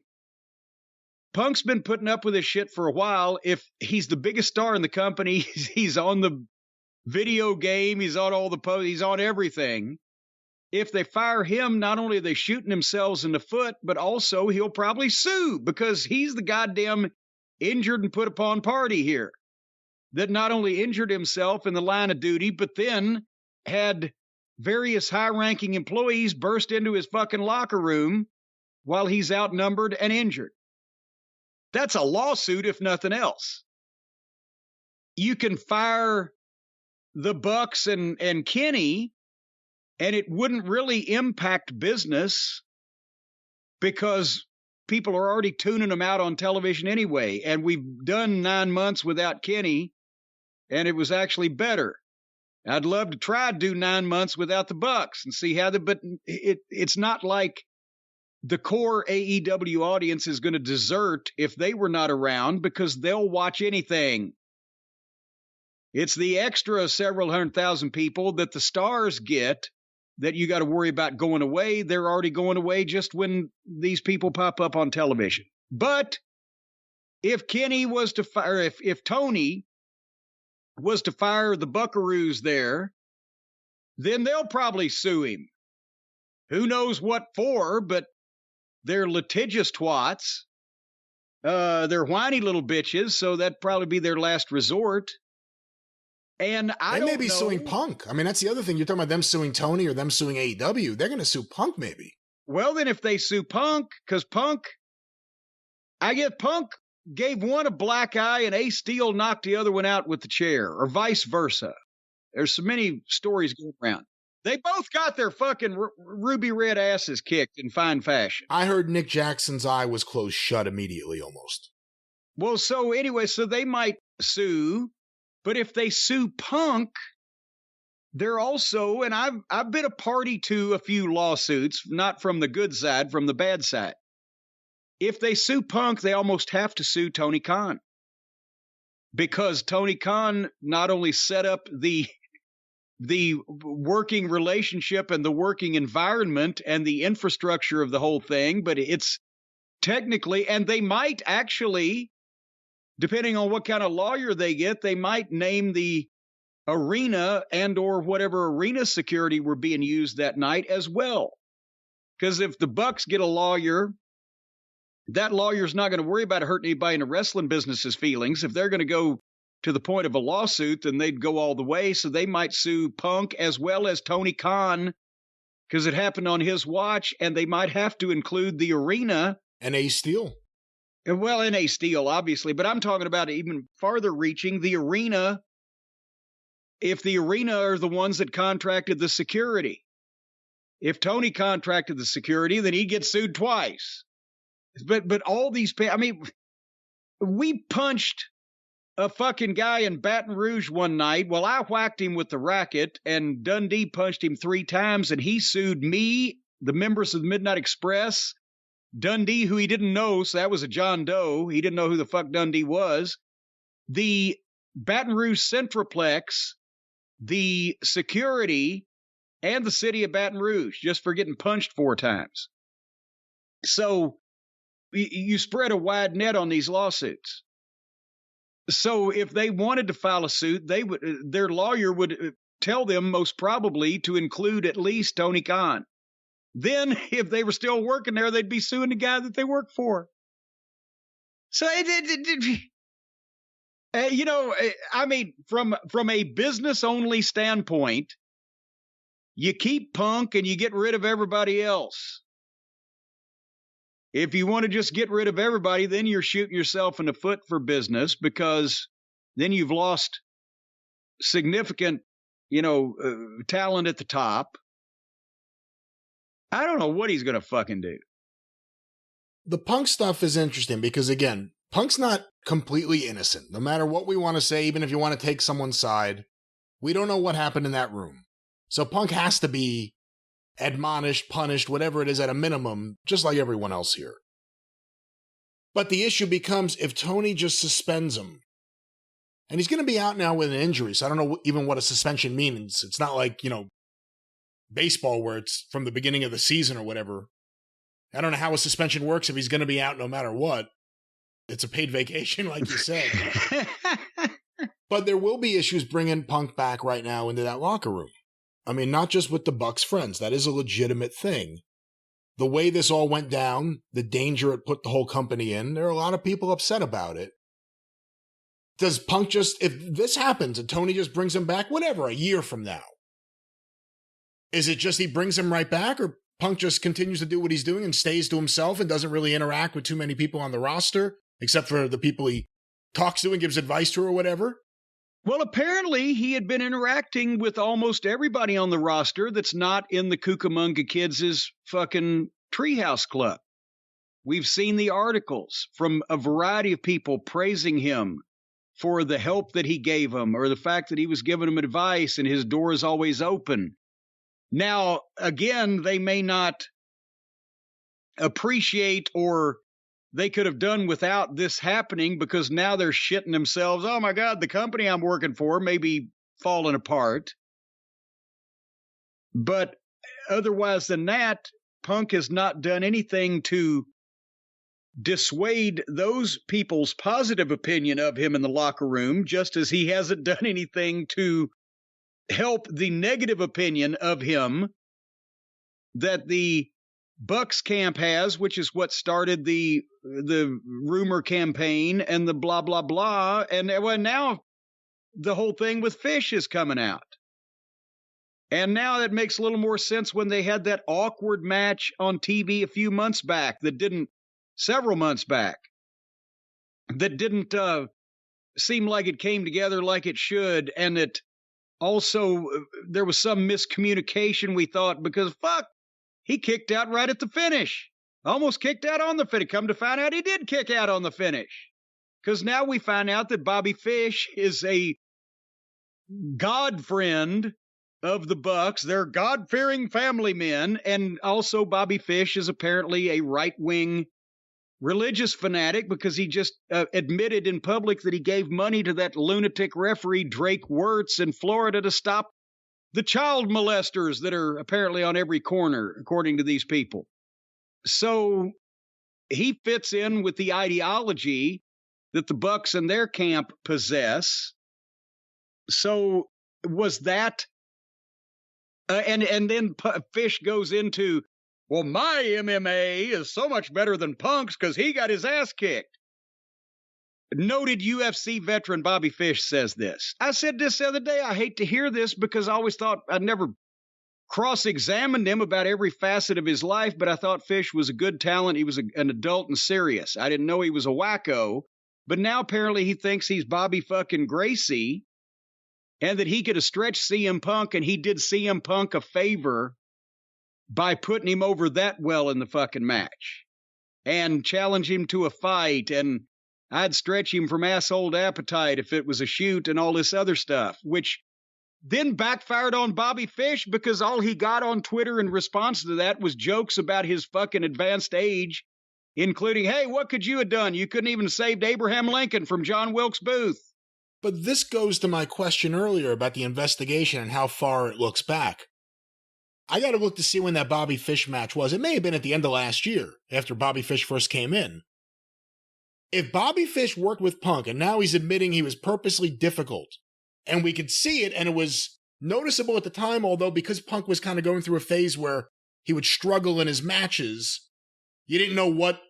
Punk's been putting up with this shit for a while. If he's the biggest star in the company, he's on the video game, he's on all the posts, he's on everything. If they fire him, not only are they shooting themselves in the foot, but also he'll probably sue because he's the goddamn injured and put upon party here that not only injured himself in the line of duty, but then had various high-ranking employees burst into his fucking locker room while he's outnumbered and injured. That's a lawsuit, if nothing else. You can fire the Bucks and Kenny, and it wouldn't really impact business because people are already tuning them out on television anyway. And we've done 9 months without Kenny, and it was actually better. I'd love to try to do 9 months without the Bucks and see how but it's not like the core AEW audience is going to desert if they were not around because they'll watch anything. It's the extra several 100,000 people that the stars get that you got to worry about going away. They're already going away just when these people pop up on television. But if Kenny was to fire, if Tony was to fire the buckaroos there, then they'll probably sue him. Who knows what for, but they're litigious twats. They're whiny little bitches, so that'd probably be their last resort. And I don't know. They may be suing Punk. I mean, that's the other thing. You're talking about them suing Tony or them suing AEW. They're going to sue Punk, maybe. Well, then if they sue Punk, because Punk gave one a black eye and Ace Steel knocked the other one out with the chair, or vice versa. There's so many stories going around. They both got their fucking ruby red asses kicked in fine fashion. I heard Nick Jackson's eye was closed shut immediately almost. Well, so anyway, so they might sue, but if they sue Punk, they're also, and I've been a party to a few lawsuits, not from the good side, from the bad side. If they sue Punk, they almost have to sue Tony Khan. Because Tony Khan not only set up the the working relationship and the working environment and the infrastructure of the whole thing, but it's technically, and they might actually, depending on what kind of lawyer they get, they might name the arena and or whatever arena security were being used that night as well. Because if the Bucks get a lawyer, that lawyer's not going to worry about hurting anybody in the wrestling business's feelings. If they're going to go to the point of a lawsuit, then they'd go all the way. So they might sue Punk as well as Tony Khan because it happened on his watch, and they might have to include the arena. And Ace Steel. Well, and Ace Steel, obviously, but I'm talking about even farther reaching, the arena. If the arena are the ones that contracted the security. If Tony contracted the security, then he gets sued twice. But all these, I mean, we punched a fucking guy in Baton Rouge one night. Well, I whacked him with the racket, and Dundee punched him 3 times, and he sued me, the members of the Midnight Express, Dundee, who he didn't know, so that was a John Doe. He didn't know who the fuck Dundee was. The Baton Rouge Centroplex, the security, and the city of Baton Rouge, just for getting punched 4 times. So you spread a wide net on these lawsuits. So if they wanted to file a suit, their lawyer would tell them most probably to include at least Tony Khan. Then if they were still working there, they'd be suing the guy that they work for. So you know, I mean, from a business only standpoint, you keep Punk and you get rid of everybody else. If you want to just get rid of everybody, then you're shooting yourself in the foot for business, because then you've lost significant, talent at the top. I don't know what he's going to fucking do. The Punk stuff is interesting because, again, Punk's not completely innocent. No matter what we want to say, even if you want to take someone's side, we don't know what happened in that room. So Punk has to be admonished, punished, whatever it is at a minimum, just like everyone else here. But the issue becomes if Tony just suspends him, and he's going to be out now with an injury, so I don't know even what a suspension means. It's not like, baseball where it's from the beginning of the season or whatever. I don't know how a suspension works if he's going to be out no matter what. It's a paid vacation, like you said. But there will be issues bringing Punk back right now into that locker room. I mean, not just with the Bucks friends. That is a legitimate thing. The way this all went down, the danger it put the whole company in, there are a lot of people upset about it. Does Punk just, if this happens and Tony just brings him back, whatever, a year from now, is it just he brings him right back, or Punk just continues to do what he's doing and stays to himself and doesn't really interact with too many people on the roster, except for the people he talks to and gives advice to or whatever? Well, apparently he had been interacting with almost everybody on the roster that's not in the Cucamonga Kids' fucking treehouse club. We've seen the articles from a variety of people praising him for the help that he gave them, or the fact that he was giving them advice and his door is always open. Now, again, they may not appreciate, or they could have done without this happening, because now they're shitting themselves. Oh my God, the company I'm working for may be falling apart. But otherwise than that, Punk has not done anything to dissuade those people's positive opinion of him in the locker room, just as he hasn't done anything to help the negative opinion of him that the Bucks camp has, which is what started the rumor campaign and the blah, blah, blah. And well, now the whole thing with Fish is coming out. And now that makes a little more sense when they had that awkward match on TV several months back, that didn't seem like it came together like it should. And it also, there was some miscommunication, we thought, because he kicked out right at the finish. Almost kicked out on the finish. Come to find out, he did kick out on the finish. Because now we find out that Bobby Fish is a God friend of the Bucks. They're God-fearing family men. And also Bobby Fish is apparently a right-wing religious fanatic, because he just admitted in public that he gave money to that lunatic referee Drake Wirtz in Florida to stop the child molesters that are apparently on every corner, according to these people. So he fits in with the ideology that the Bucks and their camp possess. So was that, and then Fish goes into, well, my MMA is so much better than Punk's because he got his ass kicked. Noted UFC veteran Bobby Fish says this. I said this the other day. I hate to hear this because I always thought I'd never cross-examined him about every facet of his life, but I thought Fish was a good talent. He was an adult and serious. I didn't know he was a wacko, but now apparently he thinks he's Bobby fucking Gracie and that he could have stretched CM Punk, and he did CM Punk a favor by putting him over that well in the fucking match and challenge him to a fight, and I'd stretch him from asshole to appetite if it was a shoot and all this other stuff, which then backfired on Bobby Fish because all he got on Twitter in response to that was jokes about his fucking advanced age, including, hey, what could you have done? You couldn't even have saved Abraham Lincoln from John Wilkes Booth. But this goes to my question earlier about the investigation and how far it looks back. I got to look to see when that Bobby Fish match was. It may have been at the end of last year, after Bobby Fish first came in. If Bobby Fish worked with Punk and now he's admitting he was purposely difficult, and we could see it, and it was noticeable at the time, although because Punk was kind of going through a phase where he would struggle in his matches, you didn't know what,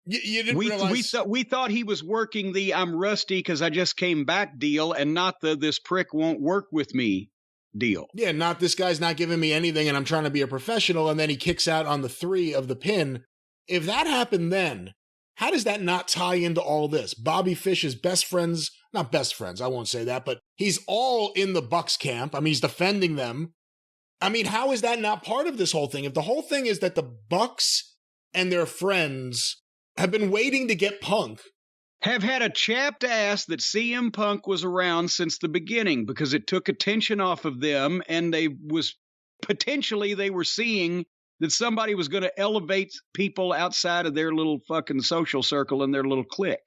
you didn't realize. We thought he was working the I'm rusty because I just came back deal, and not the this prick won't work with me deal. Yeah, not this guy's not giving me anything and I'm trying to be a professional, and then he kicks out on the 3 of the pin. If that happened then, how does that not tie into all this? Bobby Fish's best friends, not best friends, I won't say that, but he's all in the Bucks camp. I mean, he's defending them. I mean, how is that not part of this whole thing? If the whole thing is that the Bucks and their friends have been waiting to get Punk, have had a chapped ass that CM Punk was around since the beginning because it took attention off of them, and they were seeing that somebody was going to elevate people outside of their little fucking social circle and their little clique.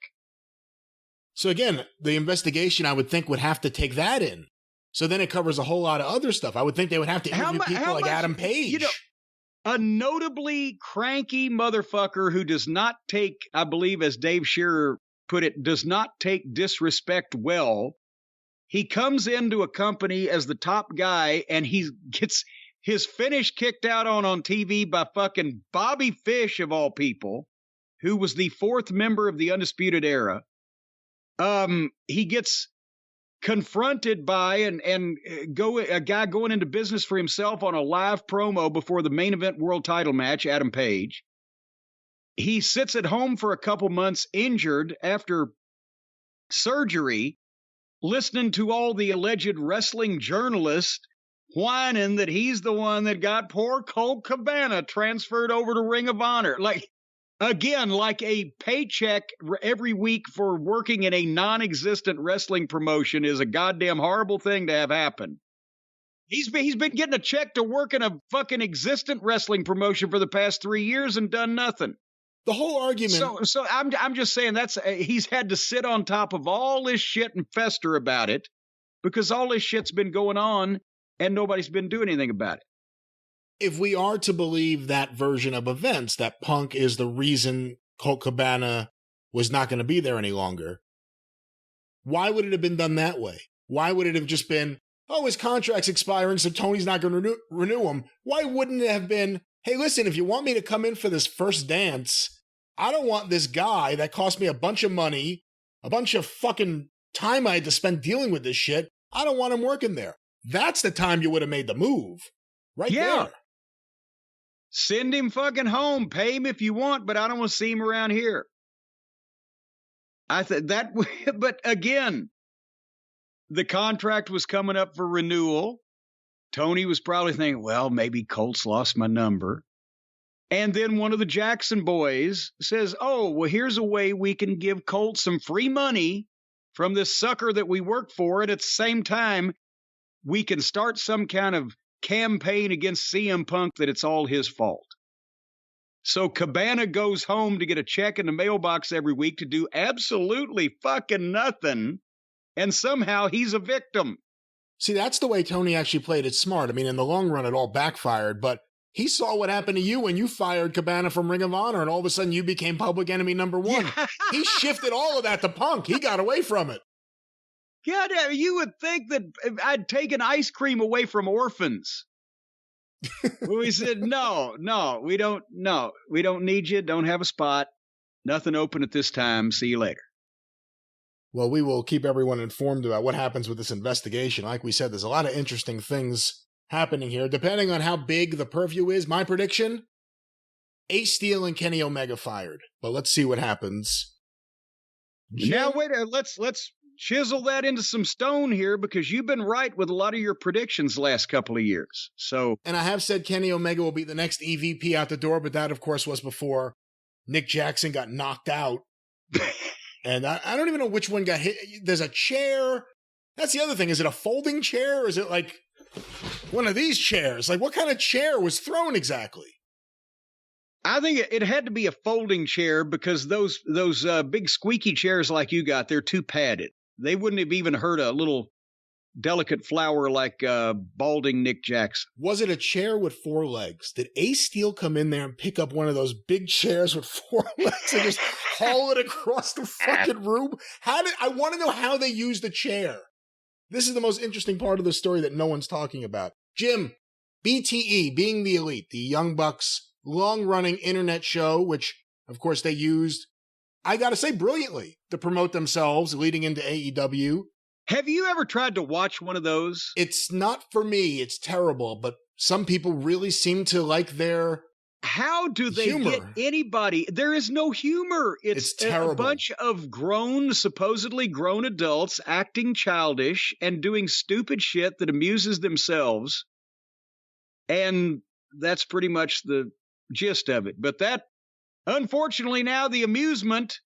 So again, the investigation I would think would have to take that in. So then it covers a whole lot of other stuff. I would think they would have to interview people like Adam Page. You know, a notably cranky motherfucker who does not take, I believe as Dave Shearer put it, does not take disrespect well. He comes into a company as the top guy and he gets his finish kicked out on TV by fucking Bobby Fish, of all people, who was the 4th member of the Undisputed Era. He gets confronted by a guy going into business for himself on a live promo before the main event world title match, Adam Page. He sits at home for a couple months injured after surgery, listening to all the alleged wrestling journalists whining that he's the one that got poor Colt Cabana transferred over to Ring of Honor. Like a paycheck every week for working in a non-existent wrestling promotion is a goddamn horrible thing to have happen. He's been getting a check to work in a fucking existent wrestling promotion for the past 3 years and done nothing. The whole argument. So I'm just saying he's had to sit on top of all this shit and fester about it because all this shit's been going on and nobody's been doing anything about it. If we are to believe that version of events, that Punk is the reason Colt Cabana was not going to be there any longer, why would it have been done that way? Why would it have just been, oh, his contract's expiring, so Tony's not going to renew him? Why wouldn't it have been, hey, listen, if you want me to come in for this first dance, I don't want this guy that cost me a bunch of money, a bunch of fucking time I had to spend dealing with this shit. I don't want him working there. That's the time you would have made the move. Right there. Send him fucking home. Pay him if you want, but I don't want to see him around here. But again, the contract was coming up for renewal. Tony was probably thinking, well, maybe Colt's lost my number. And then one of the Jackson boys says, oh, well, here's a way we can give Colt some free money from this sucker that we work for. And at the same time, we can start some kind of campaign against CM Punk that it's all his fault. So Cabana goes home to get a check in the mailbox every week to do absolutely fucking nothing. And somehow he's a victim. See, that's the way Tony actually played it smart. I mean, in the long run, it all backfired, but he saw what happened to you when you fired Cabana from Ring of Honor, and all of a sudden you became public enemy number one. Yeah. He shifted all of that to Punk. He got away from it. God, you would think that I'd taken ice cream away from orphans. We said, no, we don't need you. Don't have a spot. Nothing open at this time. See you later. Well, we will keep everyone informed about what happens with this investigation. Like we said, there's a lot of interesting things happening here. Depending on how big the purview is, my prediction, Ace Steel and Kenny Omega fired. But let's see what happens. Now, wait, let's chisel that into some stone here, because you've been right with a lot of your predictions the last couple of years. So, and I have said Kenny Omega will be the next EVP out the door, but that, of course, was before Nick Jackson got knocked out. And I don't even know which one got hit. There's a chair. That's the other thing. Is it a folding chair, or is it like one of these chairs? Like, what kind of chair was thrown exactly? I think it had to be a folding chair, because those big squeaky chairs like you got, they're too padded. They wouldn't have even hurt a little delicate flower like balding Nick Jackson. Was it a chair with 4 legs? Did Ace Steel come in there and pick up one of those big chairs with 4 legs and just haul it across the fucking room? I want to know how they used the chair. This is the most interesting part of the story that no one's talking about. Jim, BTE, Being the Elite, the Young Bucks long-running internet show, which, of course, they used, I gotta say, brilliantly to promote themselves leading into AEW. Have you ever tried to watch one of those? It's not for me. It's terrible, but some people really seem to like their How do they humor. get anybody? There is no humor. It's terrible. A bunch of supposedly grown adults acting childish and doing stupid shit that amuses themselves. And that's pretty much the gist of it. But that, unfortunately, now the amusement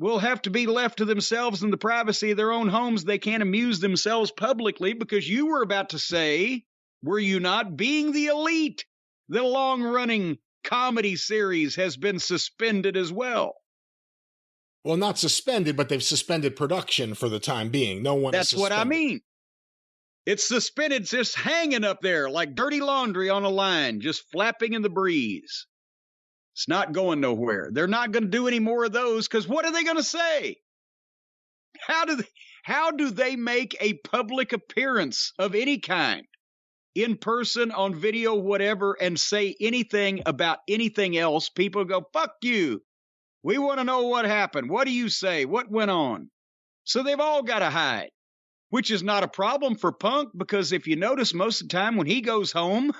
will have to be left to themselves in the privacy of their own homes. They can't amuse themselves publicly, because you were about to say, were you not, Being the Elite, the long-running comedy series, has been suspended as well. Well, not suspended, but they've suspended production for the time being. No one. That's what I mean. It's suspended, just hanging up there like dirty laundry on a line, just flapping in the breeze. It's not going nowhere. They're not going to do any more of those, because what are they going to say? How do they make a public appearance of any kind, in person, on video, whatever, and say anything about anything else? People go, fuck you. We want to know what happened. What do you say? What went on? So they've all got to hide, which is not a problem for Punk, because if you notice, most of the time when he goes home,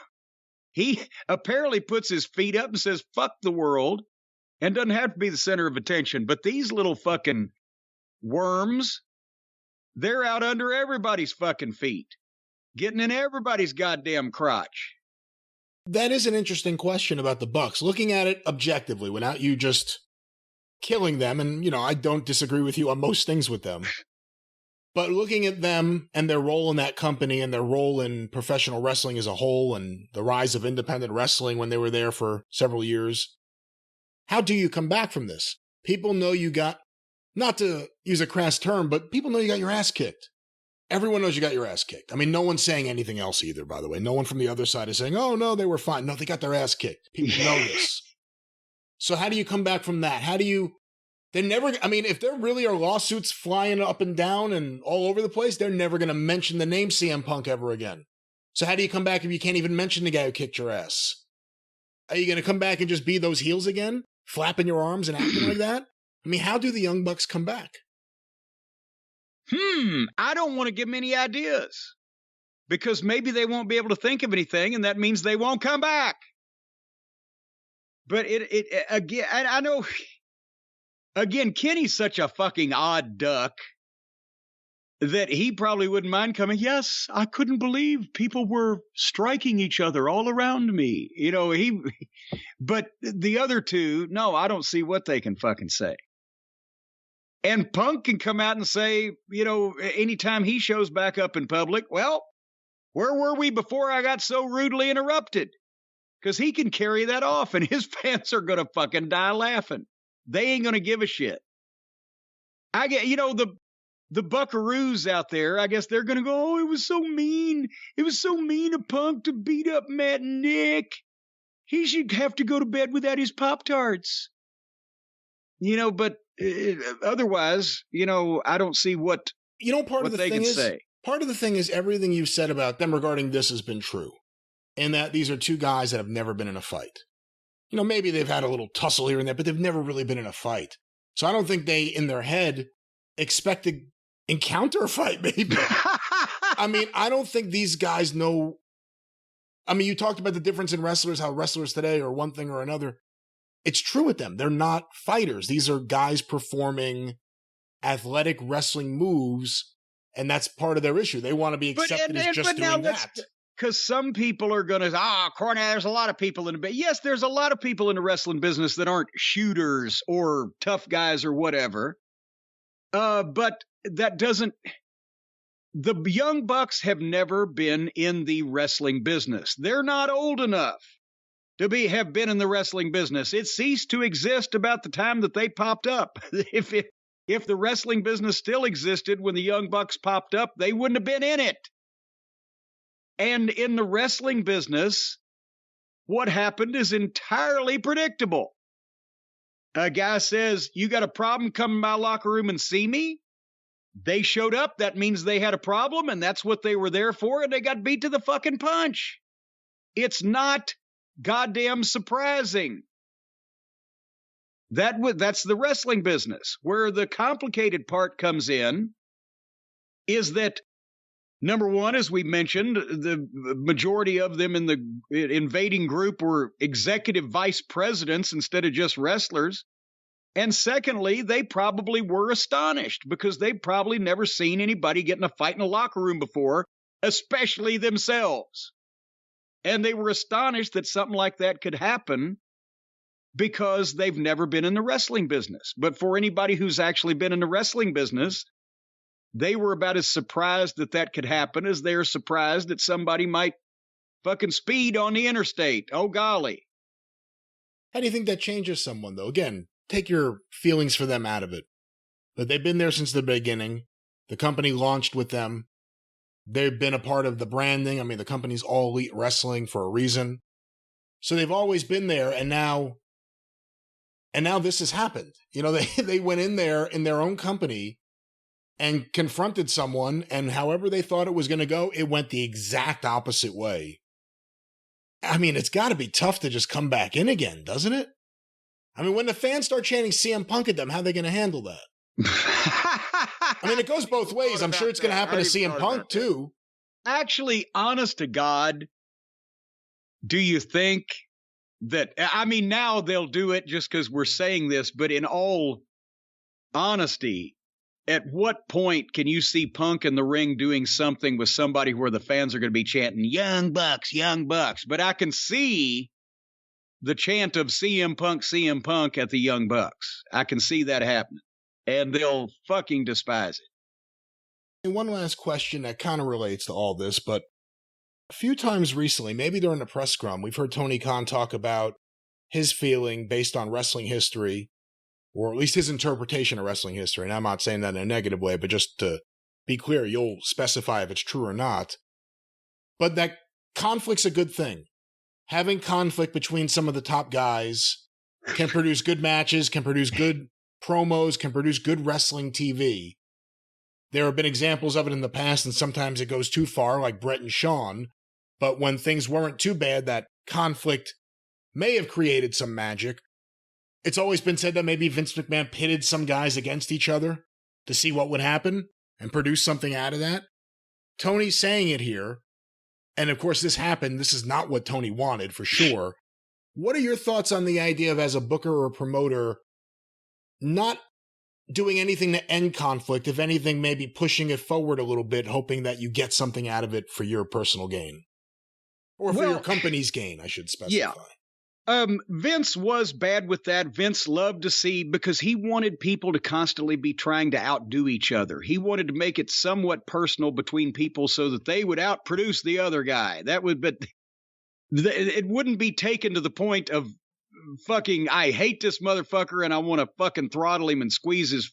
he apparently puts his feet up and says, fuck the world, and doesn't have to be the center of attention. But these little fucking worms, they're out under everybody's fucking feet, getting in everybody's goddamn crotch. That is an interesting question about the Bucks. Looking at it objectively, without you just killing them, and, you know, I don't disagree with you on most things with them. But looking at them and their role in that company and their role in professional wrestling as a whole and the rise of independent wrestling when they were there for several years, how do you come back from this? People know you got, not to use a crass term, but people know you got your ass kicked. Everyone knows you got your ass kicked. I mean, no one's saying anything else either, by the way. No one from the other side is saying, oh, no, they were fine. No, they got their ass kicked. People know this. So how do you come back from that? If there really are lawsuits flying up and down and all over the place, they're never going to mention the name CM Punk ever again. So how do you come back if you can't even mention the guy who kicked your ass? Are you going to come back and just be those heels again? Flapping your arms and acting like that? I mean, how do the Young Bucks come back? I don't want to give them any ideas, because maybe they won't be able to think of anything, and that means they won't come back. But again, I know... Again, Kenny's such a fucking odd duck that he probably wouldn't mind coming. Yes, I couldn't believe people were striking each other all around me. You know, but the other two, no, I don't see what they can fucking say. And Punk can come out and say, you know, anytime he shows back up in public, well, where were we before I got so rudely interrupted? Because he can carry that off, and his fans are going to fucking die laughing. They ain't going to give a shit. the buckaroos out there, I guess they're going to go, oh, it was so mean. It was so mean of Punk to beat up Matt and Nick. He should have to go to bed without his Pop-Tarts. But otherwise, I don't see what part of the they thing can is, say. Part of the thing is everything you've said about them regarding this has been true. And that these are two guys that have never been in a fight. Maybe they've had a little tussle here and there, but they've never really been in a fight. So I don't think they, in their head, expect to encounter a fight, maybe. I don't think these guys know. You talked about the difference in wrestlers, how wrestlers today are one thing or another. It's true with them. They're not fighters. These are guys performing athletic wrestling moves, and that's part of their issue. They want to be accepted as just doing that. Because some people are going to, Cornette, there's a lot of people in the yes, there's a lot of people in the wrestling business that aren't shooters or tough guys or whatever. But that doesn't. The Young Bucks have never been in the wrestling business. They're not old enough to have been in the wrestling business. It ceased to exist about the time that they popped up. If the wrestling business still existed when the Young Bucks popped up, they wouldn't have been in it. And in the wrestling business, what happened is entirely predictable. A guy says, you got a problem, come in my locker room and see me. They showed up. That means they had a problem, and that's what they were there for, and they got beat to the fucking punch. It's not goddamn surprising. That's the wrestling business. Where the complicated part comes in is that, number one, as we mentioned, the majority of them in the invading group were executive vice presidents instead of just wrestlers. And secondly, they probably were astonished because they've probably never seen anybody get in a fight in a locker room before, especially themselves. And they were astonished that something like that could happen because they've never been in the wrestling business. But for anybody who's actually been in the wrestling business, they were about as surprised that could happen as they're surprised that somebody might fucking speed on the interstate. Oh, golly. How do you think that changes someone, though? Again, take your feelings for them out of it. But they've been there since the beginning. The company launched with them. They've been a part of the branding. The company's All Elite Wrestling for a reason. So they've always been there, and now this has happened. They went in there in their own company and confronted someone, and however they thought it was going to go, it went the exact opposite way. It's got to be tough to just come back in again, doesn't it? When the fans start chanting CM Punk at them, how are they going to handle that? It goes both ways. I'm sure it's going to happen to CM Punk, too. Actually, honest to God, do you think that, now they'll do it just because we're saying this, but in all honesty, at what point can you see Punk in the ring doing something with somebody where the fans are going to be chanting, Young Bucks, Young Bucks? But I can see the chant of CM Punk at the Young Bucks. I can see that happening. And they'll fucking despise it. And one last question that kind of relates to all this, but a few times recently, maybe during the press scrum, we've heard Tony Khan talk about his feeling based on wrestling history, or at least his interpretation of wrestling history. And I'm not saying that in a negative way, but just to be clear, you'll specify if it's true or not. But that conflict's a good thing. Having conflict between some of the top guys can produce good matches, can produce good promos, can produce good wrestling TV. There have been examples of it in the past, and sometimes it goes too far, like Brett and Shawn. But when things weren't too bad, that conflict may have created some magic. It's always been said that maybe Vince McMahon pitted some guys against each other to see what would happen and produce something out of that. Tony's saying it here. And of course, this happened. This is not what Tony wanted, for sure. What are your thoughts on the idea of, as a booker or a promoter, not doing anything to end conflict, if anything, maybe pushing it forward a little bit, hoping that you get something out of it for your personal gain? Or for your company's gain, I should specify. Yeah. Vince was bad with that. Vince loved to see, because he wanted people to constantly be trying to outdo each other. He wanted to make it somewhat personal between people so that they would outproduce the other guy. But it wouldn't be taken to the point of fucking, I hate this motherfucker and I want to fucking throttle him and squeeze his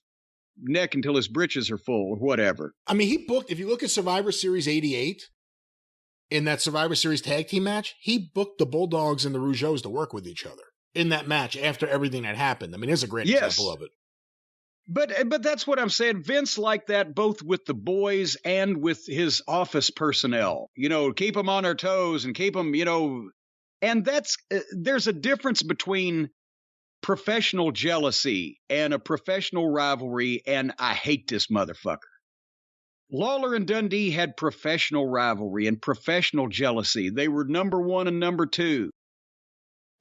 neck until his britches are full or whatever. I mean, he booked, if you look at Survivor Series 88, in that Survivor Series tag team match, he booked the Bulldogs and the Rougeaus to work with each other in that match after everything that happened. I mean, it's a great example of it. But that's what I'm saying. Vince liked that both with the boys and with his office personnel. You know, keep them on their toes and keep them, you know. And that's there's a difference between professional jealousy and a professional rivalry, and I hate this motherfucker. Lawler and Dundee had professional rivalry and professional jealousy. They were number one and number two.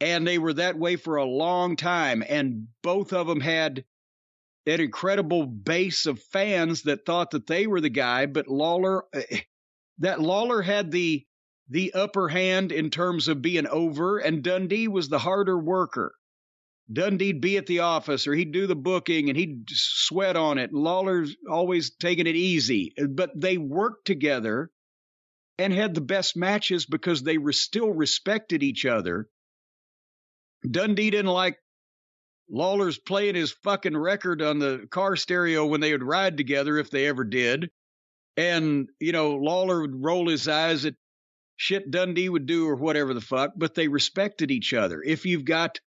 And they were that way for a long time. And both of them had that incredible base of fans that thought that they were the guy. But Lawler had the upper hand in terms of being over, and Dundee was the harder worker. Dundee'd be at the office, or he'd do the booking, and he'd sweat on it. Lawler's always taking it easy. But they worked together and had the best matches because they still respected each other. Dundee didn't like Lawler's playing his fucking record on the car stereo when they would ride together, if they ever did. And, you know, Lawler would roll his eyes at shit Dundee would do or whatever the fuck, but they respected each other. If you've got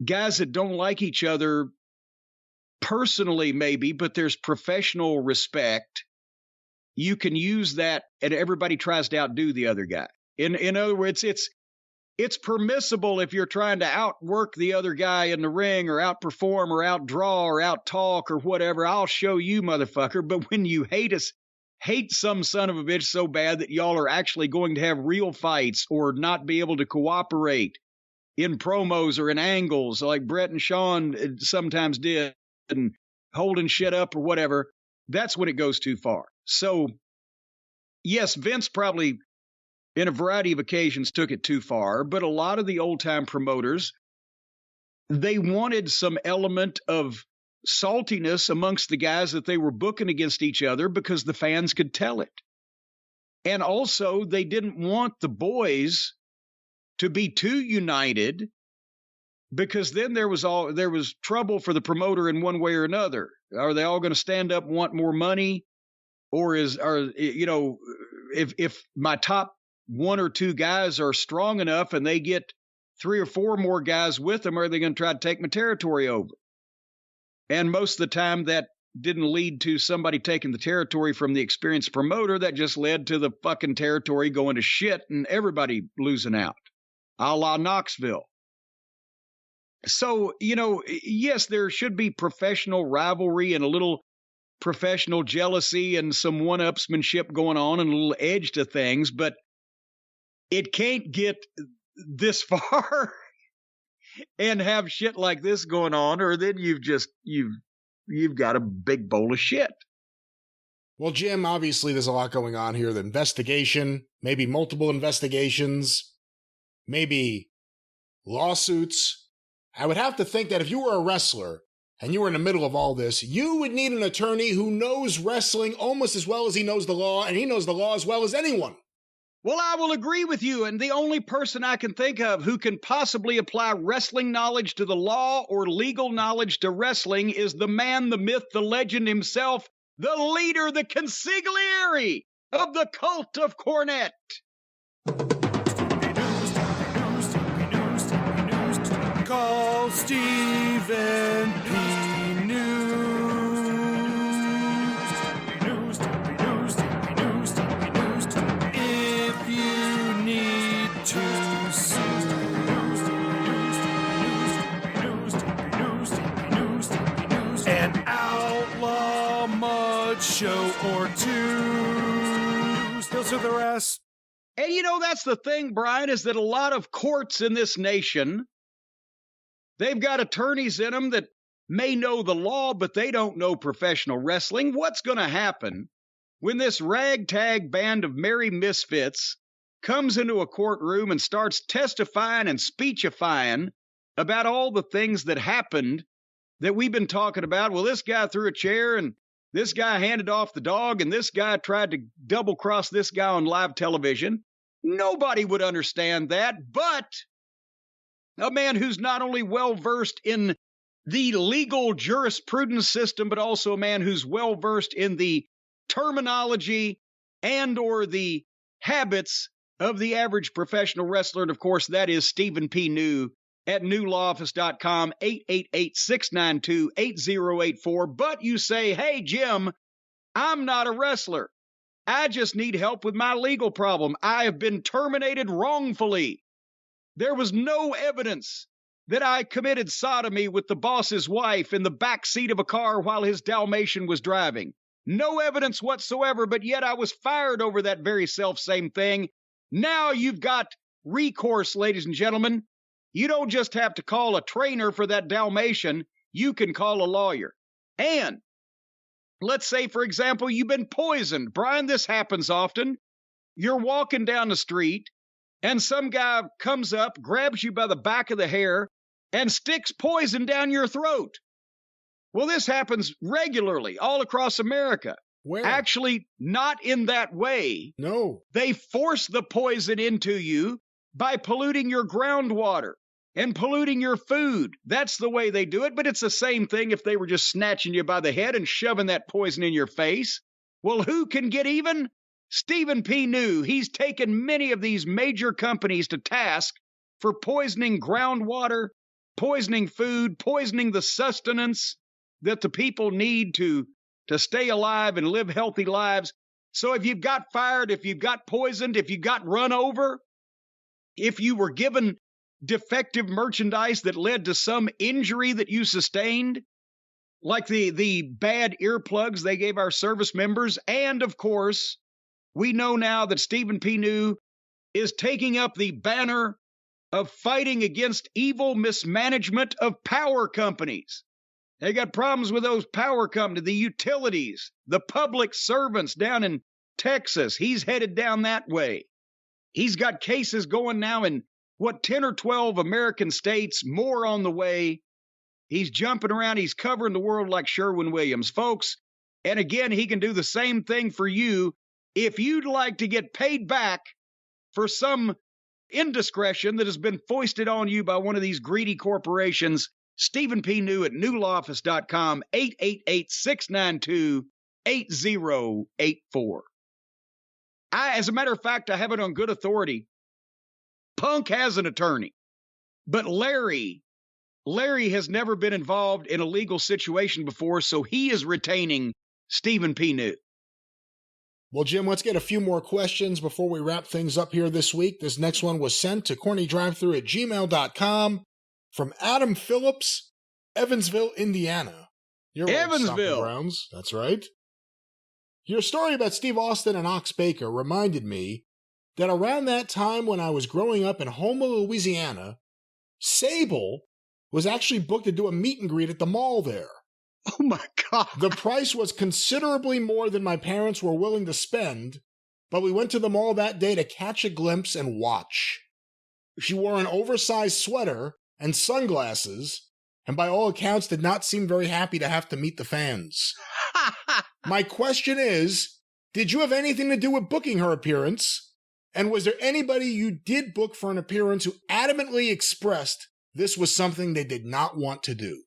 guys that don't like each other personally, maybe, but there's professional respect, you can use that, and everybody tries to outdo the other guy. In other words, it's permissible if you're trying to outwork the other guy in the ring, or outperform, or outdraw, or outtalk, or whatever. I'll show you, motherfucker. But when you hate some son of a bitch so bad that y'all are actually going to have real fights or not be able to cooperate in promos or in angles like Brett and Sean sometimes did, and holding shit up or whatever, that's when it goes too far. So, yes, Vince probably, in a variety of occasions, took it too far, but a lot of the old-time promoters, they wanted some element of saltiness amongst the guys that they were booking against each other because the fans could tell it. And also, they didn't want the boys to be too united, because then there was trouble for the promoter in one way or another. Are they all going to stand up and want more money? Or if my top one or two guys are strong enough and they get 3 or 4 more guys with them, are they going to try to take my territory over? And most of the time that didn't lead to somebody taking the territory from the experienced promoter. That just led to the fucking territory going to shit and everybody losing out, a la Knoxville. So, yes, there should be professional rivalry and a little professional jealousy and some one-upsmanship going on and a little edge to things, but it can't get this far and have shit like this going on, or then you've got a big bowl of shit. Well, Jim, obviously there's a lot going on here. The investigation, maybe multiple investigations, maybe lawsuits. I would have to think that if you were a wrestler and you were in the middle of all this, you would need an attorney who knows wrestling almost as well as he knows the law, and he knows the law as well as anyone. Well, I will agree with you, and the only person I can think of who can possibly apply wrestling knowledge to the law or legal knowledge to wrestling is the man, the myth, the legend himself, the leader, the consigliere of the cult of Cornette. Call Stephen P. News. If you need to sue. An outlaw mud show or two. Still to the rest. And that's the thing, Brian, is that a lot of courts in this nation, they've got attorneys in them that may know the law, but they don't know professional wrestling. What's going to happen when this ragtag band of merry misfits comes into a courtroom and starts testifying and speechifying about all the things that happened that we've been talking about? Well, this guy threw a chair, and this guy handed off the dog, and this guy tried to double-cross this guy on live television. Nobody would understand that, but a man who's not only well-versed in the legal jurisprudence system, but also a man who's well-versed in the terminology and or the habits of the average professional wrestler. And of course, that is Stephen P. New at newlawoffice.com, 888-692-8084. But you say, hey, Jim, I'm not a wrestler. I just need help with my legal problem. I have been terminated wrongfully. There was no evidence that I committed sodomy with the boss's wife in the back seat of a car while his Dalmatian was driving. No evidence whatsoever, but yet I was fired over that very self-same thing. Now you've got recourse, ladies and gentlemen. You don't just have to call a trainer for that Dalmatian. You can call a lawyer. And let's say, for example, you've been poisoned. Brian, this happens often. You're walking down the street, and some guy comes up, grabs you by the back of the hair, and sticks poison down your throat. Well, this happens regularly all across America. Where? Actually, not in that way. No. They force the poison into you by polluting your groundwater and polluting your food. That's the way they do it, but it's the same thing if they were just snatching you by the head and shoving that poison in your face. Well, who can get even? Stephen P. New. He's taken many of these major companies to task for poisoning groundwater, poisoning food, poisoning the sustenance that the people need to stay alive and live healthy lives. So if you've got fired, if you've got poisoned, if you got run over, if you were given defective merchandise that led to some injury that you sustained, like the bad earplugs they gave our service members, and of course, we know now that Stephen P. New is taking up the banner of fighting against evil mismanagement of power companies. They got problems with those power companies, the utilities, the public servants down in Texas. He's headed down that way. He's got cases going now in, 10 or 12 American states, more on the way. He's jumping around. He's covering the world like Sherwin-Williams, folks. And again, he can do the same thing for you. If you'd like to get paid back for some indiscretion that has been foisted on you by one of these greedy corporations, Stephen P. New at newlawoffice.com, 888-692-8084. As a matter of fact, I have it on good authority. Punk has an attorney, but Larry has never been involved in a legal situation before, so he is retaining Stephen P. New. Well, Jim, let's get a few more questions before we wrap things up here this week. This next one was sent to CornyDriveThru at gmail.com from Adam Phillips, Evansville, Indiana. You're Evansville. Browns. That's right. Your story about Steve Austin and Ox Baker reminded me that around that time when I was growing up in Houma, Louisiana, Sable was actually booked to do a meet and greet at the mall there. Oh my God. The price was considerably more than my parents were willing to spend, but we went to the mall that day to catch a glimpse and watch. She wore an oversized sweater and sunglasses, and by all accounts did not seem very happy to have to meet the fans. My question is, did you have anything to do with booking her appearance? And was there anybody you did book for an appearance who adamantly expressed this was something they did not want to do?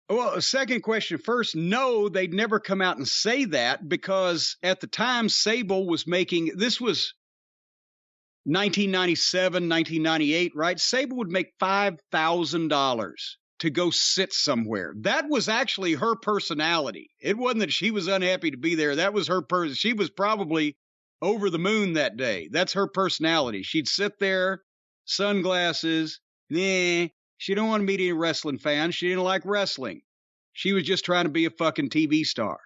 Well, second question first. No, they'd never come out and say that because at the time Sable was making, this was 1997, 1998, right? Sable would make $5,000 to go sit somewhere. That was actually her personality. It wasn't that she was unhappy to be there. That was her person. She was probably over the moon that day. That's her personality. She'd sit there, sunglasses. She didn't want to meet any wrestling fans. She didn't like wrestling. She was just trying to be a fucking TV star.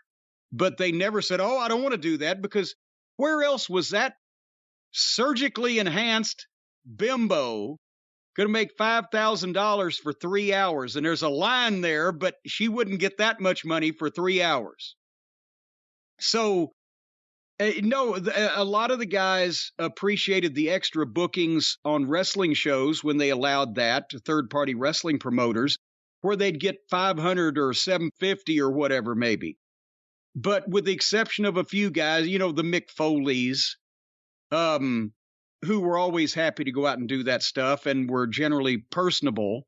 But they never said, oh, I don't want to do that, because where else was that surgically enhanced bimbo going to make $5,000 for 3 hours? And there's a line there, but she wouldn't get that much money for 3 hours. So, no, a lot of the guys appreciated the extra bookings on wrestling shows when they allowed that to third-party wrestling promoters, where they'd get $500 or $750 or whatever, maybe. But with the exception of a few guys, the Mick Foleys, who were always happy to go out and do that stuff and were generally personable,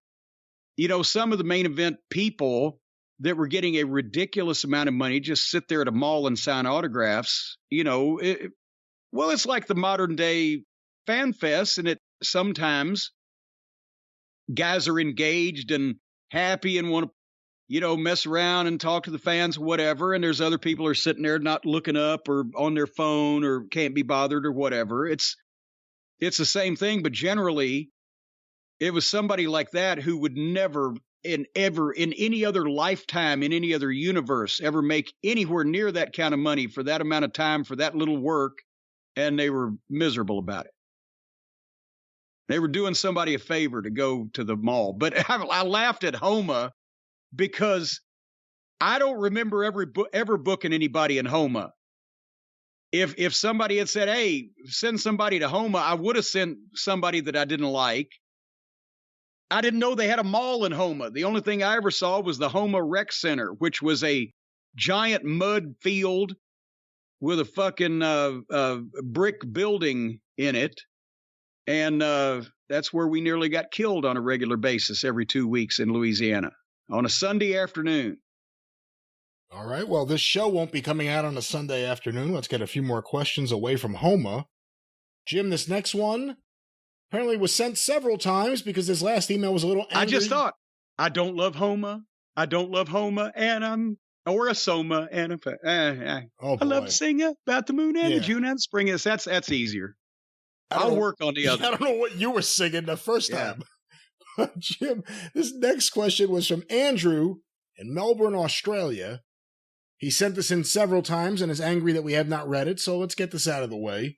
some of the main event people that were getting a ridiculous amount of money just sit there at a mall and sign autographs. It's like the modern day fan fest, and it sometimes guys are engaged and happy and want to, mess around and talk to the fans or whatever. And there's other people who are sitting there not looking up or on their phone or can't be bothered or whatever. It's the same thing, but generally it was somebody like that who would never in any other lifetime, in any other universe, ever make anywhere near that kind of money for that amount of time, for that little work. And they were miserable about it. They were doing somebody a favor to go to the mall. But I laughed at Homa because I don't remember ever booking anybody in Homa. If somebody had said, hey, send somebody to Homa, I would have sent somebody that I didn't like. I didn't know they had a mall in Homa. The only thing I ever saw was the Homa Rec Center, which was a giant mud field with a fucking brick building in it. And that's where we nearly got killed on a regular basis every 2 weeks in Louisiana on a Sunday afternoon. All right. Well, this show won't be coming out on a Sunday afternoon. Let's get a few more questions away from Homa. Jim, this next one apparently was sent several times because his last email was a little angry. I just thought, I don't love Homa. I don't love Homa, and or a Soma, and I love to sing about the moon and the June and the spring. That's easier. I'll work on the other. I don't know what you were singing the first time. Jim, this next question was from Andrew in Melbourne, Australia. He sent this in several times and is angry that we have not read it, so let's get this out of the way.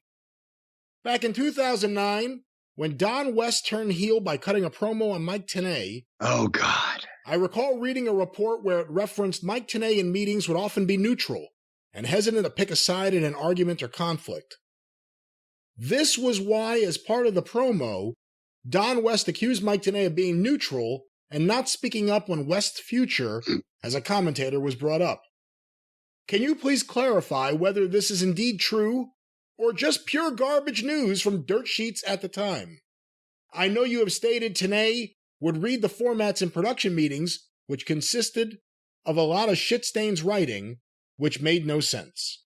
Back in 2009, when Don West turned heel by cutting a promo on Mike Tenay. Oh, God. I recall reading a report where it referenced Mike Tenay in meetings would often be neutral and hesitant to pick a side in an argument or conflict. This was why, as part of the promo, Don West accused Mike Tenay of being neutral and not speaking up when West's future as a commentator was brought up. Can you please clarify whether this is indeed true or just pure garbage news from dirt sheets at the time? I know you have stated Tenay would read the formats in production meetings, which consisted of a lot of shit-stains writing, which made no sense.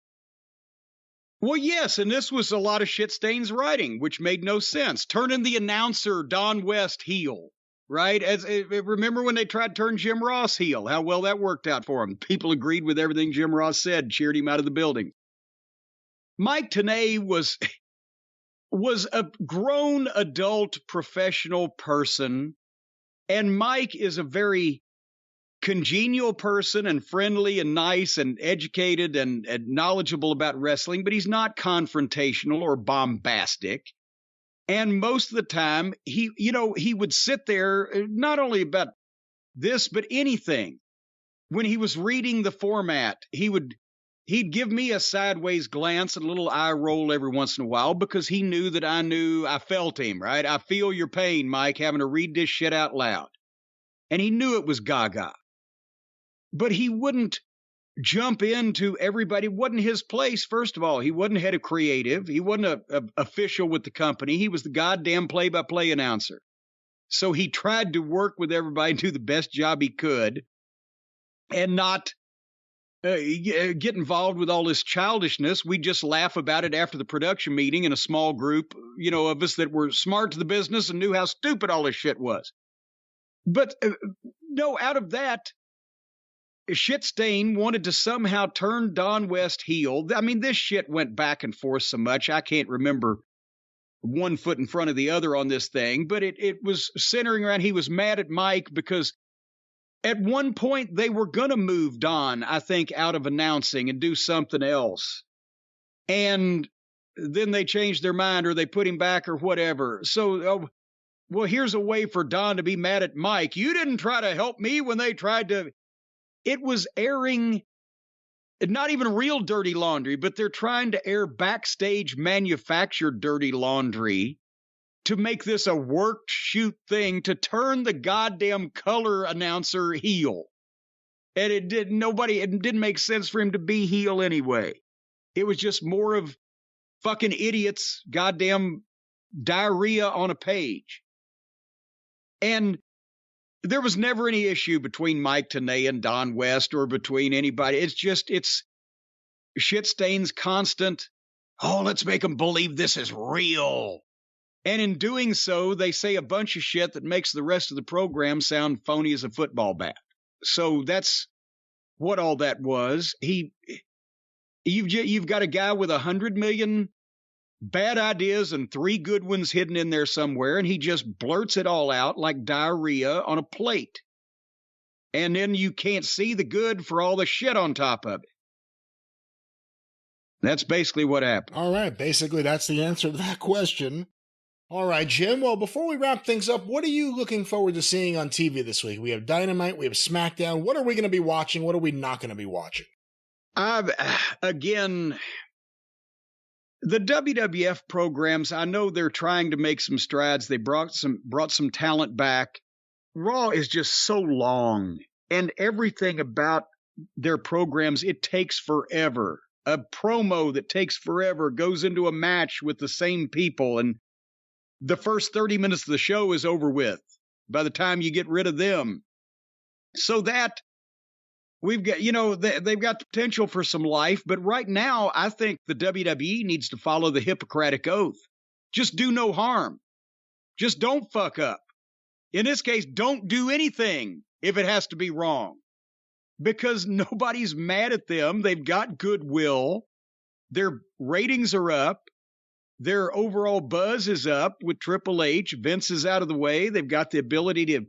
Well, yes, and this was a lot of shit-stains writing, which made no sense. Turning the announcer, Don West, heel, right? Remember when they tried to turn Jim Ross heel, how well that worked out for him. People agreed with everything Jim Ross said, cheered him out of the building. Mike Tenay was a grown adult professional person, and Mike is a very congenial person and friendly and nice and educated and knowledgeable about wrestling, but he's not confrontational or bombastic. And most of the time, he would sit there, not only about this, but anything. When he was reading the format, he'd give me a sideways glance and a little eye roll every once in a while because he knew that I felt him, right? I feel your pain, Mike, having to read this shit out loud. And he knew it was gaga. But he wouldn't jump into everybody. It wasn't his place, first of all. He wasn't head of creative. He wasn't an official with the company. He was the goddamn play-by-play announcer. So he tried to work with everybody and do the best job he could and not get involved with all this childishness. We just laugh about it after the production meeting in a small group, of us that were smart to the business and knew how stupid all this shit was. But no, out of that, Shitstain wanted to somehow turn Don West heel. I mean, this shit went back and forth so much, I can't remember one foot in front of the other on this thing, but it was centering around he was mad at Mike because at one point they were going to move Don, I think, out of announcing and do something else. And then they changed their mind or they put him back or whatever. So, well, here's a way for Don to be mad at Mike. You didn't try to help me when they tried to. It was airing not even real dirty laundry, but they're trying to air backstage manufactured dirty laundry to make this a worked shoot thing to turn the goddamn color announcer heel. And it didn't make sense for him to be heel anyway. It was just more of fucking idiots, goddamn diarrhea on a page. And there was never any issue between Mike Tenay and Don West or between anybody. It's shit stains constant. Oh, let's make them believe this is real. And in doing so, they say a bunch of shit that makes the rest of the program sound phony as a football bat. So that's what all that was. You've got a guy with 100 million bad ideas and 3 good ones hidden in there somewhere, and he just blurts it all out like diarrhea on a plate. And then you can't see the good for all the shit on top of it. That's basically what happened. All right, basically that's the answer to that question. All right, Jim, well, before we wrap things up, what are you looking forward to seeing on TV this week? We have Dynamite, we have SmackDown. What are we going to be watching? What are we not going to be watching? Again, the WWF programs, I know they're trying to make some strides. They brought some talent back. Raw is just so long, and everything about their programs, it takes forever. A promo that takes forever goes into a match with the same people, and the first 30 minutes of the show is over with by the time you get rid of them. So that we've got, they've got the potential for some life, but right now I think the WWE needs to follow the Hippocratic Oath. Just do no harm. Just don't fuck up. In this case, don't do anything if it has to be wrong, because nobody's mad at them. They've got goodwill. Their ratings are up. Their overall buzz is up with Triple H. Vince is out of the way. They've got the ability to,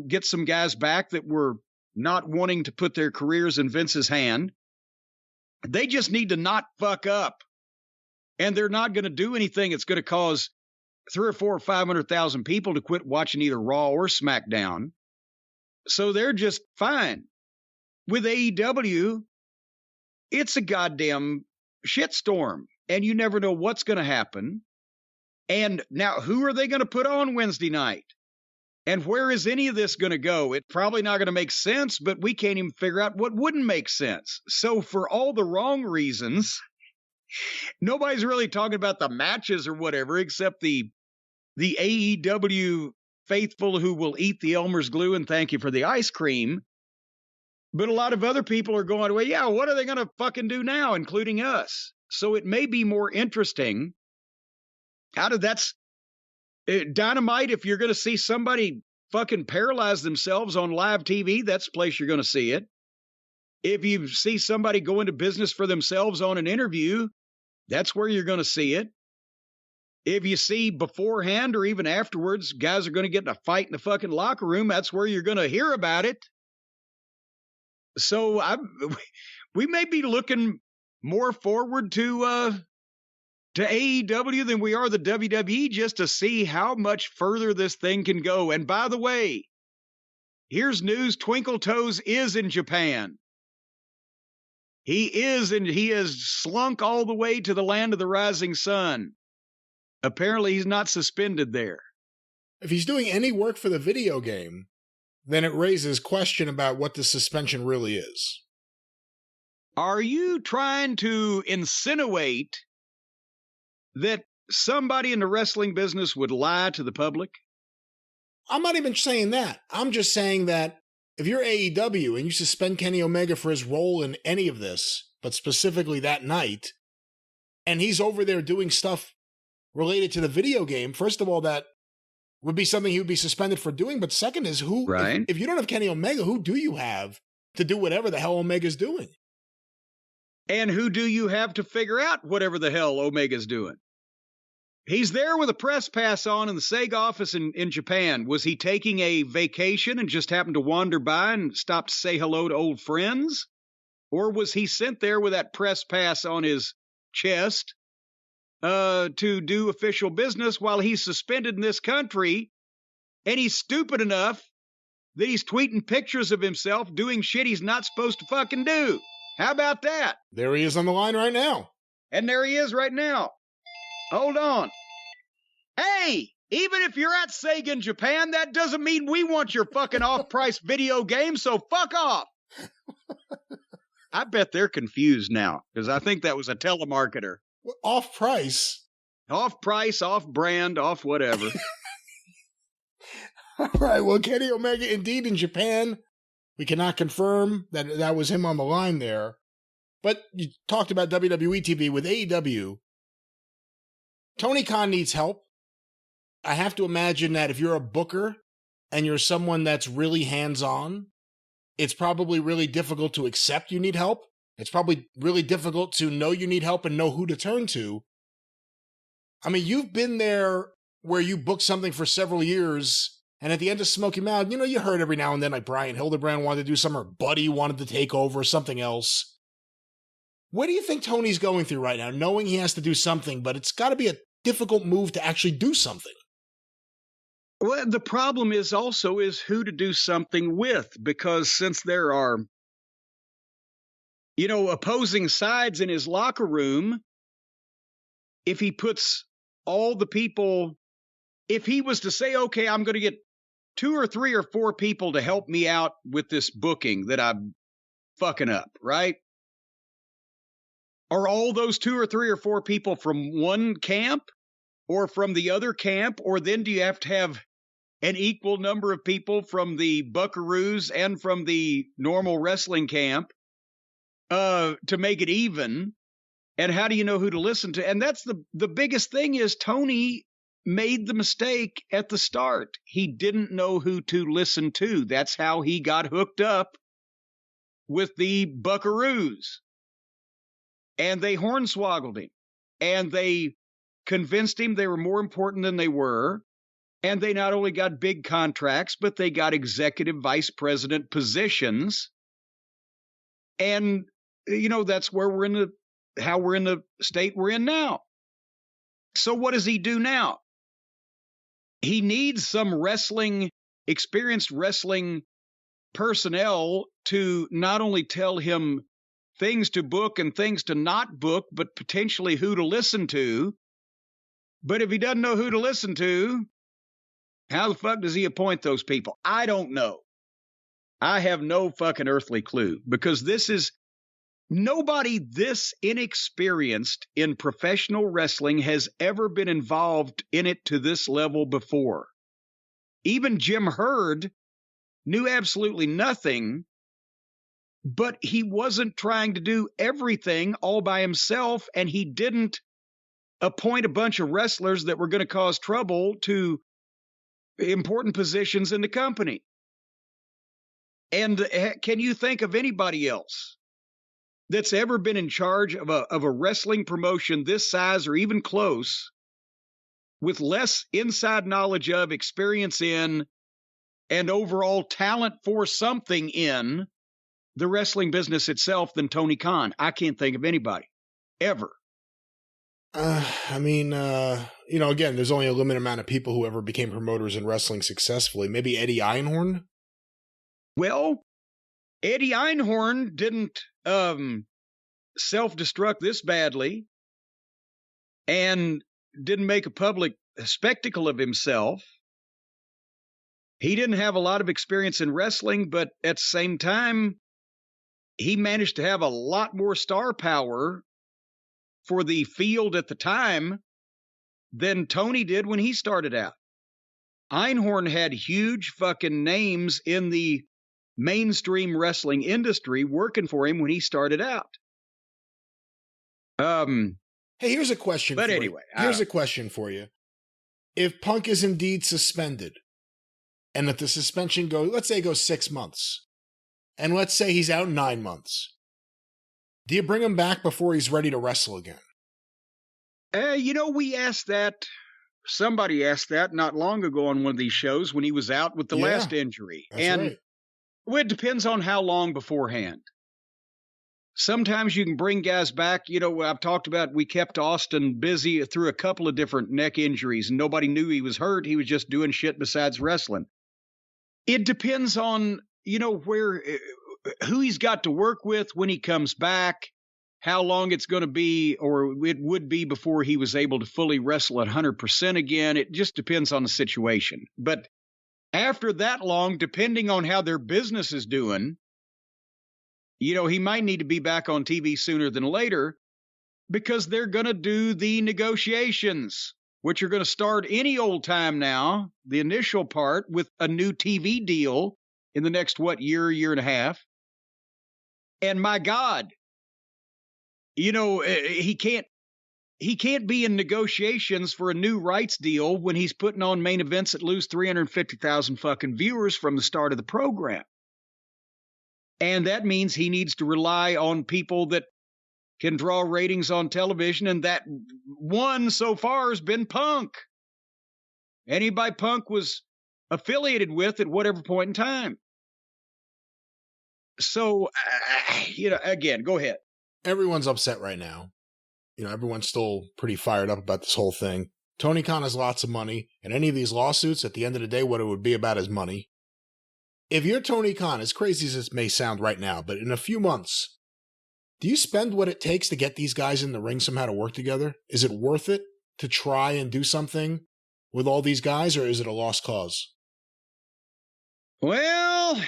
get some guys back that were not wanting to put their careers in Vince's hand. They just need to not fuck up. And they're not going to do anything that's going to cause 300,000 or 400,000 or 500,000 people to quit watching either Raw or SmackDown. So they're just fine. With AEW, it's a goddamn shitstorm. And you never know what's going to happen. And now, who are they going to put on Wednesday night? And where is any of this going to go? It's probably not going to make sense, but we can't even figure out what wouldn't make sense. So for all the wrong reasons, nobody's really talking about the matches or whatever, except the AEW faithful who will eat the Elmer's glue and thank you for the ice cream. But a lot of other people are going, well, yeah, what are they going to fucking do now, including us? So it may be more interesting. Dynamite, if you're going to see somebody fucking paralyze themselves on live TV, that's the place you're going to see it. If you see somebody go into business for themselves on an interview, that's where you're going to see it. If you see beforehand or even afterwards, guys are going to get in a fight in the fucking locker room, that's where you're going to hear about it. So we may be looking more forward to AEW than we are the WWE, just to see how much further this thing can go. And by the way, here's news: Twinkle Toes is in Japan. He has slunk all the way to the land of the rising sun. Apparently he's not suspended there. If he's doing any work for the video game, then it raises question about what the suspension really is. Are you trying to insinuate that somebody in the wrestling business would lie to the public? I'm not even saying that. I'm just saying that if you're AEW and you suspend Kenny Omega for his role in any of this, but specifically that night, and he's over there doing stuff related to the video game, first of all, that would be something he would be suspended for doing. But second is, who, right? If you don't have Kenny Omega, who do you have to do whatever the hell Omega's doing? And who do you have to figure out whatever the hell Omega's doing? He's there with a press pass on in the SEG office in Japan. Was he taking a vacation and just happened to wander by and stop to say hello to old friends? Or was he sent there with that press pass on his chest to do official business while he's suspended in this country, and he's stupid enough that he's tweeting pictures of himself doing shit he's not supposed to fucking do? How about that? There he is on the line right now. And there he is right now. Hold on. Hey, even if you're at Sega in Japan, that doesn't mean we want your fucking off-price video game, so fuck off. I bet they're confused now, because I think that was a telemarketer. Off-price? Off-price, off-brand, off whatever. All right, well, Kenny Omega, indeed, in Japan. We cannot confirm that that was him on the line there. But you talked about WWE TV with AEW. Tony Khan needs help. I have to imagine that if you're a booker and you're someone that's really hands-on, it's probably really difficult to accept you need help. It's probably really difficult to know you need help and know who to turn to. I mean, you've been there where you booked something for several years, and at the end of Smoky Mountain, you know, you heard every now and then, like Brian Hildebrand wanted to do something, or Buddy wanted to take over, or something else. What do you think Tony's going through right now, knowing he has to do something, but it's got to be a difficult move to actually do something? Well, the problem is also is who to do something with, because since there are, you know, opposing sides in his locker room, if he puts all the people, if he was to say, okay, I'm going to get 2 or 3 or 4 people to help me out with this booking that I'm fucking up, right? Are all those 2 or 3 or 4 people from one camp or from the other camp? Or then do you have to have an equal number of people from the Buckaroos and from the normal wrestling camp to make it even? And how do you know who to listen to? And that's the biggest thing is Tony made the mistake at the start. He didn't know who to listen to. That's how he got hooked up with the Buckaroos. And they hornswoggled him. And they convinced him they were more important than they were. And they not only got big contracts, but they got executive vice president positions. And, you know, that's where how we're in the state we're in now. So what does he do now? He needs some experienced wrestling personnel to not only tell him things to book and things to not book, but potentially who to listen to. But if he doesn't know who to listen to, how the fuck does he appoint those people? I don't know. I have no fucking earthly clue, because this is nobody this inexperienced in professional wrestling has ever been involved in it to this level before. Even Jim Herd knew absolutely nothing, but he wasn't trying to do everything all by himself, and he didn't appoint a bunch of wrestlers that were going to cause trouble to important positions in the company. And can you think of anybody else that's ever been in charge of a wrestling promotion this size or even close with less inside knowledge of, experience in, and overall talent for something in the wrestling business itself than Tony Khan? I can't think of anybody ever. I mean, you know, again, there's only a limited amount of people who ever became promoters in wrestling successfully. Maybe Eddie Einhorn? Well, Eddie Einhorn didn't self-destruct this badly and didn't make a public spectacle of himself. He didn't have a lot of experience in wrestling, but at the same time, he managed to have a lot more star power for the field at the time than Tony did when he started out. Einhorn had huge fucking names in the mainstream wrestling industry working for him when he started out. Hey, here's a question. But anyway, here's a question for you. If Punk is indeed suspended, and if the suspension goes, let's say it goes 6 months, and let's say he's out 9 months, do you bring him back before he's ready to wrestle again? You know, we asked that. Somebody asked that not long ago on one of these shows when he was out with the last injury. And right. Well, it depends on how long beforehand. Sometimes you can bring guys back. You know, I've talked about we kept Austin busy through a couple of different neck injuries, and nobody knew he was hurt. He was just doing shit besides wrestling. It depends on, you know, who he's got to work with when he comes back, how long it's going to be, or it would be before he was able to fully wrestle at 100% again. It just depends on the situation. But after that long, depending on how their business is doing, you know, he might need to be back on TV sooner than later, because they're going to do the negotiations. which are going to start any old time now, the initial part with a new TV deal in the next, year and a half. And my God, he can't be in negotiations for a new rights deal when he's putting on main events that lose 350,000 fucking viewers from the start of the program. And that means he needs to rely on people that can draw ratings on television, and that one so far has been Punk. Anybody Punk was affiliated with at whatever point in time. So, again, go ahead. Everyone's upset right now. Everyone's still pretty fired up about this whole thing. Tony Khan has lots of money, and any of these lawsuits, at the end of the day, what it would be about is money. If you're Tony Khan, as crazy as this may sound right now, but in a few months, do you spend what it takes to get these guys in the ring somehow to work together? Is it worth it to try and do something with all these guys, or is it a lost cause? Well,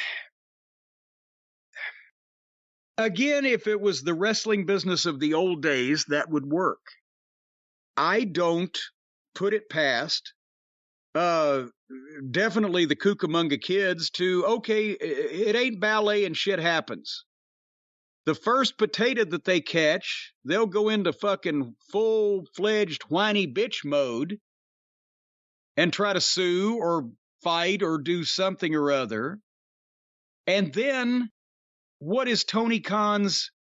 again, if it was the wrestling business of the old days, that would work. I don't put it past definitely the Cucamonga kids to, okay, it ain't ballet and shit happens. The first potato that they catch, they'll go into fucking full-fledged whiny bitch mode and try to sue or fight or do something or other. And then what is Tony Khan's,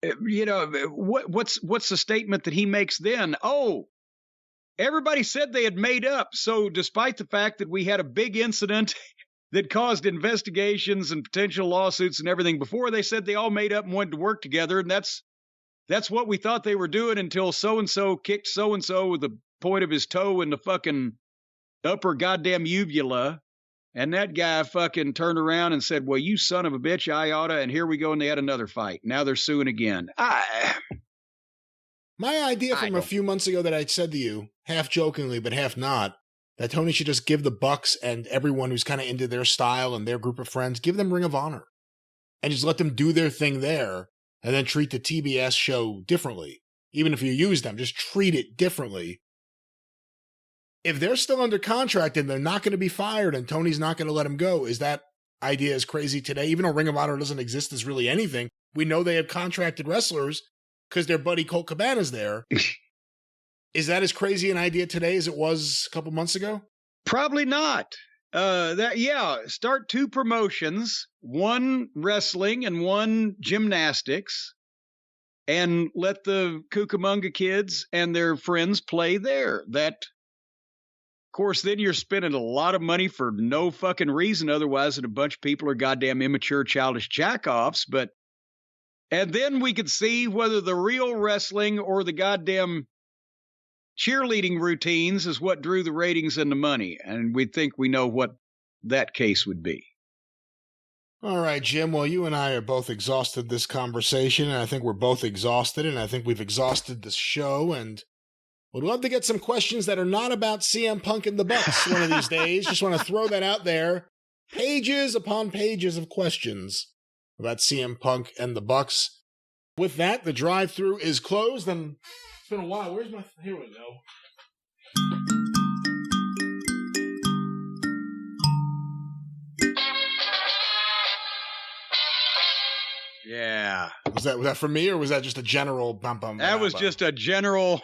what's the statement that he makes then? Oh, everybody said they had made up. So despite the fact that we had a big incident that caused investigations and potential lawsuits and everything before, they said they all made up and wanted to work together. And that's what we thought they were doing until so-and-so kicked so-and-so with the point of his toe in the fucking upper goddamn uvula. And that guy fucking turned around and said, well, you son of a bitch, I oughta. And here we go. And they had another fight. Now they're suing again. My idea from a few months ago that I said to you, half jokingly, but half not, that Tony should just give the Bucks and everyone who's kind of into their style and their group of friends, give them Ring of Honor. And just let them do their thing there, and then treat the TBS show differently. Even if you use them, just treat it differently. If they're still under contract and they're not going to be fired and Tony's not going to let them go, is that idea as crazy today? Even though Ring of Honor doesn't exist as really anything, we know they have contracted wrestlers because their buddy Colt Cabana's there. Is that as crazy an idea today as it was a couple months ago? Probably not. Start two promotions, one wrestling and one gymnastics, and let the Cucamonga kids and their friends play there. That, of course, then you're spending a lot of money for no fucking reason otherwise, and a bunch of people are goddamn immature, childish jackoffs. And then we could see whether the real wrestling or the goddamn cheerleading routines is what drew the ratings and the money. And we think we know what that case would be. All right, Jim. Well, you and I are both exhausted this conversation, and I think we're both exhausted, and I think we've exhausted the show, and would love to get some questions that are not about CM Punk and the Bucks one of these days. Just want to throw that out there. Pages upon pages of questions about CM Punk and the Bucks. With that, the drive-thru is closed, and it's been a while. Where's my... Here we go. Yeah. Was that for me, or was that just a general bum? That was just a general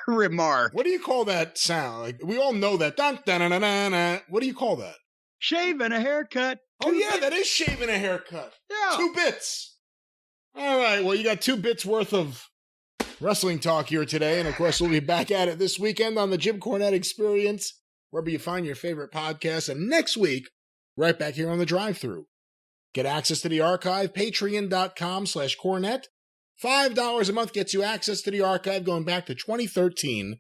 remark. What do you call that sound? Like, we all know that. Dun, dun, dun, dun, dun, dun. What do you call that? Shaving a haircut. Oh, yeah, that is shaving a haircut. Yeah. 2 bits. All right, well, you got 2 bits worth of wrestling talk here today. And, of course, we'll be back at it this weekend on the Jim Cornette Experience, wherever you find your favorite podcast. And next week, right back here on the drive-thru. Get access to the archive, patreon.com/Cornette. $5 a month gets you access to the archive going back to 2013.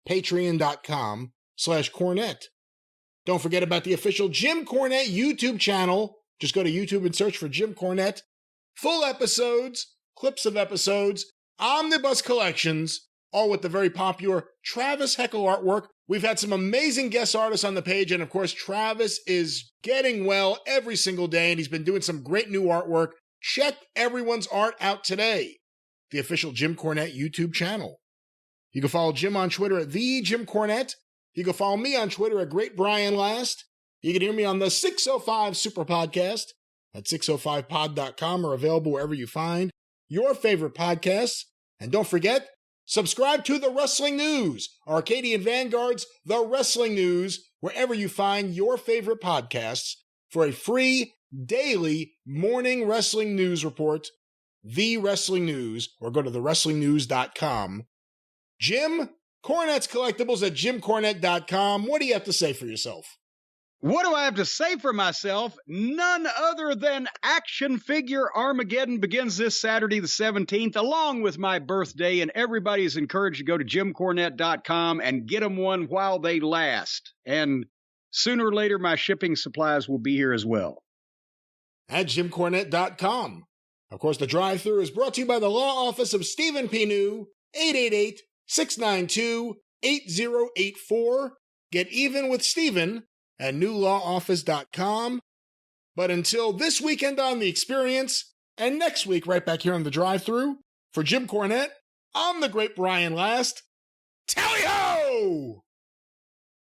Patreon.com/Cornette. Don't forget about the official Jim Cornette YouTube channel. Just go to YouTube and search for Jim Cornette. Full episodes, clips of episodes, omnibus collections, all with the very popular Travis Heckel artwork. We've had some amazing guest artists on the page, and of course, Travis is getting well every single day, and he's been doing some great new artwork. Check everyone's art out today. The official Jim Cornette YouTube channel. You can follow Jim on Twitter at @TheJimCornette. You can follow me on Twitter at GreatBrianLast. You can hear me on the 605 Superpodcast at 605pod.com or available wherever you find your favorite podcasts. And don't forget, subscribe to The Wrestling News, Arcadian Vanguard's The Wrestling News, wherever you find your favorite podcasts for a free daily morning wrestling news report, The Wrestling News, or go to thewrestlingnews.com. Jim, Cornette's Collectibles at jimcornette.com. What do you have to say for yourself? What do I have to say for myself? None other than Action Figure Armageddon begins this Saturday the 17th, along with my birthday, and everybody is encouraged to go to jimcornette.com and get them one while they last. And sooner or later, my shipping supplies will be here as well. At jimcornette.com. Of course, the drive-thru is brought to you by the law office of Stephen P. New, 888-692-8084. Get even with Stephen at newlawoffice.com. But until this weekend on The Experience, and next week right back here on the drive-thru, for Jim Cornette, I'm the Great Brian Last. Tally-ho!